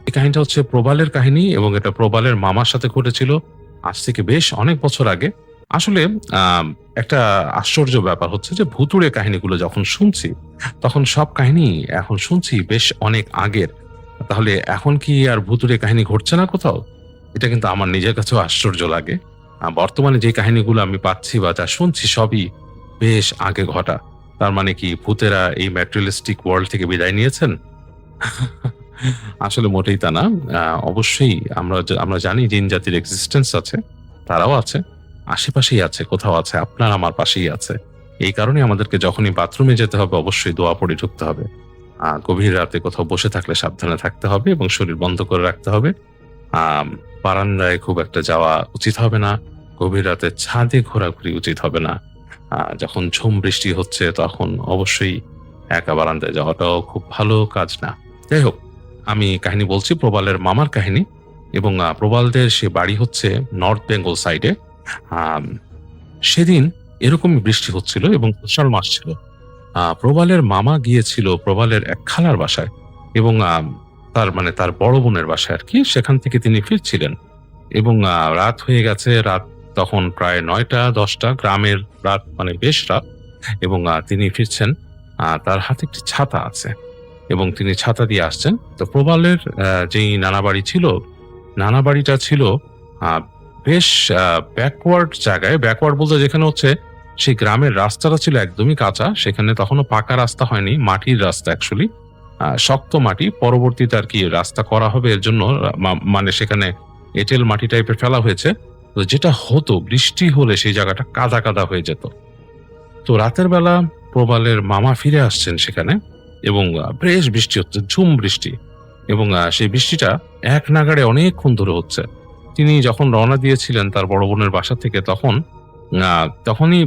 এই কাহিনীটা হচ্ছে প্রবালের কাহিনী এবং এটা প্রবালের মামার সাথে ঘটেছিল আজ থেকে বেশ অনেক বছর আগে। আসলে একটা আশ্চর্য ব্যাপার হচ্ছে যে ভুতুড়ে কাহিনীগুলো যখন শুনছি তখন সব কাহিনী এখন শুনছি বেশ অনেক আগের। তাহলে এখন কি আর ভুতুড়ে কাহিনী ঘটছে না কোথাও? এটা কিন্তু আমার নিজের কাছেও আশ্চর্য লাগে। বর্তমানে যে কাহিনীগুলো আমি পাচ্ছি বা যা শুনছি সবই বেশ আগে ঘটা। তার মানে কি ভূতেরা এই ম্যাটেরিয়ালিস্টিক ওয়ার্ল্ড থেকে বিদায় নিয়েছেন? আসলে মোটেই তা না। অবশ্যই আমরা জানি জিন জাতির এক্সিস্টেন্স আছে, তারাও আছে, আশেপাশেই আছে, কোথাও আছে, আপনার আমার পাশেই আছে। এই কারণে আমাদেরকে যখনই বাথরুমে যেতে হবে অবশ্যই দোয়া পড়ে ঢুকতে হবে। গভীর রাতে কোথাও বসে থাকলে সাবধানে থাকতে হবে এবং শরীর বন্ধ করে রাখতে হবে। বারান্দায় খুব একটা যাওয়া উচিত হবে না। গভীর রাতে ছাদে ঘোরাঘুরি উচিত হবে না। যখন ঝুম বৃষ্টি হচ্ছে তখন অবশ্যই একা বারান্দায় যাওয়াটাও খুব ভালো কাজ না। যাই হোক, আমি কাহিনী বলছি প্রবালের মামার কাহিনী এবং প্রবালদের সে বাড়ি হচ্ছে নর্থ বেঙ্গল সাইডে। সেদিন এরকমই বৃষ্টি হচ্ছিল এবং আষাঢ় মাস ছিল। প্রবালের মামা গিয়েছিল প্রবালের এক খালার বাসায় এবং তার বড় বোনের বাসায় আর কি। সেখান থেকে তিনি ফিরছিলেন এবং রাত হয়ে গেছে। রাত তখন প্রায় 9টা-10টা, গ্রামের রাত, মানে বেশ রাত। এবং তিনি ফিরছেন, তার হাতে একটি ছাতা আছে এবং তিনি ছাতা দিয়ে আসছেন। তো প্রবালের যেই নানা বাড়ি ছিল, নানা বাড়িটা ছিল বেশ ব্যাকওয়ার্ড জায়গায়। ব্যাকওয়ার্ড বলতে যেখানে হচ্ছে সেই গ্রামের রাস্তাটা ছিল একদমই কাঁচা, সেখানে তখনও পাকা রাস্তা হয়নি, মাটির রাস্তা, অ্যাকচুয়ালি শক্ত মাটি। পরবর্তীতে আর কি রাস্তা করা হবে এর জন্য মানে সেখানে এঁটেল মাটি টাইপের ফেলা হয়েছে। তো যেটা হতো, বৃষ্টি হলে সেই জায়গাটা কাদা কাদা হয়ে যেত। তো রাতের বেলা প্রবালের মামা ফিরে আসছেন সেখানে এবং বেশ বৃষ্টি হচ্ছে, ঝুম বৃষ্টি। এবং সেই বৃষ্টিটা এক নাগাড়ে অনেকক্ষণ ধরে হচ্ছে। তিনি যখন রওনা দিয়েছিলেন তার বড় বোনের বাসা থেকে তখনই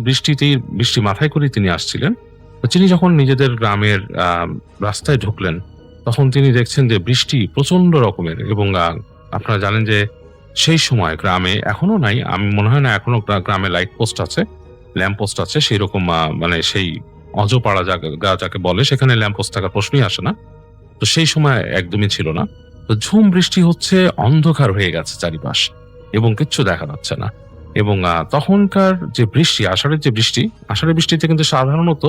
বৃষ্টি মাথায় করে তিনি আসছিলেন। তিনি যখন নিজেদের গ্রামের রাস্তায় ঢুকলেন তখন তিনি দেখছেন যে বৃষ্টি প্রচন্ড রকমের। এবং আপনারা জানেন যে সেই সময় গ্রামে এখনো নাই, আমি মনে হয় না এখনো গ্রামে লাইট পোস্ট আছে, ল্যাম্প পোস্ট আছে, সেই রকম মানে সেই অজপাড়া জায়গা যাকে বলে সেখানে ল্যাম্প পোস্ট থাকার প্রশ্নই আসে না। তো সেই সময় একদমই ছিল না। তো ঝুম বৃষ্টি হচ্ছে, অন্ধকার হয়ে গেছে চারিপাশ এবং কিচ্ছু দেখা যাচ্ছে না। এবং তখনকার যে বৃষ্টি, আষাঢ়ের বৃষ্টিতে কিন্তু সাধারণত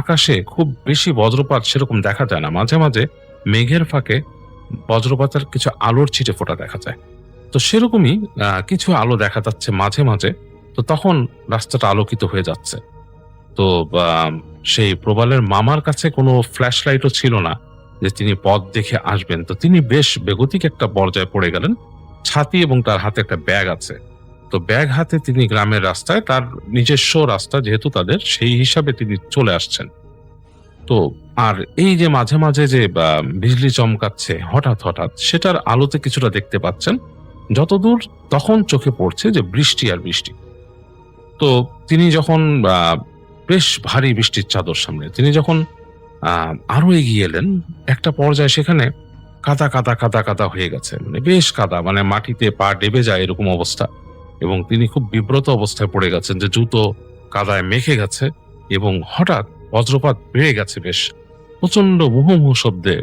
আকাশে খুব বেশি বজ্রপাত সেরকম দেখা যায় না। মাঝে মাঝে মেঘের ফাঁকে বজ্রপাতের কিছু আলোর ছিটে ফোটা দেখা যায়। তো সেরকমই কিছু আলো দেখা যাচ্ছে মাঝে মাঝে। তো তখন রাস্তাটা আলোকিত হয়ে যাচ্ছে। তো সেই প্রবালের মামার কাছে কোনো ফ্ল্যাশ লাইটও ছিল না যে তিনি পথ দেখে আসবেন। তো তিনি বেশ বেগতিক একটা পর্যায়ে পড়ে গেলেন। ছাতি এবং তার হাতে একটা ব্যাগ আছে। তো ব্যাগ হাতে তিনি গ্রামের রাস্তায়, তার নিজস্ব রাস্তা যেহেতু তাদের, সেই হিসাবে তিনি চলে আসছেন। তো আর এই যে মাঝে মাঝে যে বিজলি চমকাচ্ছে হঠাৎ হঠাৎ, সেটার আলোতে কিছুটা দেখতে পাচ্ছেন। যতদূর তখন চোখে পড়ছে যে বৃষ্টি আর বৃষ্টি। তো তিনি যখন বেশ ভারী বৃষ্টির চাদর সামনে তিনি যখন আরো এগিয়ে এলেন, একটা পর্যায়ে সেখানে কাদা কাদা কাদা কাদা হয়ে গেছে, মানে বেশ কাদা, মানে মাটিতে পা ডেবে যায় এরকম অবস্থা। এবং তিনি খুব বিব্রত অবস্থায় পড়ে গেছেন যে জুতো কাদায় মেখে গেছে এবং হঠাৎ বজ্রপাত বেড়ে গেছে, বেশ প্রচন্ড মুহুর্মুহু শব্দে,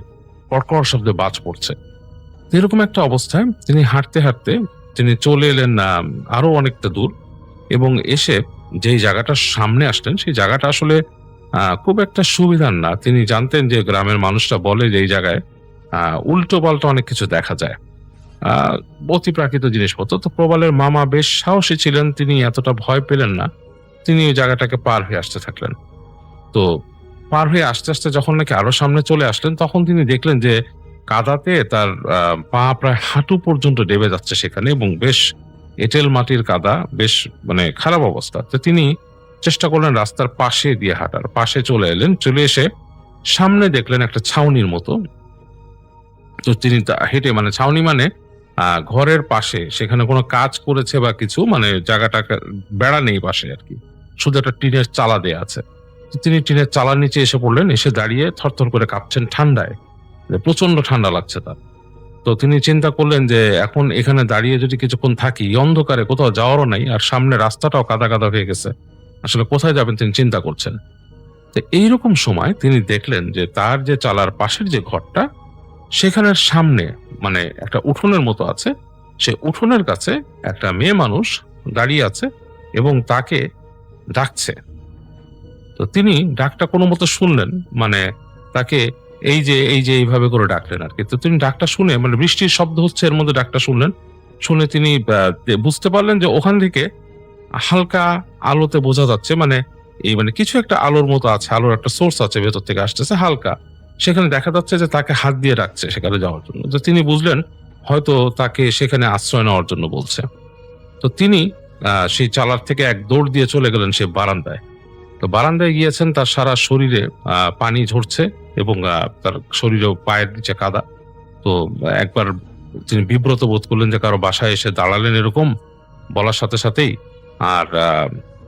কড়কড় শব্দে বাজ পড়ছে। এরকম একটা অবস্থায় তিনি হাঁটতে হাঁটতে তিনি চলে এলেন আরো অনেকটা দূর, এবং এসে যেই জায়গাটার সামনে আসলেন সেই জায়গাটা আসলে খুব একটা সুবিধার না। তিনি জানতেন যে গ্রামের মানুষরা বলে যে এই জায়গায় উল্টো পাল্টা অনেক কিছু দেখা যায়, অতিপ্রাকৃত জিনিসপত্র। তো প্রবালের মামা বেশ সাহসী ছিলেন, তিনি এতটা ভয় পেলেন না। তিনি ওই জায়গাটাকে পার হয়ে আসতে থাকলেন। তো পার হয়ে আস্তে আস্তে যখন নাকি আরো সামনে চলে আসলেন, তখন তিনি দেখলেন যে কাদাতে তার পা প্রায় হাঁটু পর্যন্ত ডেবে যাচ্ছে সেখানে, এবং বেশ এঁটেল মাটির কাদা, বেশ মানে খারাপ অবস্থা। তো তিনি চেষ্টা করলেন রাস্তার পাশে দিয়ে হাঁটার, পাশে চলে এলেন। চলে এসে সামনে দেখলেন একটা ছাউনির মতো। তো তিনি হেঁটে, মানে ছাউনি মানে ঘরের পাশে, সেখানে কোনো কাজ করেছে বা কিছু, মানে জায়গাটা বেড়া নেই পাশে আর কি, শুধু একটা টিনের চালা দেয়া আছে। তিনি টিনের চালার নিচে এসে পড়লেন, এসে দাঁড়িয়ে থরথর করে কাঁপছেন ঠান্ডায়, প্রচন্ড ঠান্ডা লাগছে তার। তো তিনি চিন্তা করলেন যে এখন এখানে দাঁড়িয়ে যদি কিছুক্ষণ থাকি, অন্ধকারে কোথাও যাওয়ারও নাই, আর সামনে রাস্তাটাও কাদা কাদা হয়ে গেছে, আসলে কোথায় যাবেন তিনি চিন্তা করছেন। তো এইরকম সময় তিনি দেখলেন যে তার যে চালার পাশের যে ঘরটা, সেখানের সামনে মানে একটা উঠোনের মতো আছে, সে উঠোনের কাছে একটা মেয়ে মানুষ দাঁড়িয়ে আছে এবং তাকে ডাকছে। তো তিনি ডাকটা কোনো মতো শুনলেন, মানে তাকে এই যে এইভাবে করে ডাকলেন আর কি। তো তিনি ডাকটা শুনে, মানে বৃষ্টির শব্দ হচ্ছে এর মধ্যে ডাকটা শুনলেন, শুনে তিনি বুঝতে পারলেন যে ওখান থেকে হালকা আলোতে বোঝা যাচ্ছে, মানে এই মানে কিছু একটা আলোর মতো আছে, আলোর একটা সোর্স আছে ভেতর থেকে আসতেছে হালকা, সেখানে দেখা যাচ্ছে যে তাকে হাত দিয়ে রাখছে সেখানে যাওয়ার জন্য। তো তিনি বুঝলেন হয়তো তাকে সেখানে আশ্রয় নেওয়ার জন্য বলছে। তো তিনি সেই চালার থেকে এক দৌড় দিয়ে চলে গেলেন সে বারান্দায়। তো বারান্দায় গিয়েছেন, তার সারা শরীরে পানি ঝরছে এবং তার শরীরেও পায়ের নিচে কাদা। তো একবার তিনি বিব্রত বোধ করলেন যে কারো বাসায় এসে দাঁড়ালেন এরকম বলার সাথে সাথেই, আর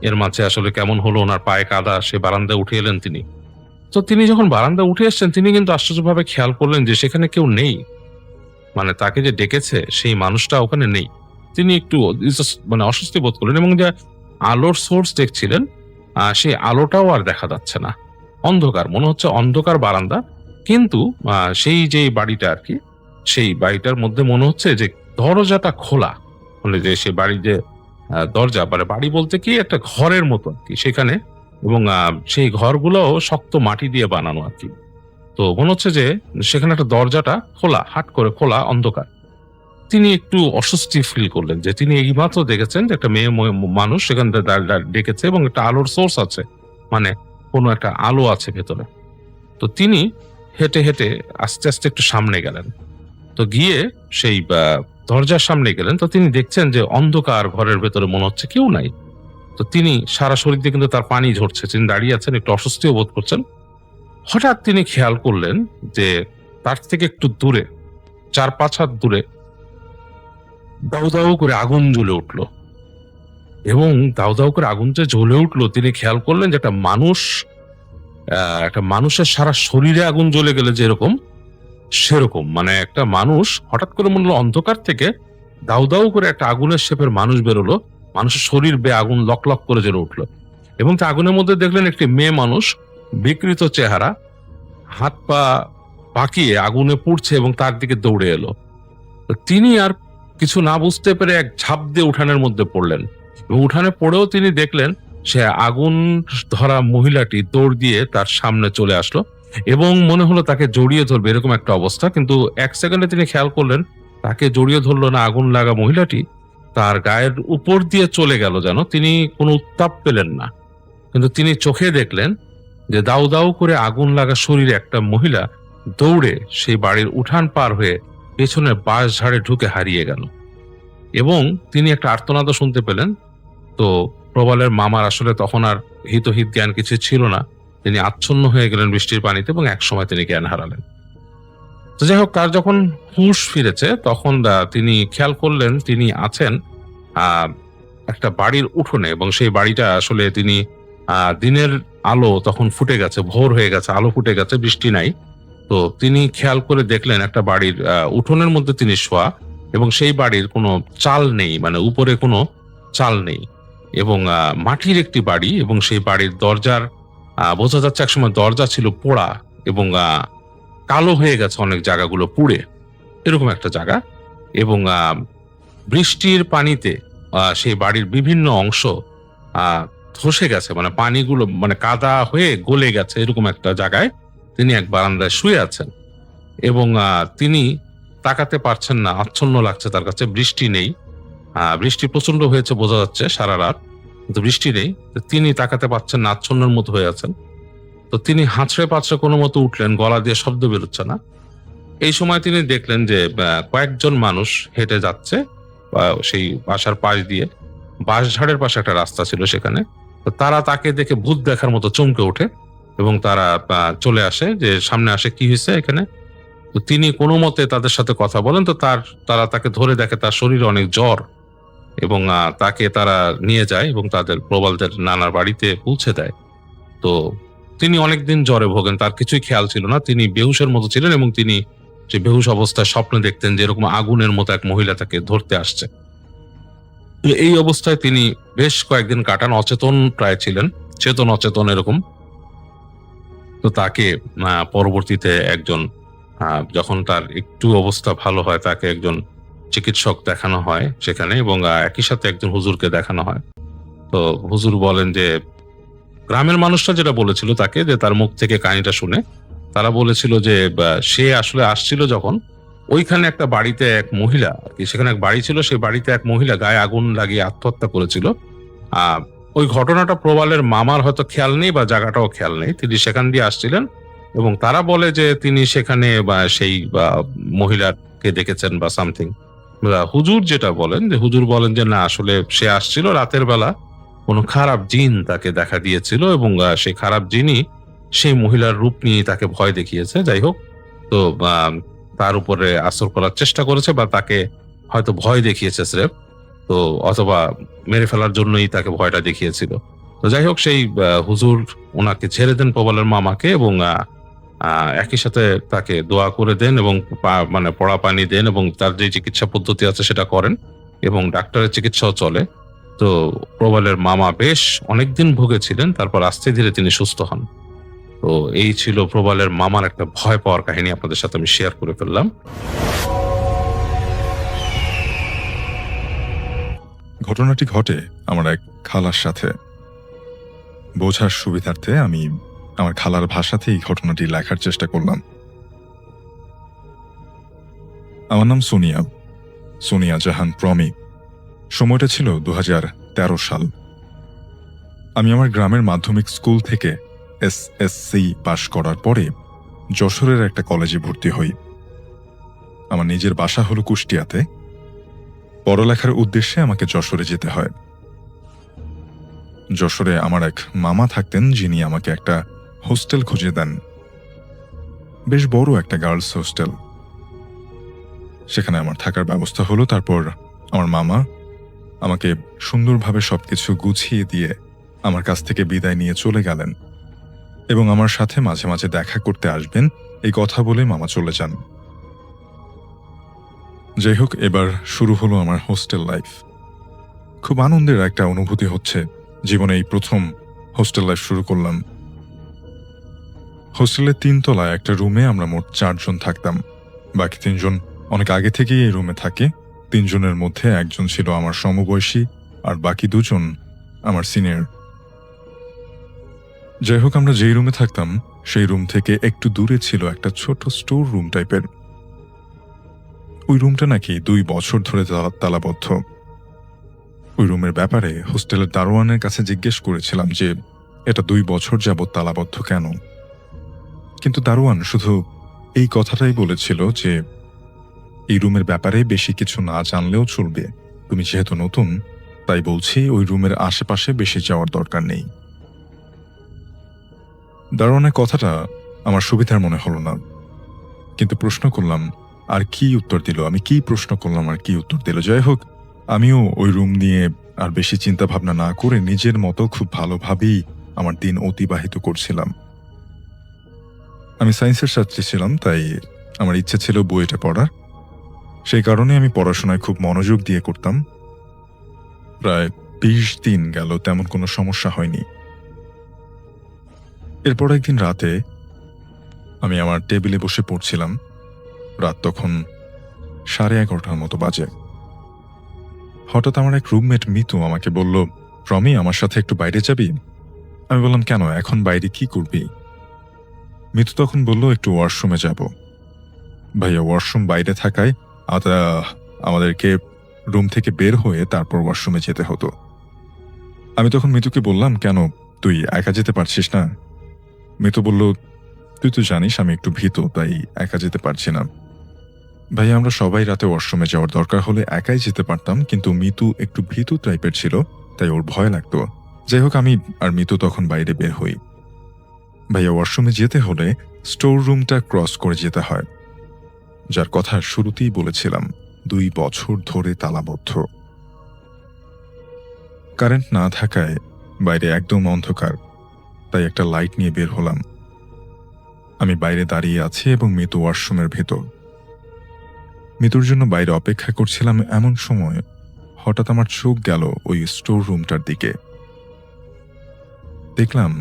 এর মাঝে আসলে কেমন হলো, ওনার পায়ে কাদা, সে বারান্দায় উঠে এলেন তিনি। তো তিনি যখন বারান্দায় উঠে এসছেন, তিনি কিন্তু আশ্চর্যভাবে খেয়াল করলেন যে সেখানে কেউ নেই, মানে তাকে যে ডেকেছে সেই মানুষটা ওখানে নেই। তিনি একটু মানে অস্বস্তি বোধ করলেন, এবং যে আলোর সোর্স দেখছিলেন সেই আলোটাও আর দেখা যাচ্ছে না, অন্ধকার, মনে হচ্ছে অন্ধকার বারান্দা। কিন্তু সেই যে বাড়িটা আর কি, সেই বাড়িটার মধ্যে মনে হচ্ছে যে দরজাটা খোলা, মানে যে সে বাড়ির যে দরজা, মানে বাড়ি বলতে কি একটা ঘরের মতো আর কি সেখানে, এবং সেই ঘরগুলো শক্ত মাটি দিয়ে বানানো আর কি। তো মনে হচ্ছে যে সেখানে একটা দরজাটা খোলা, হাট করে খোলা, অন্ধকার। তিনি একটু অস্বস্তি ফিল করলেন যে তিনি এইমাত্র দেখেছেন যে একটা মেয়ে মানুষ সেখান থেকে ডেকেছে এবং একটা আলোর সোর্স আছে, মানে কোনো একটা আলো আছে ভেতরে। তো তিনি হেঁটে হেঁটে আস্তে আস্তে একটু সামনে গেলেন। তো গিয়ে সেই দরজার সামনে গেলেন। তো তিনি দেখছেন যে অন্ধকার, ঘরের ভেতরে মনে হচ্ছে কেউ নাই। তো তিনি সারা শরীর দিয়ে কিন্তু তার পানি ঝরছে, তিনি দাঁড়িয়ে আছেন, একটু অস্বস্তিও বোধ করছেন। হঠাৎ তিনি খেয়াল করলেন যে তার থেকে একটু দূরে, 4-5 হাত দূরে দাউ দাউ করে আগুন জ্বলে উঠলো, এবং দাউ দাউ করে আগুন যে জ্বলে উঠলো, তিনি খেয়াল করলেন যে একটা মানুষের সারা শরীরে আগুন জ্বলে গেলে যেরকম, সেরকম, মানে একটা মানুষ হঠাৎ করে মনে হলো অন্ধকার থেকে দাউ দাউ করে একটা আগুনের শেপের মানুষ বেরোলো, মানুষের শরীর বেয়ে আগুন লক লক করে জ্বলে উঠলো, এবং আগুনের মধ্যে দেখলেন একটি মেয়ে মানুষ, বিকৃত চেহারা, হাত পা বাঁকিয়ে আগুনে পুড়ছে এবং তার দিকে দৌড়ে এলো। তো তিনি আর কিছু না বুঝতে পেরে এক ঝাঁপ দিয়ে উঠানের মধ্যে পড়লেন, এবং উঠানে পড়েও তিনি দেখলেন সে আগুন ধরা মহিলাটি দৌড় দিয়ে তার সামনে চলে আসলো, এবং মনে হলো তাকে জড়িয়ে ধরবে এরকম একটা অবস্থা। কিন্তু 1 সেকেন্ডে তিনি খেয়াল করলেন তাকে জড়িয়ে ধরলো না, আগুন লাগা মহিলাটি তার গায়ের উপর দিয়ে চলে গেল যেন। তিনি কোনো উত্তাপ পেলেন না, কিন্তু তিনি চোখে দেখলেন যে দাউ দাউ করে আগুন লাগা শরীরে একটা মহিলা দৌড়ে সেই বাড়ির উঠান পার হয়ে পেছনের বাঁশ ঝাড়ে ঢুকে হারিয়ে গেল, এবং তিনি একটা আর্তনাদও শুনতে পেলেন। তো প্রবালের মামার আসলে তখন আর হিতহিত জ্ঞান কিছু ছিল না, তিনি আচ্ছন্ন হয়ে গেলেন বৃষ্টির পানিতে এবং একসময় তিনি জ্ঞান হারালেন। তো যাই হোক, তার যখন হুঁশ ফিরেছে তখন তিনি খেয়াল করলেন তিনি আছেন আহ একটা বাড়ির উঠোনে, এবং সেই বাড়িটা আসলে তিনি দিনের আলো তখন ফুটে গেছে, ভোর হয়ে গেছে, আলো ফুটে গেছে, বৃষ্টি নাই। তো তিনি খেয়াল করে দেখলেন একটা বাড়ির উঠোনের মধ্যে তিনি শোয়া, এবং সেই বাড়ির কোনো চাল নেই, মানে উপরে কোনো চাল নেই, এবং মাটির একটি বাড়ি, এবং সেই বাড়ির দরজার বোঝা যাচ্ছে একসময় দরজা ছিল পোড়া, এবং কালো হয়ে গেছে অনেক জায়গাগুলো পুড়ে, এরকম একটা জায়গা। এবং বৃষ্টির পানিতে সেই বাড়ির বিভিন্ন অংশ ধসে গেছে, মানে পানিগুলো মানে কাদা হয়ে গলে গেছে, এরকম একটা জায়গায় তিনি এক বারান্দায় শুয়ে আছেন, এবং তিনি তাকাতে পারছেন না, আচ্ছন্ন লাগছে তার কাছে। বৃষ্টি নেই, বৃষ্টি প্রচন্ড হয়েছে বোঝা যাচ্ছে সারা রাত, কিন্তু বৃষ্টি নেই। তিনি তাকাতে পারছেন না, আচ্ছন্নের মতো হয়ে আছেন। তো তিনি হাঁচড়ে পাঁচড়ে কোনো মতো উঠলেন, গলা দিয়ে শব্দ বেরোচ্ছে না। এই সময় তিনি দেখলেন যে কয়েকজন মানুষ হেঁটে যাচ্ছে সেই বাসার পাশ দিয়ে, বাঁশঝাড়ের পাশে একটা রাস্তা ছিল সেখানে। তো তারা তাকে দেখে ভূত দেখার মতো চমকে ওঠে, এবং তারা চলে আসে, যে সামনে আসে, কি হয়েছে এখানে। তো তিনি কোনো মতে তাদের সাথে কথা বলেন। তো তারা তাকে ধরে দেখে তার শরীরে অনেক জ্বর, এবং তাকে তারা নিয়ে যায় এবং তাদের প্রবালদের নানার বাড়িতে পৌঁছে দেয়। তো তিনি অনেকদিন জ্বরে ভোগেন, তার কিছুই খেয়াল ছিল না, তিনি বেহুশের মতো ছিলেন, এবং তিনি যে বেহুশ অবস্থায় স্বপ্নে দেখতেন যে এরকম আগুনের মতো এক মহিলা তাকে ধরতে আসছে। এই অবস্থায় তিনি বেশ কয়েকদিন কাটান, অচেতন প্রায় ছিলেন, চেতন অচেতন এরকম। তো তাকে পরবর্তীতে একজন যখন তার একটু অবস্থা ভালো হয়, তাকে একজন চিকিৎসক দেখানো হয় সেখানে, এবং একই সাথে একজন হুজুরকে দেখানো হয়। তো হুজুর বলেন যে গ্রামের মানুষরা যেটা বলেছিল তাকে, যে তার মুখ থেকে কাহিনীটা শুনে তারা বলেছিল যে সে আসলে আসছিল যখন ওইখানে একটা বাড়িতে এক মহিলা, আর কি সেখানে এক বাড়ি ছিল, সেই বাড়িতে এক মহিলা গায়ে আগুন লাগিয়ে আত্মহত্যা করেছিল। ওই ঘটনাটা প্রবালের মামার হয়তো খেয়াল নেই বা জায়গাটাও খেয়াল নেই, তিনি সেখান দিয়ে আসছিলেন, এবং তারা বলে যে তিনি সেখানে সেই মহিলাকে দেখেছেন বা সামথিং। হুজুর যেটা বলেন, যে হুজুর বলেন যে না, আসলে সে আসছিল রাতের বেলা, কোনো খারাপ জিন তাকে দেখা দিয়েছিল, এবং সেই খারাপ জিনই সেই মহিলার রূপ নিয়ে তাকে ভয় দেখিয়েছে। যাই হোক, তো তার উপরে আসর করার চেষ্টা করেছে, বা তাকে হয়তো ভয় দেখিয়েছে স্রেফ, তো অথবা মেরে ফেলার জন্যই তাকে ভয়টা দেখিয়েছিল। তো যাই হোক, সেই হুজুর ওনাকে ছেড়ে দেন প্রবালের মামাকে, এবং একই সাথে তাকে দোয়া করে দেন, এবং মানে পড়া পানি দেন, এবং তার যে চিকিৎসা পদ্ধতি আছে সেটা করেন, এবং ডাক্তারের চিকিৎসাও চলে। তো প্রবালের মামা বেশ অনেকদিন ভুগেছিলেন, তারপর আস্তে ধীরে তিনি সুস্থ হন। তো এই ছিল প্রবালের মামার একটা ভয় পাওয়ার কাহিনী, আপনাদের সাথে আমি শেয়ার করে ফেললাম। ঘটনাটি ঘটে আমার এক খালার সাথে। বোঝার সুবিধার্থে আমি আমার খালার ভাষাতে এই ঘটনাটি লেখার চেষ্টা করলাম। আমার নাম সোনিয়া জাহান প্রমি। সময়টা ছিল 2013 সাল। আমি আমার গ্রামের মাধ্যমিক স্কুল থেকে SSC পাশ করার পরে যশোরের একটা কলেজে ভর্তি হই। আমার নিজের বাসা হলো কুষ্টিয়াতে। পড়ালেখার উদ্দেশ্যে আমাকে যশোরে যেতে হয়। যশোরে আমার এক মামা থাকতেন, যিনি আমাকে একটা হোস্টেল খুঁজে দেন, বেশ বড় একটা গার্লস হোস্টেল। সেখানে আমার থাকার ব্যবস্থা হলো। তারপর আমার মামা আমাকে সুন্দরভাবে সবকিছু গুছিয়ে দিয়ে আমার কাছ থেকে বিদায় নিয়ে চলে গেলেন, এবং আমার সাথে মাঝে মাঝে দেখা করতে আসবেন এই কথা বলে মামা চলে যান। যাই হোক, এবার শুরু হলো আমার হোস্টেল লাইফ। খুব আনন্দের একটা অনুভূতি হচ্ছে, জীবনে এই প্রথম হোস্টেল লাইফ শুরু করলাম। হোস্টেলের 3 তলায় একটা রুমে আমরা মোট 4 জন থাকতাম। বাকি 3 জন অনেক আগে থেকেই এই রুমে থাকে। 3 জনের মধ্যে একজন ছিল আমার সমবয়সী, আর বাকি 2 জন আমার সিনিয়র। যাই হোক, আমরা যেই রুমে থাকতাম সেই রুম থেকে একটু দূরে ছিল একটা ছোট স্টোর রুম টাইপের। ওই রুমটা নাকি 2 বছর ধরে তালাবদ্ধ। ওই রুমের ব্যাপারে হোস্টেলের দারোয়ানের কাছে জিজ্ঞেস করেছিলাম যে এটা 2 বছর যাবৎ তালাবদ্ধ কেন? কিন্তু দারোয়ান শুধু এই কথাটাই বলেছিল যে এই রুমের ব্যাপারে বেশি কিছু না জানলেও চলবে। তুমি যেহেতু নতুন, তাই বলছি ওই রুমের আশেপাশে বেশি যাওয়ার দরকার নেই। দারোয়ানের কথাটা আমার সুবিধার মনে হলো না, কিন্তু প্রশ্ন করলাম আর কি উত্তর দিল। আমি কি প্রশ্ন করলাম আর কি উত্তর দিল? যাই হোক, আমিও ওই রুম নিয়ে আর বেশি চিন্তা ভাবনা না করে নিজের মতো খুব ভালোভাবেই আমার দিন অতিবাহিত করছিলাম। আমি সায়েন্সের ছাত্রী ছিলাম, তাই আমার ইচ্ছে ছিল বইটা পড়ার। সেই কারণে আমি পড়াশোনায় খুব মনোযোগ দিয়ে করতাম। প্রায় 20 দিন গেল, তেমন কোনো সমস্যা হয়নি। এরপর একদিন রাতে আমি আমার টেবিলে বসে পড়ছিলাম। রাত তখন 11:30 মতো বাজে। হঠাৎ আমার এক রুমমেট মিতু আমাকে বলল, রমি, আমার সাথে একটু বাইরে যাবি? আমি বললাম, কেন, এখন বাইরে কি করবি? মিতু তখন বলল, একটু ওয়াশরুমে যাব। ভাইয়া, ওয়াশরুম বাইরে থাকায় আমাদেরকে রুম থেকে বের হয়ে তারপর ওয়াশরুমে যেতে হতো। আমি তখন মিতুকে বললাম, কেন, তুই একা যেতে পারছিস না? মিতু বলল, তুই তো জানিস আমি একটু ভীতু, তাই একা যেতে পারছি না। ভাই, আমরা সবাই রাতে ওয়াশরুমে যাওয়ার দরকার হলে একাই যেতে পারতাম, কিন্তু মিতু একটু ভীতু টাইপের ছিল, তাই ওর ভয় লাগতো। যাই হোক, আমি আর মিতু তখন বাইরে বের হই। ভাইয়া, ওয়াশরুমে যেতে হলে স্টোর রুমটা ক্রস করে যেতে হয়, যার কথা শুরুতেই বলেছিলাম 2 বছর ধরে তালাবদ্ধ। কারেন্ট না থাকায় বাইরে একদম অন্ধকার, তাই একটা লাইট নিয়ে বের হলাম। আমি বাইরে দাঁড়িয়ে আছি এবং মিতু ওয়াশরুমের ভেতর। মিতুর জন্য বাইরে অপেক্ষা করছিলাম। এমন সময় হঠাৎ আমার চোখ গেল ওই স্টোর রুমটার দিকে। দেখলাম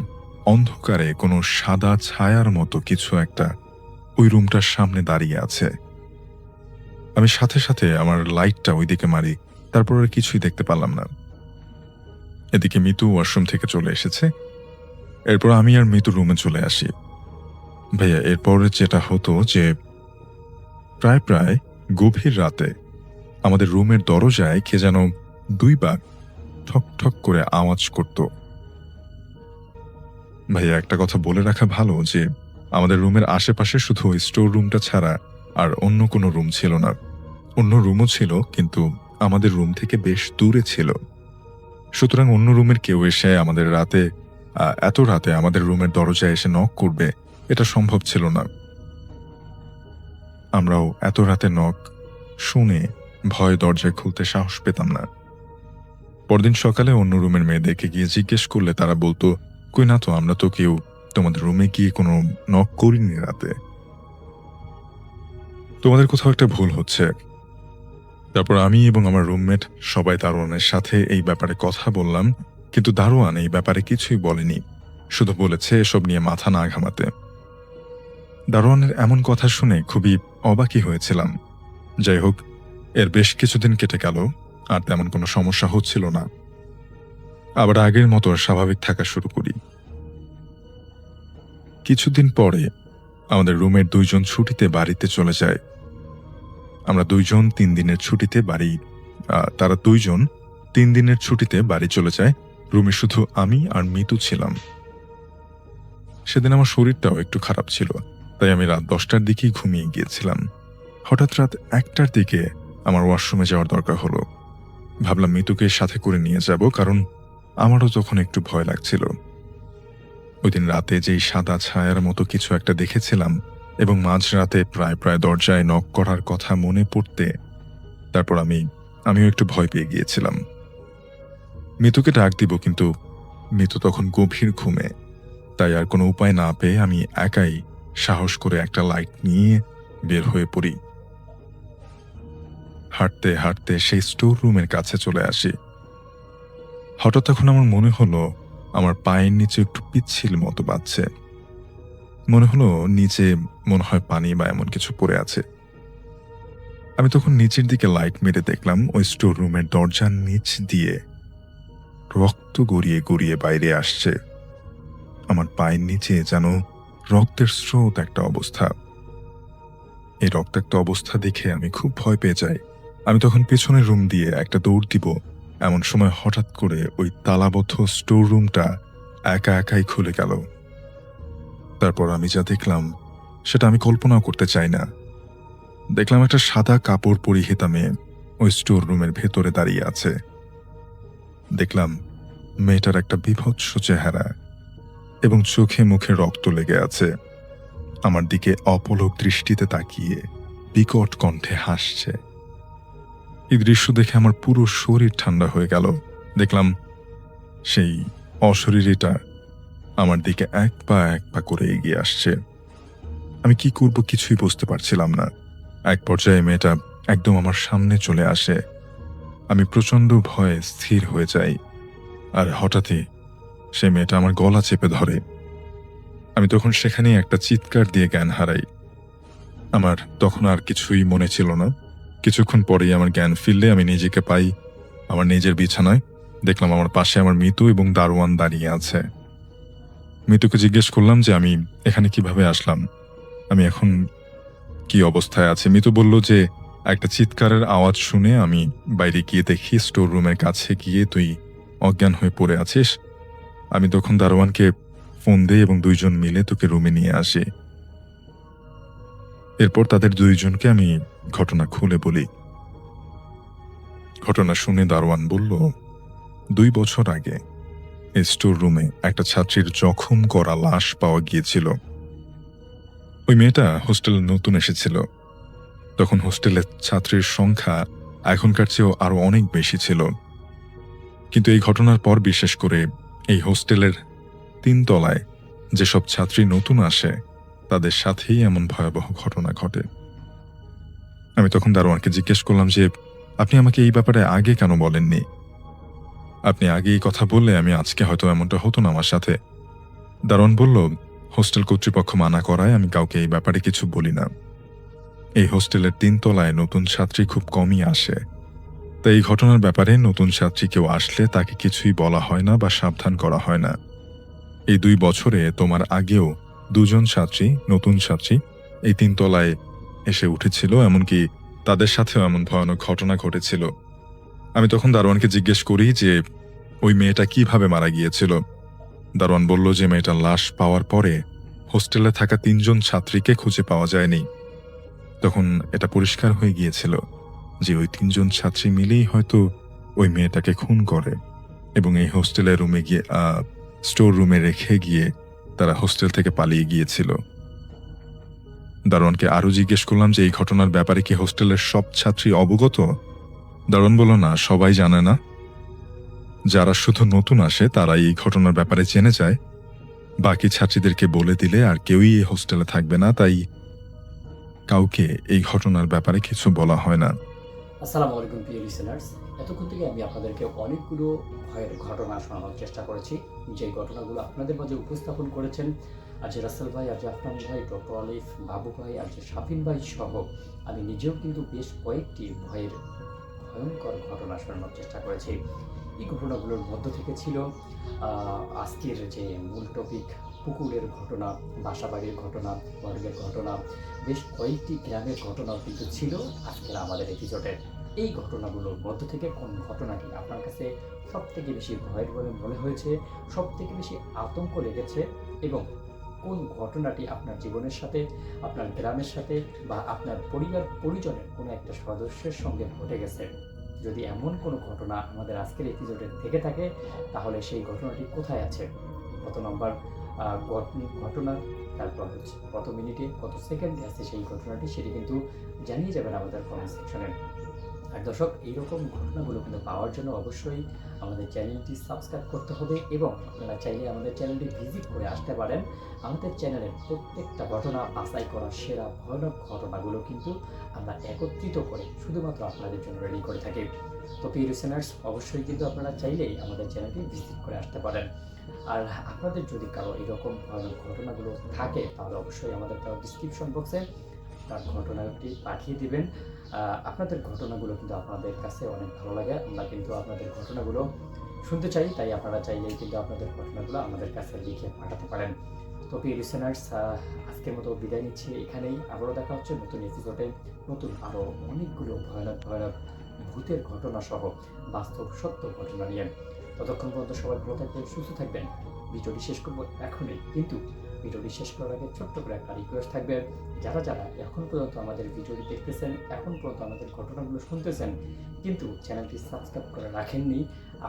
অন্ধকারে কোনো সাদা ছায়ার মতো কিছু একটা ওই রুমটার সামনে দাঁড়িয়ে আছে। আমি সাথে সাথে আমার লাইটটা ওইদিকে মারি, তারপর আর কিছুই দেখতে পেলাম না। এদিকে মিতু ওয়াশরুম থেকে চলে এসেছে। এরপর আমি আর মিতু রুমে চলে আসি। ভাইয়া, এরপরে যেটা হতো যে প্রায় গভীর রাতে আমাদের রুমের দরজায় কে যেন 2 বার ঠক ঠক করে আওয়াজ করত। ভাইয়া, একটা কথা বলে রাখা ভালো যে আমাদের রুমের আশেপাশে শুধু ওই স্টোর রুমটা ছাড়া আর অন্য কোনো রুম ছিল না। অন্য রুমও ছিল, কিন্তু আমাদের রুম থেকে বেশ দূরে ছিল। সুতরাং অন্য রুমের কেউ এসে আমাদের এত রাতে আমাদের রুমের দরজায় এসে নক করবে, এটা সম্ভব ছিল না। আমরাও এত রাতে নক শুনে ভয় দরজায় খুলতে সাহস পেতাম না। পরদিন সকালে অন্য রুমের মেয়েদেরকে গিয়ে জিজ্ঞেস করলে তারা বলতো, কই না তো, আমরা তো কেউ তোমাদের রুমে গিয়ে কোনো নক করিনি রাতে, তোমাদের কোথাও একটা ভুল হচ্ছে। তারপর আমি এবং আমার রুমমেট সবাই দারোয়ানের সাথে এই ব্যাপারে কথা বললাম, কিন্তু দারোয়ান এই ব্যাপারে কিছুই বলেনি, শুধু বলেছে এসব নিয়ে মাথা না ঘামাতে। দারোয়ানের এমন কথা শুনে খুবই অবাকই হয়েছিলাম। যাই হোক, এর বেশ কিছুদিন কেটে গেল, আর তেমন কোনো সমস্যা হচ্ছিল না। আবার আগের মতো স্বাভাবিক থাকা শুরু করি। কিছুদিন পরে আমাদের রুমের 2 জন ছুটিতে বাড়িতে চলে যায়। আমরা 2 জন 3 দিনের ছুটিতে তারা 2 জন 3 দিনের ছুটিতে বাড়ি চলে যায়। রুমে শুধু আমি আর মিতু ছিলাম। সেদিন আমার শরীরটাও একটু খারাপ ছিল, তাই আমি রাত 10টার দিকেই ঘুমিয়ে গিয়েছিলাম। হঠাৎ রাত 1টার দিকে আমার ওয়াশরুমে যাওয়ার দরকার হলো। ভাবলাম মিতুকে সাথে করে নিয়ে যাব, কারণ আমারও তখন একটু ভয় লাগছিল। ওই দিন রাতে যেই সাদা ছায়ার মতো কিছু একটা দেখেছিলাম এবং মাঝরাতে প্রায় দরজায় নক করার কথা মনে পড়তে তারপর আমিও একটু ভয় পেয়ে গিয়েছিলাম। মিতুকে ডাক দিব, কিন্তু মিতু তখন গভীর ঘুমে, তাই আর কোনো উপায় না পেয়ে আমি একাই সাহস করে একটা লাইট নিয়ে বের হয়ে পড়ি। হাঁটতে হাঁটতে সেই স্টোর রুমের কাছে চলে আসি। হঠাৎ তখন আমার মনে হলো আমার পায়ের নিচে একটু পিচ্ছিল মতো বাজছে। মনে হলো নিচে মনে হয় পানি বা এমন কিছু পড়ে আছে। আমি তখন নিচের দিকে লাইট মেরে দেখলাম ওই স্টোর রুমের দরজার নিচ দিয়ে রক্ত গড়িয়ে গড়িয়ে বাইরে আসছে। আমার পায়ের নিচে যেন রক্তের স্রোত একটা অবস্থা। এই রক্তাক্ত অবস্থা দেখে আমি খুব ভয় পেয়ে যাই। আমি তখন পেছনের রুম দিয়ে একটা দৌড় দিব, এমন সময় হঠাৎ করে ওই তালাবদ্ধ স্টোর রুমটা একা একাই খুলে গেল। তারপর আমি যা দেখলাম সেটা আমি কল্পনাও করতে চাই না। দেখলাম একটা সাদা কাপড় পরিহিতা মেয়ে ওই স্টোর রুমের ভেতরে দাঁড়িয়ে আছে। দেখলাম মেয়েটার একটা বিভৎস চেহারা এবং চোখে মুখে রক্ত লেগে আছে। আমার দিকে অপলক দৃষ্টিতে তাকিয়ে বিকট কণ্ঠে হাসছে। এই দৃশ্য দেখে আমার পুরো শরীর ঠান্ডা হয়ে গেল। দেখলাম সেই অশরীরীটা আমার দিকে এক পা করে এগিয়ে আসছে। আমি কি করব কিছুই বুঝতে পারছিলাম না। এক পর্যায়ে মেয়েটা একদম আমার সামনে চলে আসে। আমি প্রচন্ড ভয়ে স্থির হয়ে যাই, আর হঠাৎই সে মেয়েটা আমার গলা চেপে ধরে। আমি তখন সেখানেই একটা চিৎকার দিয়ে জ্ঞান হারাই। আমার তখন আর কিছুই মনে ছিল না। কিছুক্ষণ পরেই আমার জ্ঞান ফিরলে আমি নিজেকে পাই আমার নিজের বিছানায়। দেখলাম আমার পাশে আমার মিতু এবং দারোয়ান দাঁড়িয়ে আছে। মিতুকে জিজ্ঞেস করলাম যে আমি এখানে কিভাবে আসলাম, আমি এখন কি অবস্থায় আছি। মিতু বলল যে একটা চিৎকারের আওয়াজ শুনে আমি বাইরে গিয়ে দেখি স্টোর রুমের কাছে গিয়ে তুই অজ্ঞান হয়ে পড়ে আছিস। আমি তখন দারোয়ানকে ফোন দেই এবং দুইজন মিলে তোকে রুমে নিয়ে আসি। এরপর তাদের দুইজনকে আমি ঘটনা খুলে বলি। ঘটনা শুনে দারোয়ান বলল, 2 বছর আগে এই স্টোর রুমে একটা ছাত্রীর জখম করা লাশ পাওয়া গিয়েছিল। ওই মেয়েটা হোস্টেলে নতুন এসেছিল। তখন হোস্টেলের ছাত্রীর সংখ্যা এখনকার চেয়েও আরো অনেক বেশি ছিল। কিন্তু এই ঘটনার পর বিশেষ করে এই হোস্টেলের 3 তলায় যেসব ছাত্রী নতুন আসে তাদের সাথেই এমন ভয়াবহ ঘটনা ঘটে। আমি তখন দারোয়ানকে জিজ্ঞেস করলাম যে আপনি আমাকে এই ব্যাপারে আগে কেন বলেননি? আপনি আগে এই কথা বললে আমি আজকে হয়তো এমনটা হতো না আমার সাথে। দারোয়ান বলল, হোস্টেল কর্তৃপক্ষ মানা করায় আমি কাউকে এই ব্যাপারে কিছু বলি না। এই হোস্টেলের 3 তলায় নতুন ছাত্রী খুব কমই আসে, তাই এই ঘটনার ব্যাপারে নতুন ছাত্রী কেউ আসলে তাকে কিছুই বলা হয় না বা সাবধান করা হয় না। এই 2 বছরে তোমার আগেও 2 জন ছাত্রী, নতুন ছাত্রী এই 3 তলায় এসে উঠেছিল, এমনকি তাদের সাথেও এমন ভয়ানক ঘটনা ঘটেছিল। আমি তখন দারোয়ানকে জিজ্ঞেস করি যে ওই মেয়েটা কিভাবে মারা গিয়েছিল। দারোয়ান বলল যে মেয়েটার লাশ পাওয়ার পরে হোস্টেলে থাকা 3 জন ছাত্রীকে খুঁজে পাওয়া যায়নি। তখন এটা পরিষ্কার হয়ে গিয়েছিল যে ওই 3 জন ছাত্রী মিলেই হয়তো ওই মেয়েটাকে খুন করে এবং এই হোস্টেলের রুমে গিয়ে স্টোর রুমে রেখে গিয়ে তারা হোস্টেল থেকে পালিয়ে গিয়েছিল। দারোয়ানকে আরো জিজ্ঞেস করলাম যে এই ঘটনার ব্যাপারে কি হোস্টেলের সব ছাত্রী অবগত? দারোয়ান বলল, না, সবাই জানে না। যারা শুধু নতুন আসে তারাই এই ঘটনার ব্যাপারে জেনে যায়। বাকি ছাত্রীদেরকে বলে দিলে আর কেউই এই হোস্টেলে থাকবে না, তাই কাউকে এই ঘটনার ব্যাপারে কিছু বলা হয় না। আসসালামু আলাইকুম প্রিয় লিসেনার্স, এতক্ষণ থেকে আমি আপনাদেরকে অনেকগুলো ভয়ের ঘটনা শোনানোর চেষ্টা করেছি। যে ঘটনাগুলো আপনাদের মাঝে উপস্থাপন করেছেন আর যে রাসেল ভাই, আর যে আফনান ভাই, ডক্টর আলিফ, বাবু ভাই, আর যে শাফিন ভাই সহ আমি নিজেও কিন্তু বেশ কয়েকটি ভয়ঙ্কর ঘটনা শোনানোর চেষ্টা করেছি। এই ঘটনাগুলোর মধ্য থেকে ছিল আজকের যে মূল টপিক, পুকুরের ঘটনা, বাসাবাড়ির ঘটনা, বর্গের ঘটনা, বেশ কয়েকটি গ্রামের ঘটনাও কিন্তু ছিল আজকের আমাদের এপিসোডে। এই ঘটনাগুলোর মধ্য থেকে কোন ঘটনাটি আপনার কাছে সব থেকে বেশি ভয়ের বলে মনে হয়েছে, সব থেকে বেশি আতঙ্ক লেগেছে, এবং কোন ঘটনাটি আপনার জীবনের সাথে, আপনার গ্রামের সাথে বা আপনার পরিবার পরিজনের কোনো একটা সদস্যের সঙ্গে ঘটে গেছে? যদি এমন কোনো ঘটনা আমাদের আজকের এপিসোডে থেকে থাকে, তাহলে সেই ঘটনাটি কোথায় আছে, কত নম্বর ঘটনা, তারপর হচ্ছে কত মিনিটে, কত সেকেন্ডে আছে সেই ঘটনাটি, সেটি কিন্তু জানিয়ে যাবেন আমাদের কমেন্ট সেকশনে। আর দর্শক, এইরকম ঘটনাগুলো কিন্তু পাওয়ার জন্য অবশ্যই আমাদের চ্যানেলটি সাবস্ক্রাইব করতে হবে, এবং আপনারা চাইলে আমাদের চ্যানেলটি ভিজিট করে আসতে পারেন। আমাদের চ্যানেলের প্রত্যেকটা ঘটনা বাছাই করা সেরা ভয়ানক ঘটনাগুলো কিন্তু আমরা একত্রিত করে শুধুমাত্র আপনাদের জন্য রেডি করে থাকি। তো প্রিয় লিসেনার্স, অবশ্যই কিন্তু আপনারা চাইলেই আমাদের চ্যানেলটি ভিজিট করে আসতে পারেন। আর আপনাদের যদি কারো এরকম ভয়ানক ঘটনাগুলো থাকে, তাহলে অবশ্যই আমাদের ডিসক্রিপশন বক্সে তার ঘটনাটি পাঠিয়ে দিবেন। আপনাদের ঘটনাগুলো কিন্তু আপনাদের কাছে অনেক ভালো লাগে, আমরা কিন্তু আপনাদের ঘটনাগুলো শুনতে চাই, তাই আপনারা চাইলেই কিন্তু আপনাদের ঘটনাগুলো আমাদের কাছে লিখে পাঠাতে পারেন। তো প্রিয় লিসেনার্স, আজকের মতো বিদায় নিচ্ছি এখানেই। আবারও দেখা হচ্ছে নতুন এপিসোডে, নতুন আরও অনেকগুলো ভয়ানক ভূতের ঘটনা সহ বাস্তব সত্য ঘটনা নিয়ে। ততক্ষণ পর্যন্ত সবাই ভালো থাকবেন, সুস্থ থাকবেন। ভিডিওটি শেষ করব এখনই, কিন্তু ভিডিওটি শেষ করার আগে ছোট্ট করে একটা রিকোয়েস্ট থাকবে, যারা যারা এখন পর্যন্ত আমাদের ভিডিওটি দেখতেছেন, এখন পর্যন্ত আমাদের ঘটনাগুলো শুনতেছেন, কিন্তু চ্যানেলটি সাবস্ক্রাইব করে রাখেননি,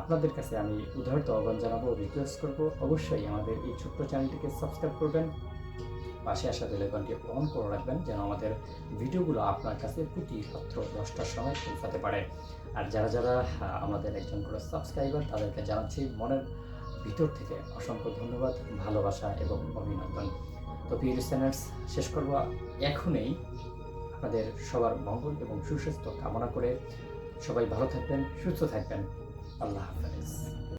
আপনাদের কাছে আমি উদারত আহ্বান জানাবো, রিকোয়েস্ট করব, অবশ্যই আমাদের এই ছোট্ট চ্যানেলটিকে সাবস্ক্রাইব করবেন, পাশে আসা বেল আইকনটি অন করে রাখবেন, যেন আমাদের ভিডিওগুলো আপনার কাছে প্রতি রাত্র 10টার সময় পৌঁছাতে পারে। আর যারা যারা আমাদের একজন করে সাবস্ক্রাইবার, তাদেরকে জানাচ্ছি মনের ভিতর থেকে অসংখ্য ধন্যবাদ, ভালোবাসা এবং অভিনন্দন। তো প্রিয় লিসেনার্স, শেষ করব এখনই। আপনাদের সবার মঙ্গল এবং সুস্বাস্থ্য কামনা করে সবাই ভালো থাকবেন, সুস্থ থাকবেন। আল্লাহ হাফেজ।